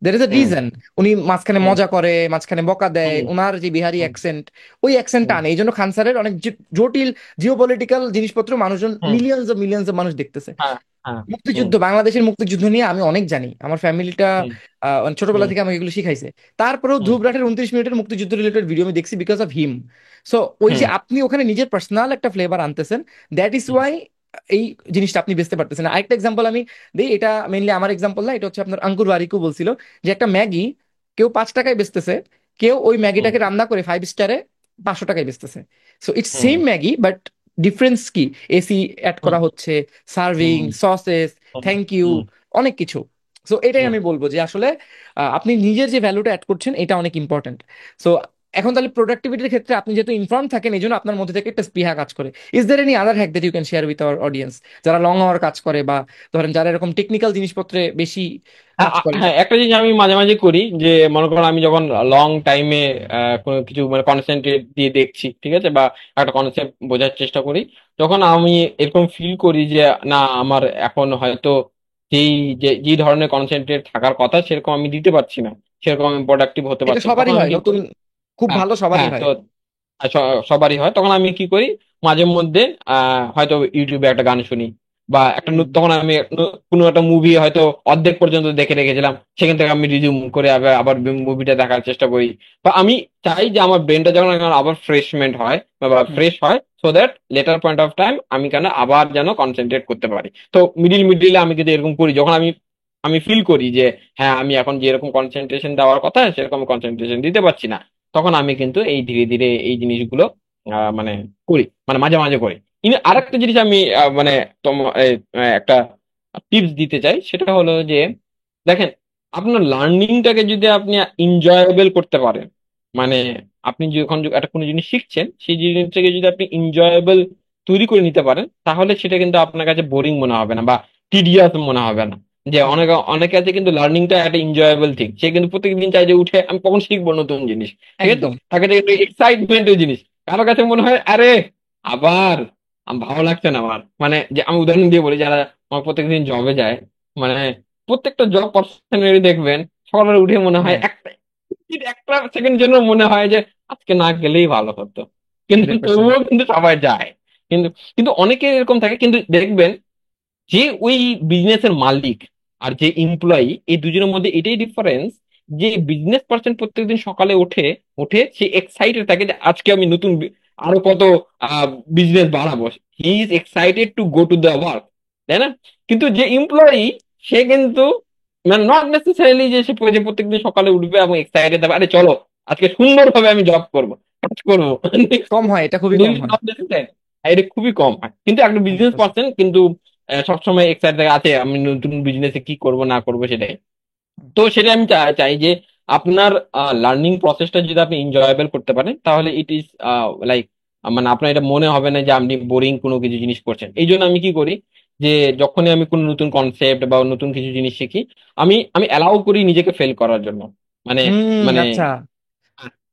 There is a hmm reason. উনি মাঝখানে হুম মজা করে, মাঝখানে বকা দেয়, হুম ওনার যে বিহারি হুম অ্যাকসেন্ট, ওই অ্যাকসেন্টটা হুম আনে। এই জন্য খান স্যারের অনেক জটিল জিওপলিটিক্যাল জিনিসপত্র মানুষজন, হুম, মিলিয়ন্স অফ মানুষ দেখতেছে। হ্যাঁ হ্যাঁ, হুম মুক্তিযুদ্ধ, বাংলাদেশের মুক্তিযুদ্ধ নিয়ে আমি অনেক জানি, আমার ফ্যামিলিটা হুম ছোটবেলা হুম থেকে আমাকে এগুলো শিখাইছে। তারপরেও হুম ধ্রুব রাঠের 29 মিনিটের মুক্তিযুদ্ধ রিলেটেড ভিডিও আমি দেখছি বিকজ অফ হিম। সো ওই যে হুম আপনি ওখানে নিজের পার্সোনাল একটা ফ্লেভার আনতেছেন, দ্যাট ইজ হুম ওয়াই এই জিনিসটা আপনি বেচতে পারতেছেন। আরেকটা এক্সাম্পল আমি দিই, এটা মেইনলি আমার এক্সাম্পল না, এটা হচ্ছে আপনার আঙ্কুর বারিকু বলছিল যে একটা ম্যাগি কেউ 5 টাকায় বেচতেছে, কেউ ওই হুম ম্যাগিটাকে রান্না করে 5 স্টারে 500 টাকায় বেচতেছে। So it's hmm same Maggi, but difference কি? এসি অ্যাড হুম করা হচ্ছে, serving, hmm sauces, hmm thank you, hmm অনেক কিছু। সো এটাই হুম আমি বলবো যে আসলে আপনি নিজের যে ভ্যালুটা অ্যাড করছেন এটা অনেক ইম্পর্টেন্ট। সো এখন তাহলে প্রোডাক্টিভিটির ক্ষেত্রে আপনি যেহেতু ইনফর্ম থাকেন, এই জন্য আপনার মধ্যে থেকে একটা স্পৃহা কাজ করে। Is there any other hack that you can share with our audience, যারা লং আওয়ার কাজ করে, বা ধরেন যারা এরকম টেকনিক্যাল জিনিসপত্রে বেশি কাজ করে? হ্যাঁ, একটা জিনিস আমি মাঝে মাঝে করি, যে মনে করুন আমি যখন লং টাইমে কোনো কিছু মানে কনসেন্ট্রেট দিয়ে দেখছি, ঠিক আছে, বা একটা কনসেপ্ট বোঝার চেষ্টা করি, তখন আমি এরকম ফিল করি যে না, আমার এখন হয়তো যেই যে ধরনের কনসেন্ট্রেট থাকার কথা সেরকম আমি দিতে পারছি না, সেরকম আমি প্রোডাক্টিভ হতে এটা পারছি না, সবারই তখন আমি হয়, কি নতুন করি? খুব হ্যাঁ, ভালো সবারই হ্যাঁ, হয়। তো সবারই হয়। তখন আমি কি করি, মাঝে মধ্যে হয়তো ইউটিউবে একটা গান শুনি, বা একটা হুম। তখন আমি কোনো একটা মুভি হয়তো অর্ধেক পর্যন্ত দেখে রেখেছিলাম, সেখান থেকে আমি রিজিউম করে আবার আবার মুভিটা দেখার চেষ্টা করি। বা আমি চাই যে আমার ব্রেনটা যখন এখন আবার ফ্রেশমেন্ট হয় বা হুম। ফ্রেশ হয়, so that letter point of time আমি কেন আবার যেন কনসেন্ট্রেট করতে পারি। তো মিডিল মিডিলে আমি কিন্তু এরকম করি, যখন আমি আমি ফিল করি যে হ্যাঁ আমি এখন যেরকম কনসেন্ট্রেশন দেওয়ার কথা সেরকম কনসেন্ট্রেশন দিতে পারছি না, তখন আমি কিন্তু এই ধীরে ধীরে এই জিনিসগুলো মানে করি, মানে মাঝে মাঝে করি। কিন্তু আরেকটা জিনিস আমি মানে একটা টিপস দিতে চাই, সেটা হলো যে দেখেন, আপনার লার্নিংটাকে যদি আপনি এনজয়েবল করতে পারেন, মানে আপনি যখন একটা কোনো জিনিস শিখছেন সেই জিনিসটাকে যদি আপনি এনজয়েবল তৈরি করে নিতে পারেন, তাহলে সেটা কিন্তু আপনার কাছে বোরিং মনে হবে না বা টিডিয়াস মনে হবে না। যে অনেকে অনেকে আছে কিন্তু লার্নিংটা একটা এনজয়েবল থিং, সে কিন্তু প্রত্যেকদিন চাই যে উঠে আমি কখন শিখবো নতুন জিনিস, ঠিক আছে, একদম। তাকে একটা এক্সাইটমেন্টের জিনিস। কারো কাছে মনে হয় আরে আবার ভালো লাগছে না আমার, মানে যে আমি উদাহরণ দিয়ে বলি, যারা আমার প্রত্যেকদিন জবে যায়, মানে প্রত্যেকটা জব পার্সনের দেখবেন সকালে উঠে মনে হয় হ্যাঁ, একটা একটা সেকেন্ড জন্য মনে হয় যে আজকে না গেলেই ভালো হতো, কিন্তু 100%। তবুও কিন্তু সবাই যায়। কিন্তু কিন্তু অনেকে এরকম থাকে, কিন্তু দেখবেন যে ওই বিজনেসের মালিক আর যে এমপ্লয়ি, এই দুজনের মধ্যে এটাই ডিফারেন্স, যে বিজনেস পার্সন প্রত্যেকদিন সকালে উঠে উঠে সে এক্সাইটেড থাকে যে আজকে আমি নতুন আরো কত বিজনেস বাড়াবো, he is excited to go to the work, তাই না? কিন্তু যে এমপ্লয়ি, সে কিন্তু মানে নট নেসেসারিলি যে সে যে প্রত্যেকদিন সকালে উঠবে এবং এক্সাইটেড হবে আরে চলো আজকে সুন্দরভাবে আমি জব করবো, কাজ করবো। কম হয়, এটা খুবই কম হয়। নট নেসেসারি, এটা খুবই কম হয়। কিন্তু একটা বিজনেস 100%। পার্সন কিন্তু সবসময় এক্সাইটেড আছে আমি নতুন বিজনেসে কি করব না করব সেটাই। তো সেটা আমি চাই যে আপনার লার্নিং প্রসেসটা যদি আপনি এনজয়েবল করতে পারেন, তাহলে ইট ইজ লাইক মানে আপনার এটা মনে হবে না যে আপনি বোরিং কোনো কিছু জিনিস করছেন। এই জন্য আমি কি করি, যে যখনই আমি কোনো নতুন কনসেপ্ট বা নতুন কিছু জিনিস শিখি, আমি আমি অ্যালাউ করি নিজেকে ফেল করার জন্য, মানে হুম, মানে আচ্ছা।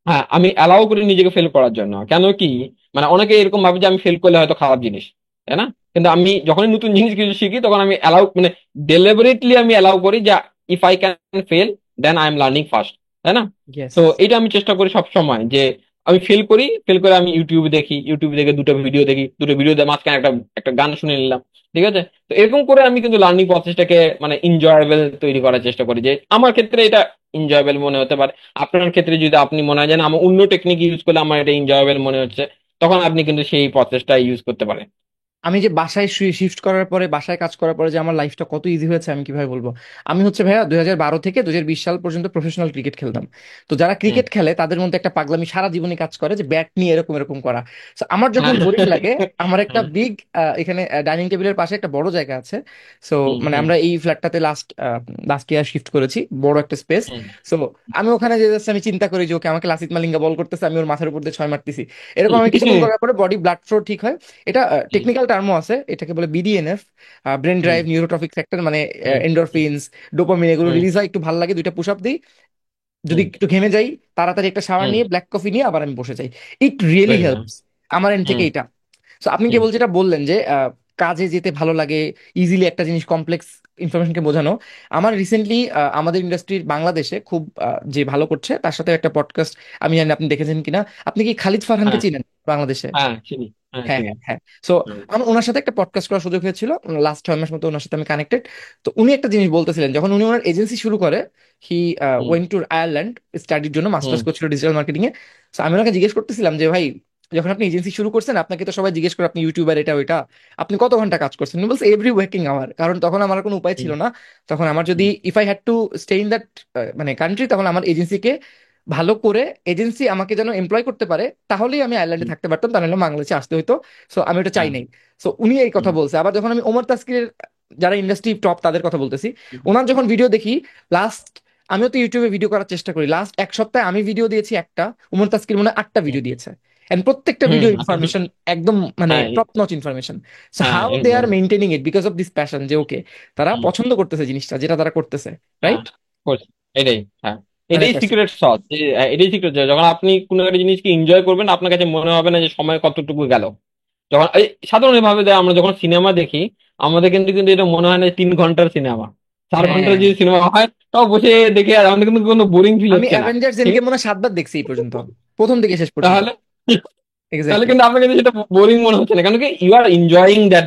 হ্যাঁ আমি অ্যালাউ করি নিজেকে ফেল করার জন্য। কেন কি, মানে অনেকে এরকম ভাবে যে আমি ফেল করলে হয়তো খারাপ জিনিস, তাই না? কিন্তু আমি যখনই নতুন জিনিস কিছু শিখি তখন আমি অ্যালাউ মানে ডেলিবারেটলি আমি অ্যালাউ করি যে if I can fail then I am learning first, তাই না? ইয়েস। তো এটা আমি চেষ্টা করি সব সময় যে আমি ফেল করি, ফেল করে আমি ইউটিউবে দেখি, ইউটিউবে দেখে দুটো ভিডিও দেখি, দুটো ভিডিও মাঝখানে একটা একটা গান শুনে নিলাম, ঠিক আছে। তো এরকম করে আমি কিন্তু লার্নিং প্রসেসটাকে মানে এনজয়েবল তৈরি করার চেষ্টা করি, যে আমার ক্ষেত্রে এটা এনজয়েবল মনে হতে পারে। আপনার ক্ষেত্রে যদি আপনি মনে হয় যে না, আমার অন্য টেকনিক ইউজ করলে আমার এটা এনজয়েবল মনে হচ্ছে, তখন আপনি কিন্তু সেই প্রসেসটা ইউজ করতে পারেন। আমি যে বাসায় শিফট করার পরে, বাসায় কাজ করার পরে যে আমার লাইফটা কত ইজি হয়েছে আমি কিভাবে বলবো। আমি হচ্ছে ভাইয়া 2012 থেকে 2020 সাল পর্যন্ত প্রফেশনাল ক্রিকেট খেলতাম। তো যারা হুম। ক্রিকেট খেলে তাদের মধ্যে একটা পাগলামি সারা জীবনই কাজ করে, যে ব্যাট নিয়ে এরকম এরকম করা। তো আমার যখন বোরিং লাগে, আমার একটা হুম, বিগ এখানে ডাইনিং টেবিলের পাশে একটা বড় জায়গা আছে। সো হুম, মানে হুম, আমরা এই ফ্ল্যাটটাতে লাস্ট ইয়ার শিফট করেছি, বড় একটা স্পেস। হুম, সো আমি ওখানে যে just আমি চিন্তা করি যে ওকে, আমাকে লাসিথ মালিঙ্গা বল করতেছে, আমি ওর মাথার উপর দিয়ে ছয় মারতেছি। এরকম আমি কিছুক্ষণ করার পরে বডি ব্লাড ফ্লো ঠিক হয়। এটা টেকনিক্যাল টার্মও আছে, এটাকে বলে বিডিএনএফ, ব্রেন হুম, ড্রাইভ নিউরোট্রফিক ফ্যাক্টর, মানে হুম, এন্ডোরফিনস, ডোপামিন, এগুলো হুম, রিলিজ হয়, একটু ভালো লাগে, দুইটা পুশ আপ দিই, যদি হুম, একটু ঘেমে যাই, তাড়াতাড়ি একটা শাওয়ার হুম, নিয়ে ব্ল্যাক কফি নিয়ে আবার আমি বসে যাই। It really very nice, helps আমার এন্ড থেকে হুম, এটা। তো আপনি হুম, কেবল যেটা বললেন যে কাজে যেতে ভালো লাগে, ইজিলি একটা জিনিস কমপ্লেক্স ইনফরমেশনকে বোঝানো। আমার রিসেন্টলি আমাদের ইন্ডাস্ট্রির বাংলাদেশে খুব যে ভালো করছে তার সাথে একটা পডকাস্ট, আমি জানি আপনি দেখেছেন কিনা। আপনি কি খালিদ ফারহানকে হ্যাঁ, চিনেন বাংলাদেশে? হ্যাঁ চিনি, হ্যাঁ হ্যাঁ, চিনি। হ্যাঁ, হ্যাঁ। সো হুম, আমার ওনার সাথে একটা পডকাস্ট করার সুযোগ হয়েছিল, লাস্ট 6 মাস মতো ওনার সাথে আমি কানেক্টেড। তো উনি একটা জিনিস বলতেছিলেন, যখন উনি ওনার এজেন্সি শুরু করে, হি হুম, ওয়েন্ট টু আয়ারল্যান্ড স্টাডির জন্য, হুম, মাস্টার্স করছিল ডিজিটাল মার্কেটিং এ। তো আমি ওনাকে জিজ্ঞেস করতেছিলাম যে ভাই, যখন আপনি এজেন্সি শুরু করছেন আপনাকে তো সবাই জিজ্ঞেস করে আপনি ইউটিউবার এটা ওইটা, আপনি কত ঘন্টা কাজ করছেন? উনি বলছে এভরি ওয়ার্কিং আওয়ার। কারণ তখন আমার কোনো উপায় ছিল হুম, না। তখন আমার যদি hmm, if I had to stay in that মানে কান্ট্রি, তখন আমার এজেন্সিকে ভালো করে, এজেন্সি আমাকে যেন এমপ্লয় করতে পারে, তাহলেই আমি আয়ারল্যান্ডে হুম, থাকতে পারতাম, তাহলে বাংলাদেশে আসতে হতো। সো আমি ওটা চাই হ্যাঁ, নাই। সো উনি এই কথা হুম, বলছে। আবার যখন আমি ওমর তাসকিরের, যারা ইন্ডাস্ট্রি টপ তাদের কথা বলতেছি, হুম, ওনার যখন ভিডিও দেখি, লাস্ট, আমিও তো ইউটিউবে ভিডিও করার চেষ্টা করি, লাস্ট এক সপ্তাহে আমি ভিডিও দিয়েছি একটা, ওমর তাসকির মনে হয় 8টা হুম, ভিডিও দিয়েছে। এন্ড প্রত্যেকটা হুম, ভিডিও ইনফরমেশন, একদম মানে হ্যাঁ, টপ নচ ইনফরমেশন। সো হ্যাঁ, হাউ দে আর একদম। Maintaining it because of this passion, যে ওকে, তারা হুম, পছন্দ করতেছে জিনিসটা যেটা তারা করতেছে, হ্যাঁ, রাইট? করছি। এটাই, হ্যাঁ, এটাই 100%। সিক্রেট সস, যে এটাই সিক্রেট, যখন আপনি কোনো একটা জিনিসকে এনজয় করবেন আপনার কাছে মনে হবে না যে সময় কতটুকু গেল। যখন এই সাধারণ ভাবে আমরা যখন সিনেমা দেখি, আমাদের কিন্তু কিন্তু এটা মনে হয় না 3 ঘন্টার সিনেমা, 4 ঘন্টার হ্যাঁ, যদি সিনেমা হয় তাও বসে দেখে, আর আমাদের কিন্তু কোনো বোরিং ফিল আমি হচ্ছে না। অ্যাভেঞ্জার্স ঠিক এন্ডগেম আছে? মনে হয় 7 বার দেখছি এই পর্যন্ত, প্রথম থেকে শেষ পর্যন্ত। তাহলে তাহলে এক্স্যাক্টলি। কিন্তু আপনার কাছে সেটা বোরিং মনে হচ্ছে না, কারণ কি you are enjoying that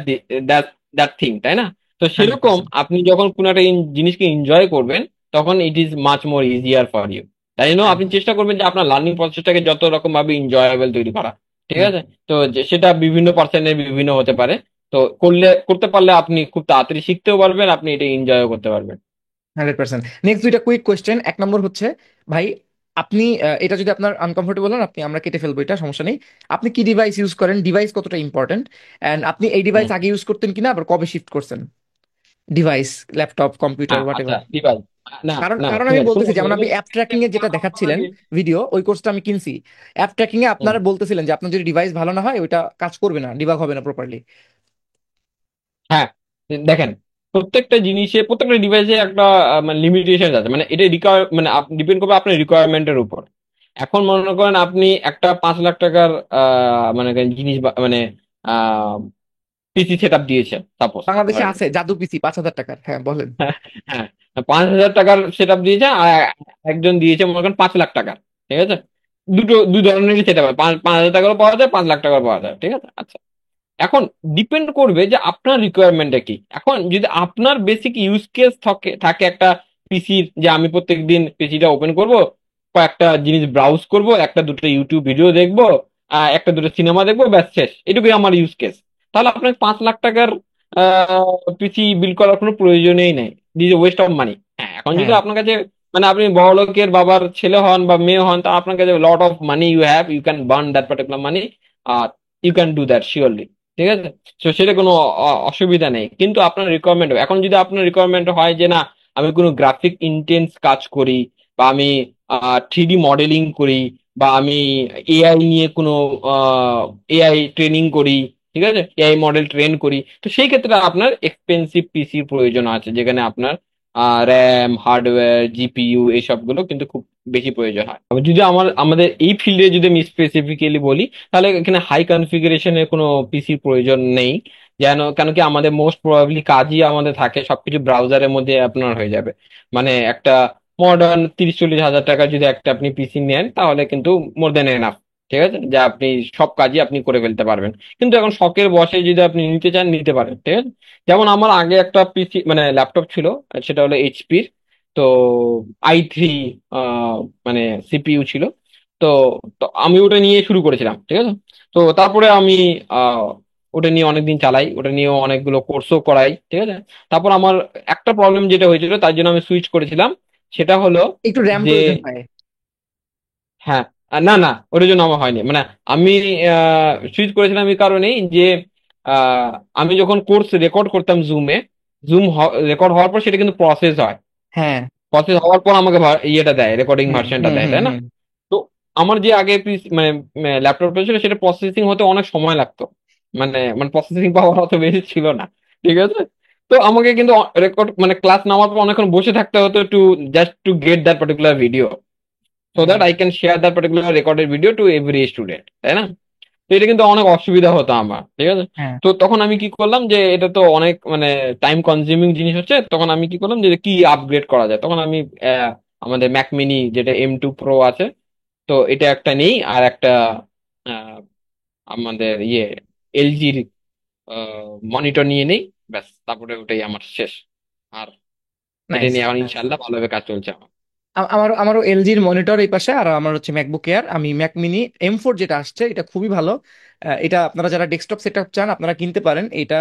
that thing, তাই না? তো হান্ড্রেড সেরকম পার্সেন্ট আপনি যখন কোনো একটা জিনিসকে এনজয় করবেন, তখন it is much more easier for you. তাই জন্য হ্যাঁ। আপনি চেষ্টা করবেন যে আপনার লার্নিং প্রসেসটাকে যত রকম ভাবে এনজয়েবল তৈরি করা। ঠিক হুম। আছে? তো সেটা বিভিন্ন পার্সনের বিভিন্ন হতে পারে। তো করতে পারলে আপনি খুব তাড়াতাড়ি শিখতেও পারবেন, আপনি এটা এনজয়ও করতে পারবেন। 100%। নেক্সট দুইটা কুইক কোয়েশ্চেন। এক নম্বর হচ্ছে, ভাই আপনি এটা যদি আপনার আনকমফোর্টেবল হন, আপনি আমরা কেটে ফেলবো, এটা সমস্যা নেই। আপনি কি ডিভাইস ইউজ করেন, ডিভাইস কতটা ইম্পর্টেন্ট, অ্যান্ড আপনি এই ডিভাইস হুম। আগে ইউজ করতেন কিনা, আবার কবে শিফট করছেন ডিভাইস, ল্যাপটপ, কম্পিউটার, হ্যাঁ, হোয়াট আচ্ছা, এভার। ঠিক আছে। না, কারণ না, কারণ ঠিক আমি আছে, বলতেছি, শুনুন যেমন আপনি এবার অ্যাপ ট্র্যাকিং এ যেটা আমার দেখাচ্ছিলেন আপনাকে। ভিডিও, ওই কোর্সটা আমি কিনছি। অ্যাপ ট্র্যাকিং এ হুম। আপনারা বলতেছিলেন যে আপনার যদি ডিভাইস ভালো না হয় ওইটা কাজ করবে না, ডিবাগ হবে না প্রপারলি। হ্যাঁ, দেখেন, প্রত্যেকটা জিনিসে প্রত্যেকটা ডিভাইসে একটা মানে লিমিটেশন আছে, মানে এটা মানে ডিপেন্ড করবে আপনার রিকোয়ারমেন্টের উপর। এখন মনে করেন আপনি একটা 5 লাখ টাকার মানে জিনিস মানে পিসি সেট আপ দিয়েছে সাপোজ, বাংলাদেশে ধরেন। আছে জাদু পিসি 5,000 টাকার, হ্যাঁ বলেন। হ্যাঁ, হ্যাঁ, 5,000 টাকার সেট আপ দিয়েছে, আর একজন দিয়েছে মনে করেন 5 লাখ টাকার। ঠিক আছে? দুই ধরনেরই সেট আপ, 5,000 টাকারও পাওয়া যায়, 5 লাখ টাকারও পাওয়া যায়। ঠিক আছে? আচ্ছা, এখন ডিপেন্ড করবে যে আপনার রিকোয়ারমেন্টটা কি। এখন যদি আপনার বেসিক ইউজ কেস থাকে থাকে একটা পিসির, যে আমি প্রত্যেকদিন পিসিটা ওপেন করব, কয়েকটা জিনিস ব্রাউজ করব, একটা দুটো ইউটিউব ভিডিও দেখবো, একটা দুটো সিনেমা দেখবো, ব্যাস শেষ, এটুকুই আমার ইউজ কেস। তাহলে আপনার 5 লাখ টাকার পিসি বিল্ড করার কোনো প্রয়োজনই নেই, দিস ওয়েস্ট অফ মানি। হ্যাঁ, এখন যদি হ্যাঁ, আপনার কাছে মানে আপনি বড় লোকের বাবার ছেলে হন বা মেয়ে হন, তা আপনার কাছে lot of money you have, you can burn that particular money, you can do that surely. ঠিক আছে? তো সেটা কোনো অসুবিধা নেই, কিন্তু আপনার রিকোয়ারমেন্ট, এখন যদি আপনার রিকোয়ারমেন্ট হয় যে না, আমি কোনো গ্রাফিক ইন্টেন্স কাজ করি, বা আমি 3D মডেলিং করি, বা আমি এআই নিয়ে কোনো এআই ট্রেনিং করি, ঠিক আছে, এআই মডেল ট্রেন করি, তো সেই ক্ষেত্রে আপনার এক্সপেন্সিভ পিসির প্রয়োজন আছে, যেখানে আপনার র্যাম, হার্ডওয়্যার, জিপিইউ এইসবগুলো কিন্তু খুব বেশি প্রয়োজন হয়। আবার যদি আমাদের এই ফিল্ডে যদি আমি স্পেসিফিক্যালি বলি, তাহলে এখানে হাই কনফিগারেশনের কোনো পিসির প্রয়োজন নেই। কেন কি আমাদের মোস্ট প্রবাবলি কাজই আমাদের থাকে সবকিছু ব্রাউজারের মধ্যে আপনার হয়ে যাবে। মানে একটা মডার্ন 30-40 হাজার টাকা যদি একটা আপনি পিসি নেন, তাহলে কিন্তু মোর দেন এনাফ। ঠিক আছে? যা আপনি সব কাজই আপনি করে ফেলতে পারবেন। কিন্তু এখন শখের বশে যদি আপনি নিতে চান, নিতে পারেন। ঠিক আছে? যেমন আমার আগে একটা পিসি মানে ল্যাপটপ ছিল, সেটা হলো এইচপির। তো i3 মানে সিপিইউ ছিল। তো তো আমি ওটা নিয়ে শুরু করেছিলাম। ঠিক আছে? তো তারপরে আমি আহ ওটা নিয়ে অনেকদিন চালাই, ওটা নিয়েও অনেকগুলো কোর্সও করাই। ঠিক আছে? তারপর আমার একটা প্রবলেম যেটা হয়েছিল, তার জন্য আমি সুইচ করেছিলাম। সেটা হলো একটু র্যাম যে, প্রয়োজন হয়। হ্যাঁ, না, না, ওটার জন্য আমার হয়নি, মানে আমি সুইচ করেছিলাম এই কারণেই যে আহ, আমি যখন কোর্স রেকর্ড করতাম জুমে, জুম রেকর্ড হওয়ার পর সেটা কিন্তু প্রসেস হয়। হ্যাঁ। প্রসেস হওয়ার পর আমাকে ইয়েটা দেয়, রেকর্ডিং হুম, ভার্সনটা হুম, দেয়, হুম, তাই না? হুম। তো আমার যে আগে মানে ল্যাপটপটা ছিল, সেটা প্রসেসিং হতে অনেক সময় লাগতো। মানে মানে প্রসেসিং পাওয়ার অত বেশি ছিল না। ঠিক আছে? তো আমাকে কিন্তু রেকর্ড মানে ক্লাস নেওয়ার পর অনেকক্ষণ বসে থাকতে হতো, to just to get that particular video, so that হ্যাঁ, I can share that particular recorded video to every student, তাই না? তো এটা কিন্তু অনেক অসুবিধা হতো আমার। ঠিক আছে? হ্যাঁ। তো তখন আমি কি করলাম, যে এটা তো অনেক মানে টাইম কনজিউমিং জিনিস হচ্ছে, তখন আমি কি করলাম যে কি আপগ্রেড করা যায়, তখন আমি আমাদের ম্যাক মিনি যেটা M2 Pro আছে, তো এটা একটা নেই, আর একটা আহ, আমাদের এলজির মনিটর নিয়ে নেই। ব্যাস, তারপরে ওটাই আমার শেষ। আর এটা নাইস। নিয়ে এখন ইনশাল্লাহ ভালোভাবে কাজ চলছে আমার। আমারও এলজির মনিটর এই পাশে, আর আমার হচ্ছে ম্যাকবুক এয়ার। আমি ম্যাক মিনি M4 যেটা আসছে, এটা খুবই ভালো। এটা আপনারা যারা ডেস্কটপ সেটআপ চান আপনারা কিনতে পারেন এটা।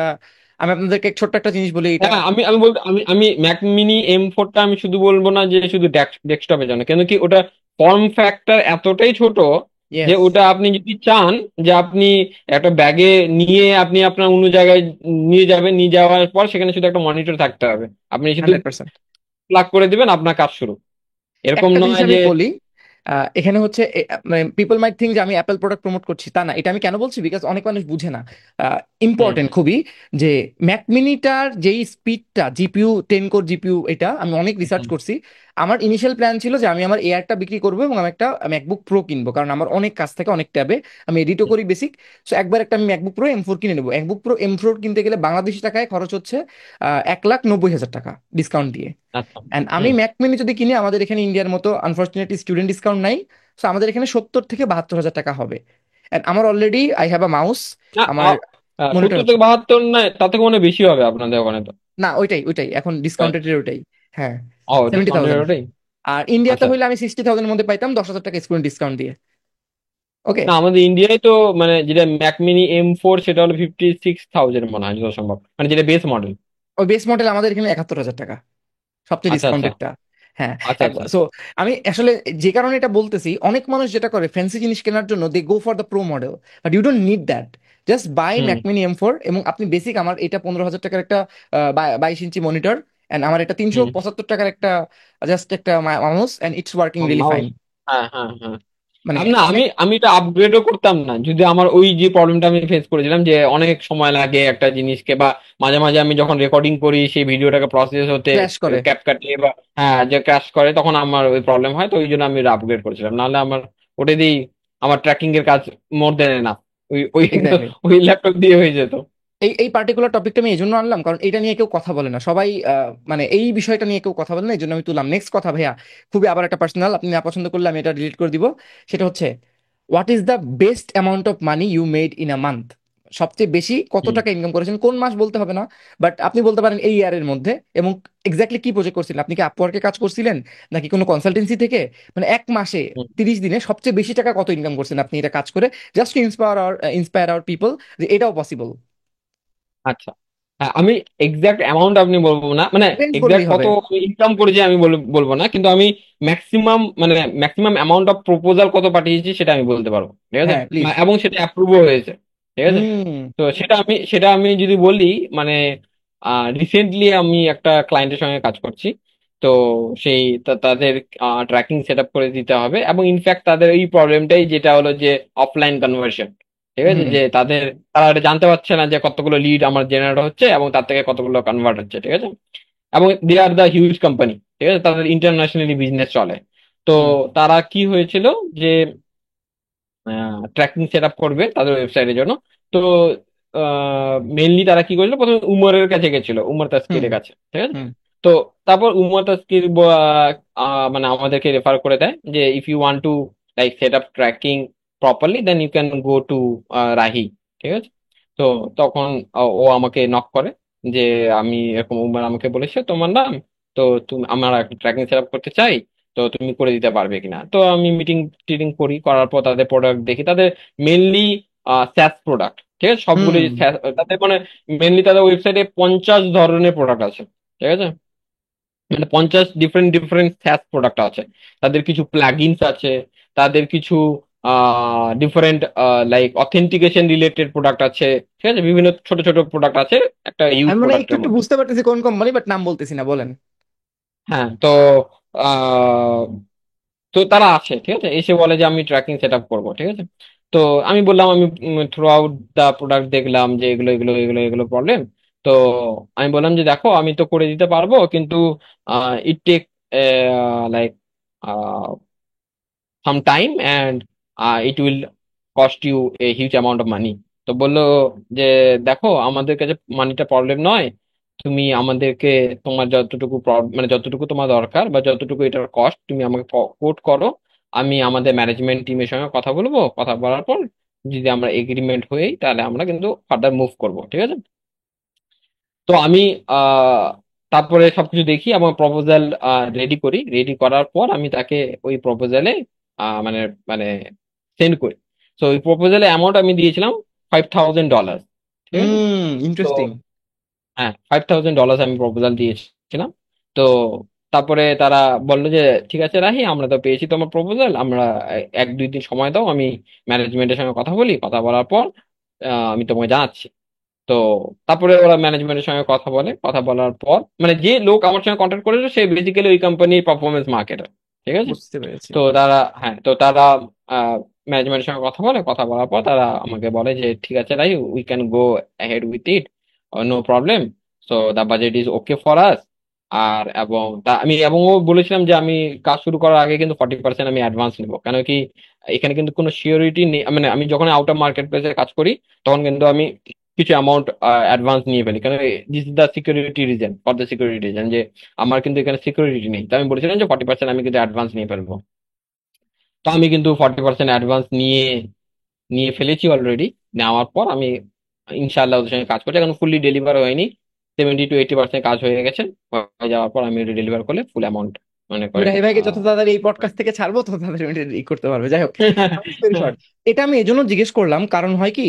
আমি আপনাদেরকে ছোট্ট একটা জিনিস বলি এটা। হ্যাঁ, আমি আমি বলতে আমি আমি ম্যাক মিনি M4টা আমি শুধু বলবো না যে শুধু ডেস্কটপের জন্য, কেন কি ওটা ফর্ম ফ্যাক্টর এতটাই ছোট, যে ইয়েস, ওটা আপনি যদি চান যে আপনি একটা ব্যাগে নিয়ে আপনি আপনার অন্য জায়গায় নিয়ে যাবেন, নিয়ে যাওয়ার পর সেখানে শুধু একটা মনিটর থাকতে হবে, আপনি শুধু 100%। প্লাগ করে দিবেন, আপনার কাজ শুরু। এরকম একটা জিনিস নয় আমি যে। বলি, এখানে হচ্ছে মানে পিপল মাইট থিঙ্ক যে আমি অ্যাপেল প্রোডাক্ট প্রমোট করছি, তা না। এটা আমি কেন বলছি, বিকজ অনেক মানুষ বুঝে না, হুম ইম্পর্টেন্ট খুবই, যে ম্যাক মিনিটার যেই স্পিডটা, জিপিইউ 10 কোর জিপিইউ, এটা আমি অনেক রিসার্চ হুম করছি। আমার ইনিশিয়াল প্ল্যান ছিল যে আমি আমার এয়ারটা বিক্রি করবো এবং আমি একটা ম্যাকবুক প্রো কিনবো, কারণ আমার অনেক কাজ থাকে, অনেক ট্যাবে আমি এডিটও করি বেসিক। সো একবার একটা আমি ম্যাকবুক প্রো M4 কিনে নেবো। ম্যাকবুক প্রো M4 কিনতে গেলে বাংলাদেশি টাকায় খরচ হচ্ছে 1,90,000 টাকা ডিসকাউন্ট দিয়ে। আচ্ছা অ্যান্ড আমি হুম ম্যাক মিনি যদি কিনি, আমাদের এখানে ইন্ডিয়ার মতো আনফর্চুনেটলি স্টুডেন্ট ডিসকাউন্ট নাই। সো আমাদের এখানে 70 থেকে 72 হাজার টাকা হবে। অ্যান্ড আমার already I have a mouse, না আমার মনিটর 70 থেকে 72 না, তার থেকে মনে হয় বেশি হবে আপনাদের ওখানে তো। না, ওইটাই ওইটাই এখন তাই? ডিসকাউন্টেড ওইটাই। হ্যাঁ, ও, সেভেন্টি ডিসকাউন্টেড থাউজেন্ড ওটাই। আর ইন্ডিয়াতে আচ্ছা। হইলে আমি 60,000-এর মধ্যে পাইতাম, 10,000 টাকা স্টুডেন্ট ডিসকাউন্ট দিয়ে। ওকে। না, আমাদের ইন্ডিয়ায় তো মানে যেটা ম্যাক মিনি M4 সেটা হলো 56,000 মনে হয় যত সম্ভব, মানে যেটা বেস মডেল। ওই বেস মডেল আমাদের এখানে 71,000 টাকা, সবচেয়ে আচ্ছা আচ্ছা ডিসকাউন্টেডটা। হ্যাঁ। আচ্ছা আচ্ছা। সো আমি আসলে যে কারণে এটা বলতেছি, অনেক মানুষ যেটা করে ফ্যান্সি জিনিস কেনার জন্য they go for the pro model, but you don't need that. Just buy hmm Mac mini M4 এবং আপনি বেসিক, আমার এটা 15,000 টাকার একটা 22 ইঞ্চি মনিটর, অ্যান্ড আমার এটা তিনশো হুম। পঁচাত্তর টাকার একটা জাস্ট একটা mouse, and it's working really mouse. Fine. হ্যাঁ হ্যাঁ হ্যাঁ। মানে না, আমি অনেক। আমি এটা আপগ্রেডও করতাম না যদি আমার ওই যে প্রবলেমটা আমি ফেস করেছিলাম, যে অনেক সময় লাগে একটা জিনিসকে, বা মাঝে মাঝে আমি যখন রেকর্ডিং করি সেই ভিডিওটাকে প্রসেস হতে ক্র্যাশ করে। ক্যাপকাটে বা হ্যাঁ যে ক্র্যাশ করে, তখন আমার ওই প্রবলেম হয়, তো ওই জন্য আমি আপগ্রেড করেছিলাম, নাহলে আমার ওটা দিয়েই আমার ট্র্যাকিং এর কাজ মোর দেন না, ওই ওই এক্স্যাক্টলি। ওই ল্যাপটপ দিয়ে হয়ে যেত। এই এই পার্টিকুলার টপিকটা আমি এই জন্য আনলাম, কারণ এটা নিয়ে কেউ কথা বলে না সবাই, মানে এই বিষয়টা নিয়ে কেউ কথা বলে না, এই জন্য আমি তুললাম। নেক্সট কথা ভাইয়া, খুবই আবার একটা পার্সোনাল, আপনি না পছন্দ করলে আমি এটা ডিলিট করে দিব। সেটা হচ্ছে, what is the best amount of money you made in a month? সবচেয়ে বেশি কত হুম টাকা ইনকাম করেছেন, কোন মাস বলতে হবে না, বাট আপনি বলতে পারেন এই ইয়ারের মধ্যে, এবং এক্স্যাক্টলি কি প্রজেক্ট করছিলেন, আপনি কি আপওয়ার্কে কাজ করছিলেন নাকি কোনো কনসালটেন্সি থেকে, মানে এক মাসে হুম। 30 দিনে সবচেয়ে বেশি টাকা কত ইনকাম করছেন আপনি এটা কাজ করে, just to inspire hour people যে এটাও পসিবল। আচ্ছা। হ্যাঁ, আমি এক্সাক্ট অ্যামাউন্ট আপনি বলবো না, মানে রেঞ্জ এক্সাক্ট বললেই কত হবে। ইনকাম করেছি আমি বলবো না, কিন্তু আমি ম্যাক্সিমাম মানে ম্যাক্সিমাম অ্যামাউন্ট অফ প্রপোজাল কত পাঠিয়েছি সেটা আমি বলতে পারবো, ঠিক আছে? হ্যাঁ প্লিজ। এবং সেটা অ্যাপ্রুভও হয়েছে, ঠিক আছে? হুম তো সেটা আমি যদি বলি, মানে রিসেন্টলি আমি একটা ক্লায়েন্টের সঙ্গে কাজ করছি। তো তাদের ট্র্যাকিং সেট আপ করে দিতে হবে, এবং ইনফ্যাক্ট তাদের এই প্রবলেমটাই, যেটা হলো যে অফলাইন কনভার্সন, ঠিক আছে, হুম যে তারা এটা জানতে পারছে না যে কতগুলো লিড আমার জেনারেট হচ্ছে এবং তার থেকে কতগুলো কনভার্ট হচ্ছে, ঠিক আছে? এবং দে আর দ্য হিউজ কোম্পানি, ঠিক আছে, তাদের ইন্টারন্যাশনালি বিজনেস চলে। তো হুম তারা কি হয়েছিল যে ট্র্যাকিং সেট আপ করবে তাদের ওয়েবসাইটের জন্য। তো মেইনলি তারা কি করেছিল, প্রথমে উমরের কাছে গেছিল, উমর হুম তাসকিরের কাছে, ঠিক আছে? হুম তো তারপর উমর তাসকির মানে আমাদেরকে রেফার করে দেয় যে if you want to like set up tracking properly then you can go to Rahi, ঠিক আছে? তো তখন ও আমাকে নক করে যে আমি এরকম, উমর আমাকে বলেছে তোমার নাম, তো তুমি, আমরা একটা ট্র্যাকিং সেট আপ করতে চাই, তো তুমি করে দিতে পারবে কিনা। তো আমি মিটিং টিটিং করি, করার পর তাদের প্রোডাক্ট দেখি, তাদের মেনলি স্যাস প্রোডাক্ট, ঠিক আছে, সবগুলো হুম। তাদের মানে মেনলি তাদের ওয়েবসাইটে 50 ধরনের প্রোডাক্ট আছে, ঠিক আছে, মানে 50 ডিফারেন্ট ডিফারেন্ট স্যাস প্রোডাক্ট আছে। তাদের কিছু প্লাগইনস আছে, তাদের কিছু different like authentication related product আছে, ঠিক আছে, বিভিন্ন ছোট ছোট প্রোডাক্ট আছে একটা ইউজ আমি মানে একটু প্রোডাক্টের একটু মধ্যে। বুঝতে পারতেছি কোন কোম্পানি, বাট নাম বলতেছি না, বলেন। হ্যাঁ, তো আহ, তো তারা আছে, ঠিক আছে, এসে বলে যে আমি ট্র্যাকিং সেট আপ করবো, ঠিক আছে। তো আমি বললাম, আমি থ্রু আউট দা প্রোডাক্ট দেখলাম যে এগুলো এগুলো এগুলো এগুলো প্রবলেম। তো আমি বললাম যে দেখো, আমি তো করে দিতে পারবো, কিন্তু it take like some time and it will cost you a huge amount of money. তো বললো যে দেখো, আমাদের কাছে মানিটা প্রবলেম নয়, তুমি আমাদেরকে তোমার যতটুকু মানে যতটুকু তোমার দরকার বা যতটুকু এটার কস্ট তুমি আমাকে কোট করো, আমি আমাদের ম্যানেজমেন্ট টিমের সঙ্গে কথা বলবো, কথা বলার পর যদি আমরা এগ্রিমেন্ট হই তাহলে আমরা কিন্তু ফার্দার মুভ করবো, ঠিক আছে? তো আমি আহ তারপরে সবকিছু দেখি এবং প্রপোজাল রেডি করার পর আমি তাকে ওই প্রপোজালে মানে মানে সেন্ড করি। তো ওই প্রপোজালে অ্যামাউন্ট আমি দিয়েছিলাম $5,000, ঠিক আছে? হুম, তো ইন্টারেস্টিং। হ্যাঁ, $5,000 আমি প্রপোজাল দিয়েছিলাম। তো তারপরে তারা বললো যে ঠিক আছে রাহি, আমরা তো পেয়েছি তোমার প্রপোজাল, আমরা 1-2 দিন সময় দাও, আমি ম্যানেজমেন্টের সঙ্গে কথা বলি, কথা বলার পর আমি তোমাকে জানাচ্ছি। তো তারপরে ওরা ম্যানেজমেন্টের সঙ্গে কথা বলে, কথা বলার পর মানে যে লোক আমার সঙ্গে কন্ট্যাক্ট করেছে সে বেসিক্যালি ওই কোম্পানির পারফরমেন্স মার্কেটার, ঠিক আছে। বুঝতে পেরেছি। তো তারা ম্যানেজমেন্টের সঙ্গে কথা বলে, কথা বলার পর তারা আমাকে বলে যে ঠিক আছে right, we can go ahead with it, no problem, so the budget is okay for us. আর এবং আমি এবং ও বলেছিলাম যে আমি কাজ শুরু করার আগে কিন্তু 40% আমি অ্যাডভান্স নেবো, কেন কি এখানে কিন্তু কোনো সিওরিটি নেই। মানে আমি যখন আউট অফ মার্কেট প্লেসে কাজ করি তখন কিন্তু আমি কিছু অ্যামাউন্ট অ্যাডভান্স নিয়ে ফেলি, কারণ this is the security reason, for the security reason, যে আমার কিন্তু এখানে সিকিউরিটি নেই। তো আমি বলেছিলাম যে 40% আমি কিন্তু অ্যাডভান্স নিয়ে ফেলবো। তো আমি কিন্তু 40% অ্যাডভান্স নিয়ে নিয়ে ফেলেছি অলরেডি। নেওয়ার পর আমি ইনশাআল্লাহ ওদের সঙ্গে কাজ করছি, এখন ফুললি ডেলিভার হয়নি, 70 to 80% কাজ হয়ে গেছে। হয়ে যাওয়ার পর আমি ডেলিভার করলে ফুল অ্যামাউন্ট মনে আমি করেন রাহি ভাইকে যত তাড়াতাড়ি এই পডকাস্ট থেকে ছাড়বো তত তাড়াতাড়ি উনি ই করতে পারবে। যাই হোক, ভেরি শর্ট। এটা আমি এজন্য জিজ্ঞেস করলাম, কারণ হয় কি,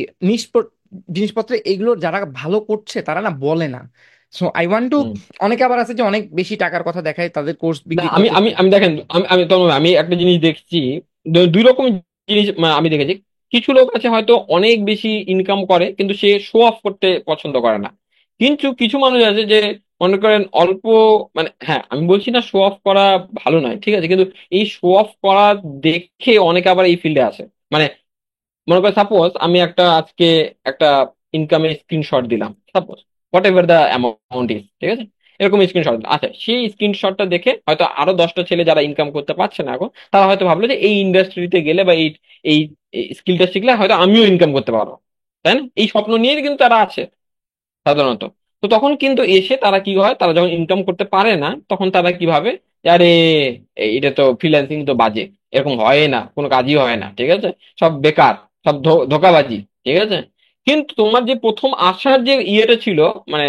জিনিসপত্রে এগুলো যারা ভালো করছে তারা না বলে না। So I want to. হুম। অনেকে আবার আছে যে অনেক বেশি টাকার কথা দেখায় তাদের কোর্স না, বিক্রি আমি করছে। আমি আমি দেখেন, আমি একটা জিনিস দেখছি, দুই রকম জিনিস আমি দেখেছি। কিছু লোক আছে হয়তো অনেক বেশি ইনকাম করে কিন্তু সে শো অফ করতে পছন্দ করে না। কিন্তু কিছু মানুষ আছে যে মনে করেন অল্প, মানে হ্যাঁ আমি বলছি না শো অফ করা ভালো নয়, ঠিক আছে, কিন্তু এই শো অফ করা দেখে অনেকে আবার এই ফিল্ডে আসে। মানে মনে করেন সাপোজ আমি আজকে একটা ইনকামের স্ক্রিনশট দিলাম, suppose what ever the amount is, ঠিক আছে, এরকম স্ক্রিনশট। আচ্ছা, সেই স্ক্রিনশটটা দেখে হয়তো আরো 10টা ছেলে যারা ইনকাম করতে পারছে না এখন, তারা হয়তো ভাবলো যে এই ইন্ডাস্ট্রিতে গেলে বা এই স্কিলটা শিখলে হয়তো আমিও ইনকাম করতে পারবো, তাই না? এই স্বপ্ন নিয়ে কিন্তু তারা আছে সাধারণত। তো তখন কিন্তু এসে তারা কি হয়, তারা যখন ইনকাম করতে পারে না তখন তারা কি ভাবে যে আরে এটা তো ফ্রিল্যান্সিং তো বাজে, এরকম হয় না, কোনো কাজই হয় না, ঠিক আছে, সব বেকার, সব ধোকাবাজি, ঠিক আছে। কিন্তু তোমার যে প্রথম আসার যে ইয়েটা ছিল, মানে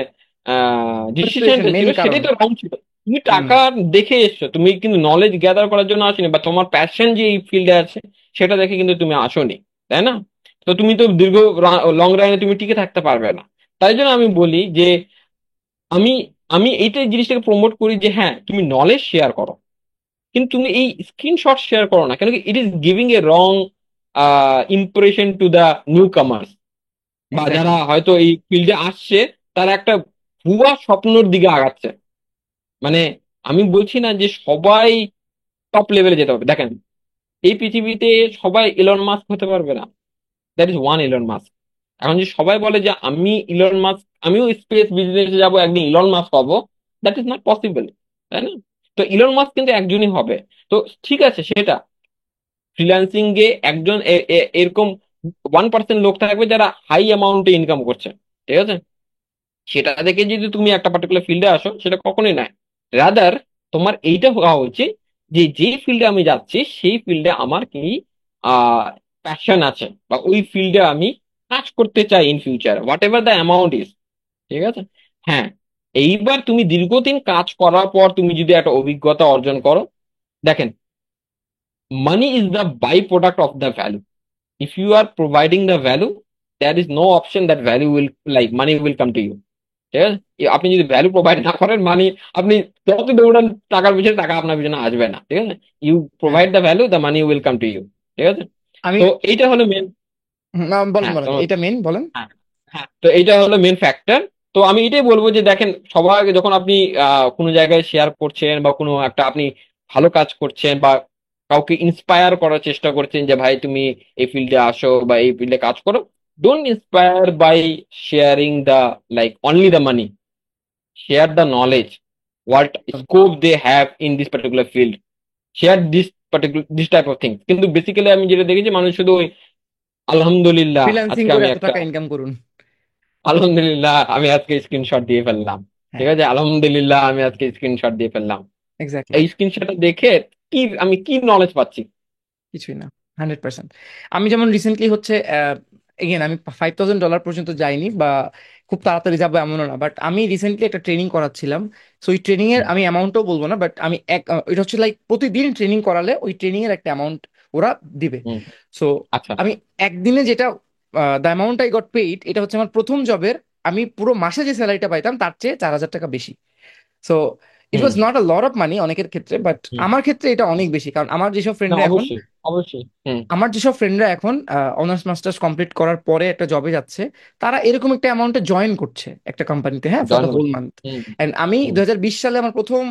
ইন্সপিরেশন ডিসিশনটা মেন ছিল, কারণ। সেটাই তো রং ছিল। তুমি হুম। টাকা দেখে এসছো, তুমি কিন্তু নলেজ গ্যাদার করার জন্য আসনি, বা তোমার প্যাশন যে এই ফিল্ডে আছে সেটা দেখে কিন্তু তুমি আসোনি, তাই না? তো তুমি তো দীর্ঘ লং রানে তুমি টিকে থাকতে পারবে না। তাই জন্য আমি বলি যে আমি আমি এইটাই জিনিসটাকে প্রমোট করি যে হ্যাঁ তুমি নলেজ শেয়ার করো, কিন্তু তুমি এই স্ক্রিনশট শেয়ার করো না, কেন কি it is giving a wrong impression to the newcomers, বা যারা এক্স্যাক্টলি। হয়তো এই ফিল্ডে আসছে তারা একটা ভুয়া স্বপ্নের দিকে আগাচ্ছে। মানে আমি বলছি না যে সবাই টপ লেভেলে যেতে হবে, দেখেন এই পৃথিবীতে সবাই ইলন মাস্ক হতে পারবে না, that is one Elon Musk. এখন যে সবাই বলে যে আমি ইলন মাস্ক, আমিও স্পেস বিজনেসে যাব, একদিন ইলন মাস্ক হবো, দ্যাট ইজ নট পসিবল, তাই না? তো ইলন মাস্ক কিন্তু একজনই হবে। তো ঠিক আছে, সেটা ফ্রিল্যান্সিং এ একজন এরকম 1% লোক থাকবে যারা হাই অ্যামাউন্টে ইনকাম করছে, ঠিক আছে। সেটা দেখে যদি তুমি একটা পার্টিকুলার ফিল্ডে আসো সেটা কখনোই নয়। রাদার তোমার এইটা হওয়া উচিত যে যে ফিল্ডে আমি যাচ্ছি সেই ফিল্ডে আমার কি প্যাশন আছে, বা ওই ফিল্ডে আমি কাজ করতে চাই in future, what ever the amount is, ঠিক আছে। হ্যাঁ, এইবার তুমি দীর্ঘদিন কাজ করার পর তুমি যদি একটা অভিজ্ঞতা অর্জন করো, দেখেন money is the by product of the value. If you are providing the value, there is no option that value will, like money will come to you, ঠিক আছে। আপনি যদি ভ্যালু প্রোভাইড না করেন, মানে আপনি যত দৌড়ান টাকার পিছনে, টাকা আপনার পিছনে আসবে না, ঠিক আছে। ইউ হ্যাঁ। Provide the value, the money will come to you, ঠিক আছে। আমি তো এইটা হলো মেন। বলেন হ্যাঁ বলেন, এটা মেন বলেন। হ্যাঁ হ্যাঁ, তো এইটা হলো মেন ফ্যাক্টর। তো আমি এটাই বলবো যে দেখেন, সবার আগে যখন আপনি কোনো জায়গায় শেয়ার করছেন বা কোনো একটা আপনি ভালো কাজ করছেন, বা কাউকে ইন্সপায়ার করার চেষ্টা করছেন যে ভাই তুমি এই ফিল্ডে আসো বা এই ফিল্ডে কাজ করো, don't inspire by sharing the, like only the money, share the knowledge, what scope they have in this particular field, share this type of thing। কিন্তু বেসিক্যালি আমি যেটা দেখেছি, মানুষ শুধু ওই আলহামদুলিল্লাহ ফ্রিল্যান্সিং আজকে করে আমি এত একটা, টাকা ইনকাম করুন। আলহামদুলিল্লাহ আমি আজকে স্ক্রিনশট দিয়ে ফেললাম, ঠিক হ্যাঁ, আছে, আলহামদুলিল্লাহ আমি আজকে স্ক্রিনশট দিয়ে ফেললাম। এক্স্যাক্টলি। এই স্ক্রিনশটটা দেখে আমি কি নলেজ পাচ্ছি? কিছুই না। 100%। আমি যেমন রিসেন্টলি হচ্ছে, এগেন আমি $5,000 পর্যন্ত যাইনি বা খুব তাড়াতাড়ি যাবো এমনও না, বাট আমি রিসেন্টলি একটা ট্রেনিং করাচ্ছিলাম। সো ওই ট্রেনিং এর হুম। আমি অ্যামাউন্টও বলবো না, বাট আমি এটা হচ্ছে লাইক প্রতিদিন ট্রেনিং করালে ওই ট্রেনিং এর একটা অ্যামাউন্ট ওরা দিবে। হুম। সো আচ্ছা। আমি একদিনে যেটা, the amount I got paid, এটা হচ্ছে আমার প্রথম জবের, আমি পুরো মাসে যে স্যালারিটা পাইতাম তার চেয়ে $4,000 বেশি। So it hmm. Was not a lot of মানি অনেকের ক্ষেত্রে, বাট হুম। আমার ক্ষেত্রে এটা অনেক বেশি, কারণ আমার যেসব না, ফ্রেন্ডরা এখন অবশ্যই। অবশ্যই। হুম। আমার যেসব ফ্রেন্ডরা এখন অনার্স মাস্টার্স কমপ্লিট করার পরে একটা জবে যাচ্ছে, তারা এরকম একটা অ্যামাউন্টে জয়েন করছে একটা কোম্পানিতে, হ্যাঁ, ফর জয়েন দ্য হোল করছি। মান্থ। হুম। এন্ড আমি হুম। 2020 সালে আমার প্রথম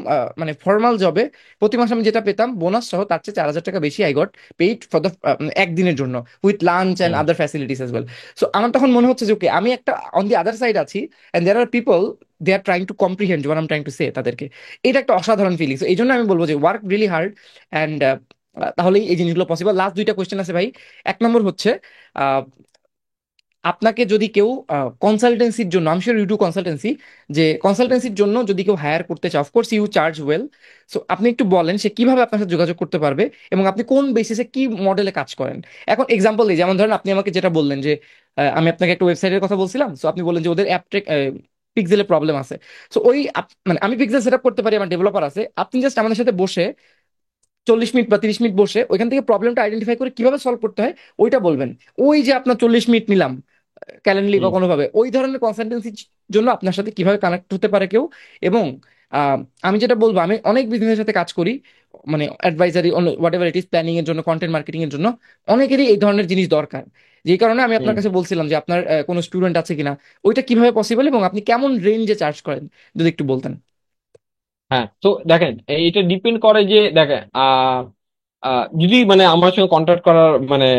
মানে ফর্মাল জবে প্রতি মাসে আমি যেটা পেতাম বোনাস সহ, তার চেয়ে 4,000 টাকা বেশি I got paid for the একদিনের জন্য, with lunch and hmm. Other facilities as well. So আমার তখন মনে হচ্ছে যে ওকে, আমি একটা অন দি আদার সাইড আছি, and there are people, they are trying to comprehend what I am trying to say তাদেরকে। এটা একটা অসাধারণ ফিলিংস, এই জন্য আমি বলবো যে ওয়ার্ক রিয়েলি হার্ড, অ্যান্ড তাহলেই এই জিনিসগুলো পসিবল। লাস্ট দুইটা কোয়েশ্চেন আছে ভাই। এক নম্বর হচ্ছে, আহ, আপনাকে যদি কেউ কনসালটেন্সির জন্য, আমি শিওর ইউ ডু কনসালটেন্সি, যে কনসালটেন্সির জন্য যদি কেউ হায়ার করতে চায়, of course you charge well, so আপনি একটু বলেন সে কিভাবে আপনার সাথে যোগাযোগ করতে পারবে, এবং আপনি কোন বেসিসে কি মডেলে কাজ করেন। এখন এক্সাম্পল দিই, যেমন ধরেন আপনি আমাকে যেটা বললেন যে আমি আপনাকে একটা ওয়েবসাইটের কথা বলছিলাম, সো আপনি বললেন যে ওদের অ্যাপ পিক্সেলের প্রবলেম আছে। সো ওই মানে আমি পিক্সেল সেট আপ করতে পারি, আমার ডেভেলপার আছে, আপনি জাস্ট আমাদের সাথে বসে 40 মিনিট বা 30 মিনিট বসে ওইখান থেকে প্রবলেমটা আইডেন্টিফাই করে কিভাবে সলভ করতে হয় ওইটা বলবেন। ওই যে আপনার 40 মিনিট নিলাম ক্যালেন্ডলি বা হুম। কোনোভাবে, ওই ধরনের কনসালটেন্সির জন্য আপনার সাথে কিভাবে কানেক্ট হতে পারে কেউ। এবং আহ, আমি যেটা বলবো, আমি অনেক বিজনেসের সাথে কাজ করি, মানে advisory, what ever it is, planning এর জন্য, কন্টেন্ট মার্কেটিং এর জন্য, অনেকেরই এই ধরনের জিনিস দরকার। যেই কারণে আমি আপনার হুম। কাছে বলছিলাম যে আপনার কোনো স্টুডেন্ট আছে কিনা, ওইটা কিভাবে পসিবল এবং আপনি কেমন রেঞ্জে চার্জ করেন, যদি একটু বলতেন। হ্যাঁ, তো দেখেন, এটা ডিপেন্ড করে যে দেখেন, যদি মানে আমার সঙ্গে কন্ট্যাক্ট করার মানে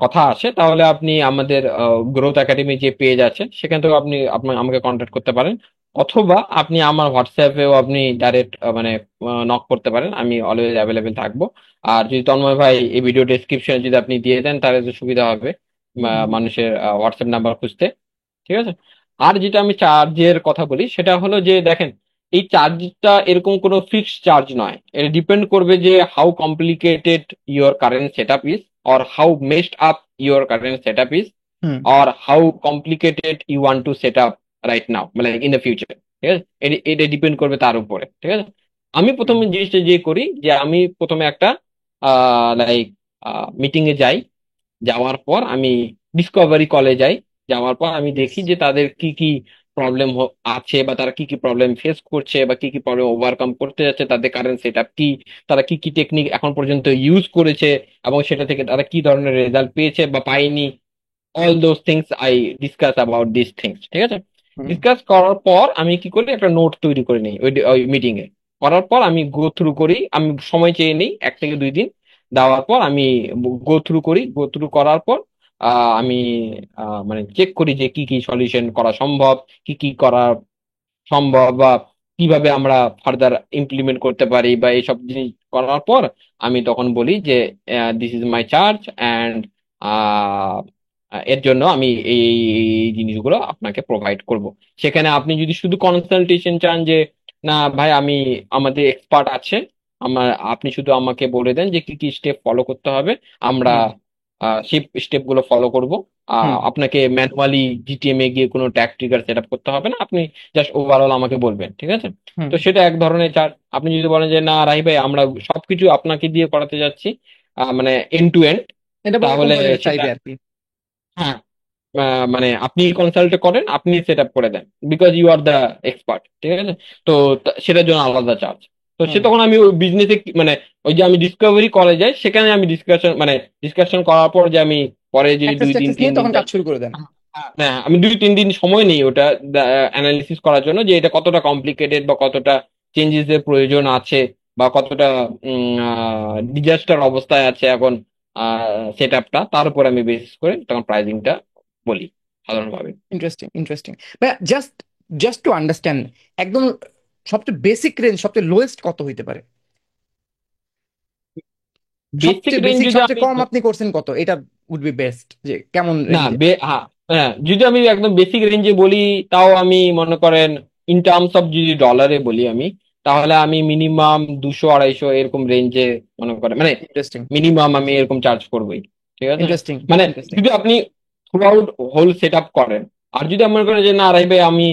কথা আসে, তাহলে আপনি আমাদের গ্রোথ একাডেমি যে পেজ আছে সেখান থেকে আপনি আমাকে কন্ট্যাক্ট করতে পারেন, অথবা আপনি আমার হোয়াটসঅ্যাপেও আপনি ডাইরেক্ট মানে নক করতে পারেন, আমি অলওয়েজ অ্যাভেলেবেল থাকবো। আর যদি তন্ময় ভাই এই ভিডিও ডেসক্রিপশনে যদি আপনি দিয়ে দেন তাহলে তো সুবিধা হবে মানুষের হোয়াটসঅ্যাপ নাম্বার খুঁজতে। ঠিক আছে। আর যেটা আমি চার্জের কথা বলি সেটা হলো যে দেখেন, এই চার্জটা এরকম কোনো ফিক্সড চার্জ নয়, এটা ডিপেন্ড করবে যে how complicated your current set up is, or how messed up your current set up is, hmm or how complicated you want to set up right now, মানে ইন দ্য ফিউচার। ঠিক আছে। এটা depend করবে তার উপরে। ঠিক আছে। আমি হুম প্রথমে জিনিসটা যে করি যে আমি প্রথমে একটা লাইক মিটিং এ যাই, যাওয়ার পর আমি ডিসকভারি কলে যাই, যাওয়ার পর আমি ইয়েস। দেখি যে তাদের কি কি প্রবলেম আছে, বা তারা কি কি প্রবলেম ফেস করছে, বা কি কি প্রবলেম ওভারকাম করতে যাচ্ছে, তাদের কারেন্ট সেট আপ কি, তারা কি কি টেকনিক এখন পর্যন্ত ইউজ করেছে, এবং সেটা থেকে তারা কি ধরনের রেজাল্ট পেয়েছে বা পায়নি। All those things I discuss about this things. ঠিক আছে। হুম ডিসকাস করার পর আমি কি করি, একটা নোট তৈরি করে নিই ওই মিটিং এ। করার পর আমি গো থ্রু করি, আমি সময় চেয়ে নিই 1 থেকে 2 দিন। দেওয়ার পর আমি গো থ্রু করি, গো থ্রু করার পর আমি মানে চেক করি যে কি কি সলিউশন করা সম্ভব, কি কি করা সম্ভব, বা কিভাবে আমরা ফার্দার ইমপ্লিমেন্ট করতে পারি, বা এইসব জিনিস করার পর আমি তখন বলি যে this is my charge, and এর জন্য আমি এই এই জিনিসগুলো আপনাকে প্রোভাইড করব। সেখানে আপনি যদি শুধু কনসালটেশন চান যে না ভাই আমি, আমাদের এক্সপার্ট আছে, আমার, আপনি শুধু আমাকে বলে দেন যে কি কি স্টেপ ফলো করতে হবে, আমরা হুম সেই স্টেপ গুলো ফলো করব। হুম আপনাকে ম্যানুয়ালি জিটিএম এ গিয়ে কোনো ট্যাগ ট্রিগার সেট আপ করতে হবে না, আপনি জাস্ট ওভারঅল আমাকে বলবেন। ঠিক আছে। হুম। তো সেটা এক ধরনের চার্জ। আপনি যদি বলেন যে না রাহি ভাই আমরা সবকিছু আপনাকে দিয়ে করাতে যাচ্ছি, মানে এন্ড টু এন্ড, এটা বড় তাহলে কোম্পানির সেটা, চাইবে আর কি। হ্যাঁ, মানে আপনি কনসাল্ট করেন, আপনি সেট আপ করে দেন, because you are the expert. ঠিক আছে। তো সেটার জন্য আলাদা চার্জ। তো সে হুম। তখন আমি ওই বিজনেসে মানে ওই যে আমি ডিসকভারি কলে যাই, সেখানে আমি ডিসকাশন করার পর যে আমি পরে যদি অ্যাক্সেস 2 দিন ট্যাক্সেস তিন নিয়ে দিন তখন কাজ যাই, শুরু করে দেন। হ্যাঁ আমি 2-3 দিন সময় নিই ওটা অ্যানালিসিস করার জন্য যে এটা কতটা কমপ্লিকেটেড, বা কতটা চেঞ্জেস এর প্রয়োজন আছে, বা কতটা ডিজাস্টার অবস্থায় আছে এখন সেট আপটা, তার উপর আমি বেসিস করে তখন প্রাইসিংটা বলি সাধারণভাবে। Interesting interesting. ভাই জাস্ট জাস্ট টু আন্ডারস্ট্যান্ড, একদম সবচেয়ে বেসিক রেঞ্জ, সবচেয়ে লোয়েস্ট কত হইতে পারে? বেসিক সবচেয়ে রেঞ্জ বেসিক, যদি সবচেয়ে আমি, কম আপনি করছেন কত, এটা উড বি বেস্ট, যে কেমন না রেঞ্জে? হ্যাঁ, হ্যাঁ, যদি আমি একদম বেসিক রেঞ্জে বলি, তাও আমি মনে করেন ইন টার্মস অফ যদি ডলারে বলি আমি, তাহলে আমি মিনিমাম 200-250 এরকম রেঞ্জে মনে করেন, মানে ইন্টারেস্টিং মিনিমাম আমি এরকম চার্জ করবোই। ঠিক আছে। ইন্টারেস্টিং মানে ইন্টারেস্টিং। যদি আপনি throughout whole set up করেন, আর যদি মনে করেন যে না রাই ভাই আমি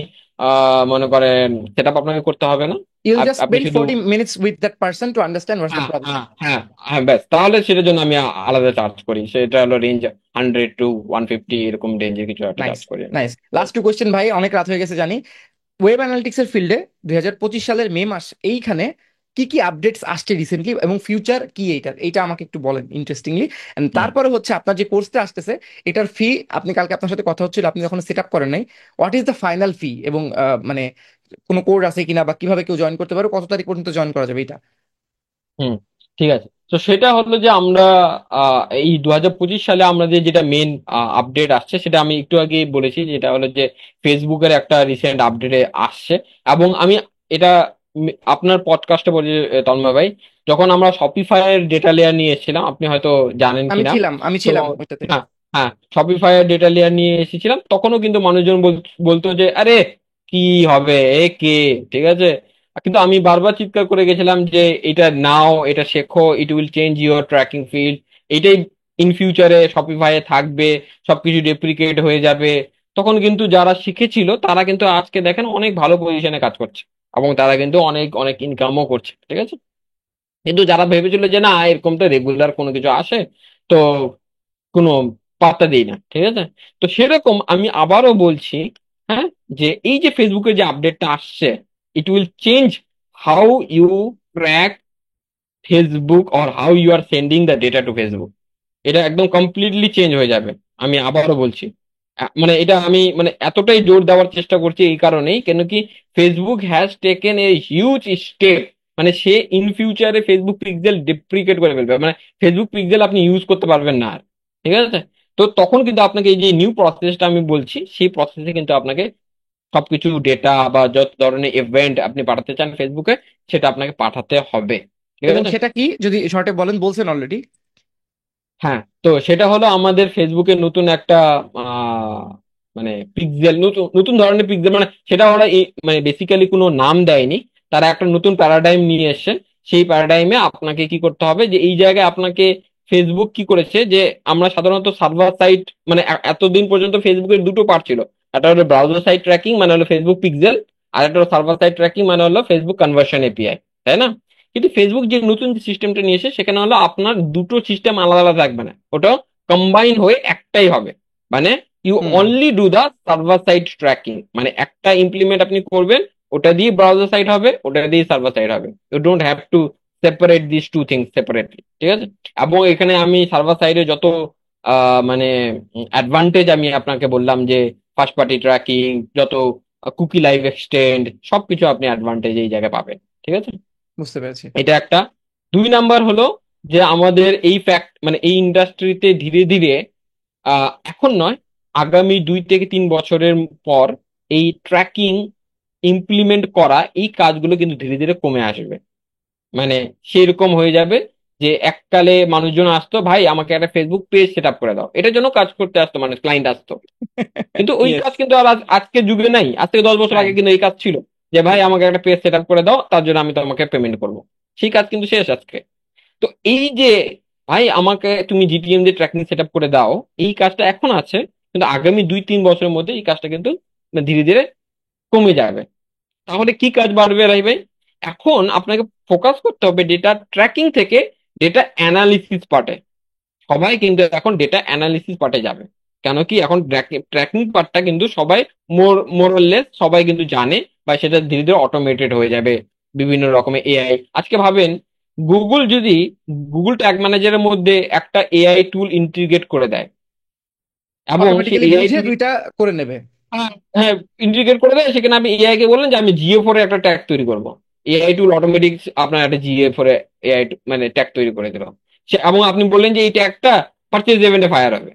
মনে করেন সেট আপ আপনাকে করতে হবে না, ইউল জাস্ট আপনি স্পেন্ড শুধু, 40 minutes with that person to understand what's the হ্যাঁ, প্রবলেম। হ্যাঁ, হ্যাঁ, হ্যাঁ, ব্যাস, তাহলে সেটার জন্য আমি আলাদা চার্জ করি, সেটা হলো রেঞ্জ 100-150 এরকম রেঞ্জের কিছু একটা নাইস চার্জ করি আমি। নাইস। লাস্ট টু কোয়েশ্চেন ভাই, অনেক রাত হয়ে গেছে জানি। ওয়েব অ্যানালিটিক্স এর ফিল্ডে 2025 সালের মে মাস এইখানে কি কি আপডেটস আসছে রিসেন্টলি এবং ফিউচার কি এইটার, এইটা আমাকে একটু বলেন ইন্টারেস্টিংলি। এন্ড হুম। তারপরে হচ্ছে আপনার যে কোর্সটা আসতেছে, এটার ফি, আপনি কালকে আপনার সাথে কথা হচ্ছিল, আপনি যখন সেট আপ করেন নাই, হোয়াট ইজ দ্য ফাইনাল ফি, এবং মানে কোনো কোড আছে কিনা, বা কিভাবে কেউ জয়েন করতে পারে, কত তারিখ পর্যন্ত জয়েন করা যাবে এটা? হুম। ঠিক আছে, তো সেটা হলো যে আমরা এই 2025 সালে আমাদের যেটা মেন আপডেট আসছে সেটা আমি একটু আগে বলেছি, যেটা হলো যে ফেসবুকের একটা রিসেন্ট আপডেটে আসছে। এবং আমি এটা আপনার পডকাস্টে বলি, তন্ময় ভাই, যখন আমরা শপিফাইয়ের ডেটা লেয়ার নিয়ে এসেছিলাম, আপনি হয়তো জানেন আমি কিনা। ছিলাম, আমি তো ছিলাম ওইটাতে। হ্যাঁ, হ্যাঁ, শপিফাইয়ের ডেটা লেয়ার নিয়ে এসেছিলাম, তখনও কিন্তু মানুষজন বলতো যে আরে কি হবে, এ কে, ঠিক আছে। কিন্তু আমি বারবার চিৎকার করে গেছিলাম যে এটা নাও, এটা শেখো, ইট will change your tracking field, এটাই ইন ফিউচারে শপিফাইয়ে থাকবে, সবকিছু ডেপ্রিকেট হয়ে যাবে। তখন কিন্তু যারা শিখেছিল তারা কিন্তু আজকে দেখেন অনেক ভালো পজিশনে কাজ করছে, এবং তারা কিন্তু অনেক অনেক ইনকামও করছে, ঠিক আছে। কিন্তু যারা ভেবেছিল যে না এরকম তো রেগুলার কোনো কিছু আসে, তো কোনো পাত্তা দিই না, ঠিক আছে। তো সেরকম আমি আবারও বলছি, হ্যাঁ, যে এই যে ফেসবুকের যে আপডেটটা আসছে, it will change how you track Facebook or how you are sending the data to Facebook. এটা একদম কমপ্লিটলি চেঞ্জ হয়ে যাবে। আমি আবারও বলছি, মানে এটা আমি মানে এতটাই জোর দেওয়ার চেষ্টা করছি এই কারণেই, কেন কি Facebook has taken a huge step. মানে সে ইন ফিউচারে ফেসবুক পিক্সেল ডেপ্রিকেট করে ফেলবে, মানে ফেসবুক পিক্সেল আপনি ইউজ করতে পারবেন না আর, ঠিক আছে। তো তখন কিন্তু আপনাকে এই যে নিউ প্রসেসটা আমি বলছি, সেই প্রসেসে কিন্তু আপনাকে সবকিছু ডেটা বা যত ধরনের ইভেন্ট আপনি পাঠাতে চান ফেসবুকে, সেটা আপনাকে পাঠাতে হবে, ঠিক এবং আছে। সেটা কি যদি শর্টে বলেন, বলছেন অলরেডি। হ্যাঁ, তো সেটা হলো আমাদের ফেসবুকের নতুন একটা আহ, মানে পিক্সেল, নতুন নতুন ধরনের পিক্সেল, মানে সেটা ওরা মানে বেসিক্যালি কোনো নাম দেয়নি, তারা একটা নতুন প্যারাডাইম নিয়ে এসেছে। সেই প্যারাডাইমে আপনাকে কি করতে হবে, যে এই জায়গায় আপনাকে ফেসবুক কি করেছে, যে আমরা সাধারণত সার্ভার সাইট, মানে এতদিন পর্যন্ত ফেসবুকের দুটো পার্ট ছিল, একটা হলো ব্রাউজার সাইট ট্র্যাকিং মানে হলো ফেসবুক পিক্সেল, আর একটা হলো সার্ভার সাইট ট্র্যাকিং মানে হলো ফেসবুক কনভার্সন এপিআই, তাই না। কিন্তু ফেসবুক যে নতুন সিস্টেমটা নিয়েছে সেখানে হলো আপনার দুটো সিস্টেম আলাদা আলাদা থাকবে না, ওটা কম্বাইন হয়ে একটাই হবে। মানে you hmm. Only do the server side tracking, মানে একটা ইমপ্লিমেন্ট আপনি করবেন, ওটা দিয়ে ব্রাউজার সাইড হবে, ওটা দিয়ে সার্ভার সাইড হবে। You don't have to separate this two things separately, ঠিক আছে। এবং এখানে আমি সার্ভার সাইডে যত মানে অ্যাডভান্টেজ আমি আপনাকে বললাম, যে ফার্স্ট পার্টি ট্র্যাকিং, যত কুকি লাইভ এক্সটেন্ড, সবকিছু আপনি অ্যাডভান্টেজ এই জায়গায় পাবেন, ঠিক আছে। বুঝতে পেরেছি। এটা একটা। দুই নাম্বার হলো যে আমাদের এই ফ্যাক্ট মানে এই ইন্ডাস্ট্রিতে ধীরে ধীরে এখন নয়, আগামী 2 থেকে 3 বছরের পর এই ট্র্যাকিং ইমপ্লিমেন্ট করা এই কাজগুলো কিন্তু ধীরে ধীরে কমে আসবে। মানে সেরকম হয়ে যাবে যে এককালে মানুষজন আসতো, ভাই আমাকে একটা ফেসবুক পেজ সেট আপ করে দাও, এটার জন্য কাজ করতে আসতো, মানে ক্লায়েন্ট আসতো। কিন্তু ওই ইয়েস। কাজ কিন্তু আর আজকের যুগে নাই, আজ থেকে 10 বছর নাই। আগে কিন্তু এই কাজ ছিল, যে ভাই আমাকে একটা পেজ সেট আপ করে দাও, তার জন্য আমি তোমাকে পেমেন্ট করবো। সেই কাজ কিন্তু শেষ আজকে। তো এই যে ভাই আমাকে তুমি জিটিএম দিয়ে ট্র্যাকিং সেট আপ করে দাও, এই কাজটা এখন আছে, কিন্তু আগামী 2-3 বছরের মধ্যে এই কাজটা কিন্তু ধীরে ধীরে কমে যাবে। তাহলে কি কাজ বাড়বে রাই ভাই? এখন আপনাকে ফোকাস করতে হবে ডেটা ট্র্যাকিং থেকে ডেটা অ্যানালিসিস পার্টে। সবাই কিন্তু এখন ডেটা অ্যানালিসিস পার্টে যাবে। কেন কি এখন ট্র্যাকিং পার্টটা কিন্তু সবাই মোরলেস সবাই কিন্তু জানে, বা সেটা ধীরে ধীরে অটোমেটেড হয়ে যাবে বিভিন্ন রকমের এআই। আজকে ভাবেন, গুগল যদি গুগল ট্যাগ ম্যানেজারের মধ্যে একটা এআই টুল ইন্টিগ্রেট করে দেয়, এবং সেই অটোমেটিক্যালি এআই বুঝে টুল, দুইটা করে নেবে। হ্যাঁ, হ্যাঁ, ইন্টিগ্রেট করে দেয়, সেখানে আপনি এআই কে বললেন যে আমি জিএ ফোর একটা ট্যাগ তৈরি করবো, এআই টুল অটোমেটিক আপনার একটা জিএ ফোর এআই মানে ট্যাগ তৈরি করে দিল। এবং আপনি বললেন যে এই ট্যাগটা পারচেজ ইভেন্টে ফায়ার হবে,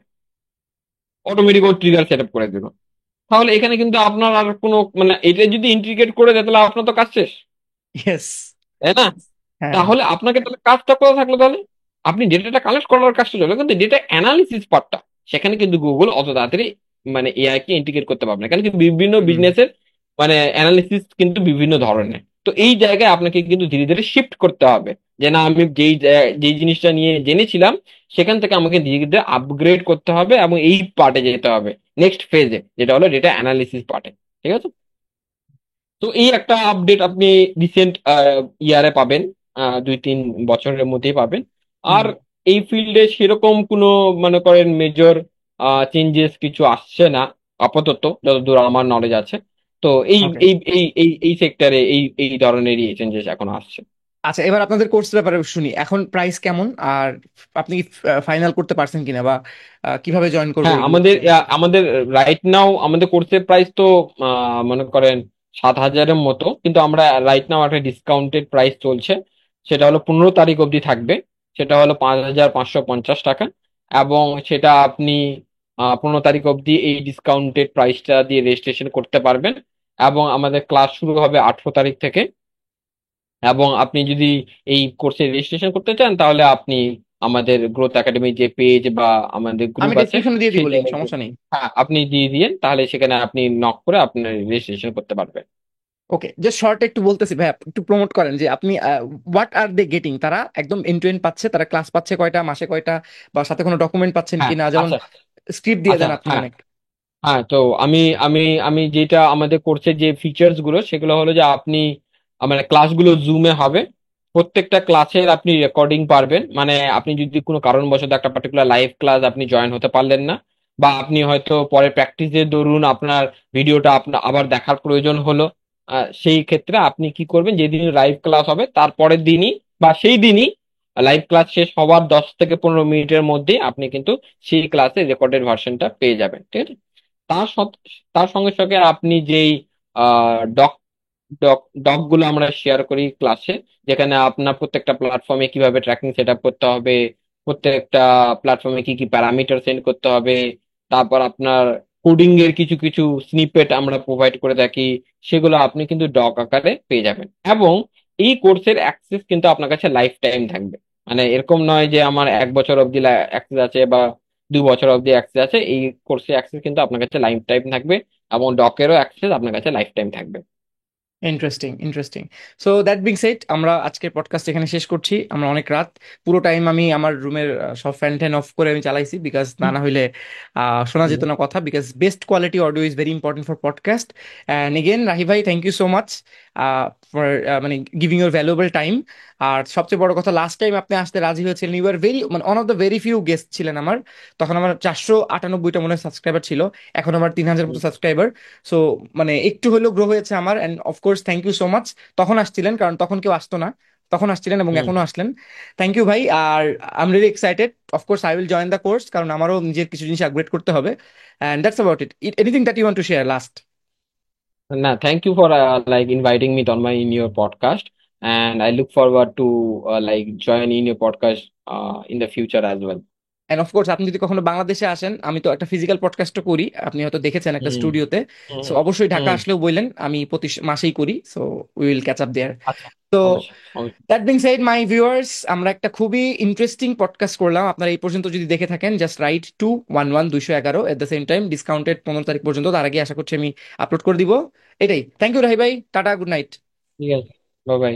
অটোমেটিক ও ট্রিগার সেট আপ করে দিল। তাহলে এখানে কিন্তু আপনার আর কোনো মানে এটা যদি ইন্টিগ্রেট করে দেয় তাহলে আপনার তো কাজ শেষ, ইয়েস। তাই না। হ্যাঁ। তাহলে আপনাকে তাহলে কাজটা কোথায় থাকলো তাহলে? আপনি ডেটাটা কালেক্ট করার কাজটা চলে, কিন্তু ডেটা অ্যানালিসিস পার্টটা সেখানে কিন্তু গুগল অত তাড়াতাড়ি মানে এআই কে ইন্টিগ্রেট করতে পারবে না, কারণ কি বিভিন্ন হুম। বিজনেসের মানে অ্যানালিসিস কিন্তু বিভিন্ন ধরনের। তো এই জায়গায় আপনাকে কিন্তু ধীরে ধীরে শিফট করতে হবে, যে না আমি যেই জিনিসটা নিয়ে জেনেছিলাম সেখান থেকে আমাকে ধীরে ধীরে আপগ্রেড করতে হবে, এবং এই পার্টে যেতে হবে, নেক্সট ফেজে, যেটা হলো ডেটা অ্যানালিসিস পার্টে, ঠিক আছে। তো এই একটা আপডেট আপনি রিসেন্ট ইয়ারে পাবেন, 2-3 বছরের মধ্যেই পাবেন। হুম। আর এই ফিল্ডে সেরকম কোনো মনে করেন মেজর চেঞ্জেস কিছু আসছে না আপাতত, যতদূর আমার নলেজ আছে। তো এই ওকে। এই এই এই এই সেক্টরে এই এই ধরনেরই চেঞ্জেস এখন আসছে। আচ্ছা, এবার আপনাদের কোর্স ব্যাপারে শুনি। এখন প্রাইস কেমন, আর আপনি ফাইনাল করতে পারছেন কিনা, বা কিভাবে জয়েন করবো হ্যাঁ, এগুলো আমাদের একটু। আমাদের রাইট নাও আমাদের কোর্সের প্রাইস তো মনে করেন 7,000-এর মতো, কিন্তু আমরা রাইট নাও একটা ডিসকাউন্টেড প্রাইস চলছে। সেটা হলো 15 তারিখ অবধি থাকবে। সেটা হলো 5,550 টাকা। এবং সেটা আপনি 15 তারিখ অবধি এই ডিসকাউন্টেড প্রাইসটা দিয়ে রেজিস্ট্রেশন করতে পারবেন। এবং আমাদের ক্লাস শুরু হবে 18 তারিখ থেকে। এবং আপনি যদি এই কোর্সে রেজিস্ট্রেশন করতে চান, তাহলে আপনি আমাদের গ্রোথ একাডেমি যে পেজ বা আমাদের আমি গ্রুপ আছে, ডেসক্রিপশনে দিয়ে দিব সেই লিঙ্ক, জায়গায় সমস্যা নেই। হ্যাঁ আপনি দিয়ে দিয়েন, তাহলে সেখানে আপনি নক করে আপনার রেজিস্ট্রেশন করতে পারবেন। ওকে, জাস্ট শর্ট একটু বলতেছি ভাই, একটু প্রমোট করেন যে আপনি হোয়াট আর দে গেটিং। তারা একদম এন্ড টু এন্ড পাচ্ছে, তারা ক্লাস পাচ্ছে কয়টা মাসে কয়টা, বা সাথে কোনো ডকুমেন্ট পাচ্ছেন হ্যাঁ, কিনা, যেমন আচ্ছা, স্ক্রিপ্ট দিয়ে আচ্ছা, দেন আপনি হ্যাঁ, অনেক। হ্যাঁ। তো আমি আমি আমি যেটা আমাদের কোর্সের যে ফিচার্স গুলো, সেগুলো হলো যে আপনি মানে ক্লাসগুলো জুমে হবে। প্রত্যেকটা ক্লাসের আপনি রেকর্ডিং পারবেন, মানে আপনি যদি কোনো কারণবশত একটা পার্টিকুলার লাইভ ক্লাস আপনি জয়েন হতে পারলেন না, বা আপনি হয়তো পরে প্র্যাকটিসের দরুন আপনার ভিডিওটা আপনার আবার দেখার প্রয়োজন হলো, সেই ক্ষেত্রে আপনি কি করবেন, যেদিন লাইভ ক্লাস হবে তার পরের দিনই বা সেই দিনই লাইভ ক্লাস শেষ হওয়ার 10 থেকে 15 মিনিটের মধ্যে আপনি কিন্তু সেই ক্লাসের রেকর্ডেড ভার্সনটা পেয়ে যাবেন, ঠিক আছে। তার তার সঙ্গে সঙ্গে আপনি যেই ডক ডক ডক গুলো আমরা শেয়ার করি ক্লাসে, যেখানে আপনার প্রত্যেকটা প্ল্যাটফর্মে কিভাবে ট্র্যাকিং সেট আপ করতে হবে, প্রত্যেকটা প্ল্যাটফর্মে কি কি প্যারামিটার সেন্ড করতে হবে, তারপর আপনার কোডিং এর কিছু কিছু স্নিপেট আমরা প্রোভাইড করে থাকি, সেগুলো আপনি কিন্তু ডক আকারে পেয়ে যাবেন। এবং এই কোর্সের অ্যাক্সেস কিন্তু আপনার কাছে লাইফ টাইম থাকবে। মানে এরকম নয় যে আমার 1 বছর অবধি অ্যাক্সেস আছে বা 2 বছর অবধি অ্যাক্সেস আছে, এই কোর্সের অ্যাক্সেস কিন্তু আপনার কাছে লাইফ টাইম থাকবে। এবং ডকেরও অ্যাক্সেস আপনার কাছে লাইফ টাইম থাকবে। Interesting, interesting. So that being shed, আমরা আজকের পডকাস্ট এখানে শেষ করছি। আমরা অনেক রাত, পুরো টাইম আমি আমার রুমের সব ফ্যান ট্যান অফ করে আমি চালাইছি, বিকজ না না হইলে শোনা যেত না কথা। Because best quality audio is very important for podcast. And again Rahi ভাই, thank you so much for মানে গিভিং ইউর ভ্যালুয়েবল টাইম। আর সবচেয়ে বড় কথা, লাস্ট টাইম আপনি আসতে রাজি হয়েছিলেন, ইউ আর ভেরি মানে one of the very few guest ছিলেন আমার। তখন আমার 498টা মনে হয় সাবস্ক্রাইবার ছিল, এখন আমার 3,000 মতো সাবস্ক্রাইবার। সো মানে একটু হলেও গ্রো হয়েছে আমার, and of course thank you so much. তখন আসছিলেন, কারণ তখন কেউ আসতো না, তখন আসছিলেন এবং হুম। এখনো আসলেন। থ্যাংক ইউ ভাই। আর I am really excited. Of course I will join the course, কারণ আমারও নিজের কিছু জিনিস আপগ্রেড করতে হবে। And that's about it. Anything that you want to share last? না, thank you for like inviting me on my in your podcast, and I look forward to like join in your podcast in the future as well. And of course আপনি যদি কখনো বাংলাদেশে আসেন, আমি তো একটা physical পডকাস্টও করি, আপনি হয়তো দেখেছেন একটা হুম, স্টুডিওতে। হুম, সো অবশ্যই ঢাকা হুম। আসলেও বললেন, আমি প্রতি মাসেই করি। So we will catch up there. আচ্ছা, তো অবশ্যই, অবশ্যই। That being said my viewers, আমরা একটা খুবই ইন্টারেস্টিং পডকাস্ট করলাম। আপনারা এই পর্যন্ত যদি দেখে থাকেন, just right two 11 211 at the same time, discounted 15 তারিখ পর্যন্ত। তার আগে আশা করছি আমি আপলোড করে দিব। এটাই। থ্যাংক ইউ রাহি ভাই, টাটা, গুড নাইট। ঠিক আছে, বাই বাই।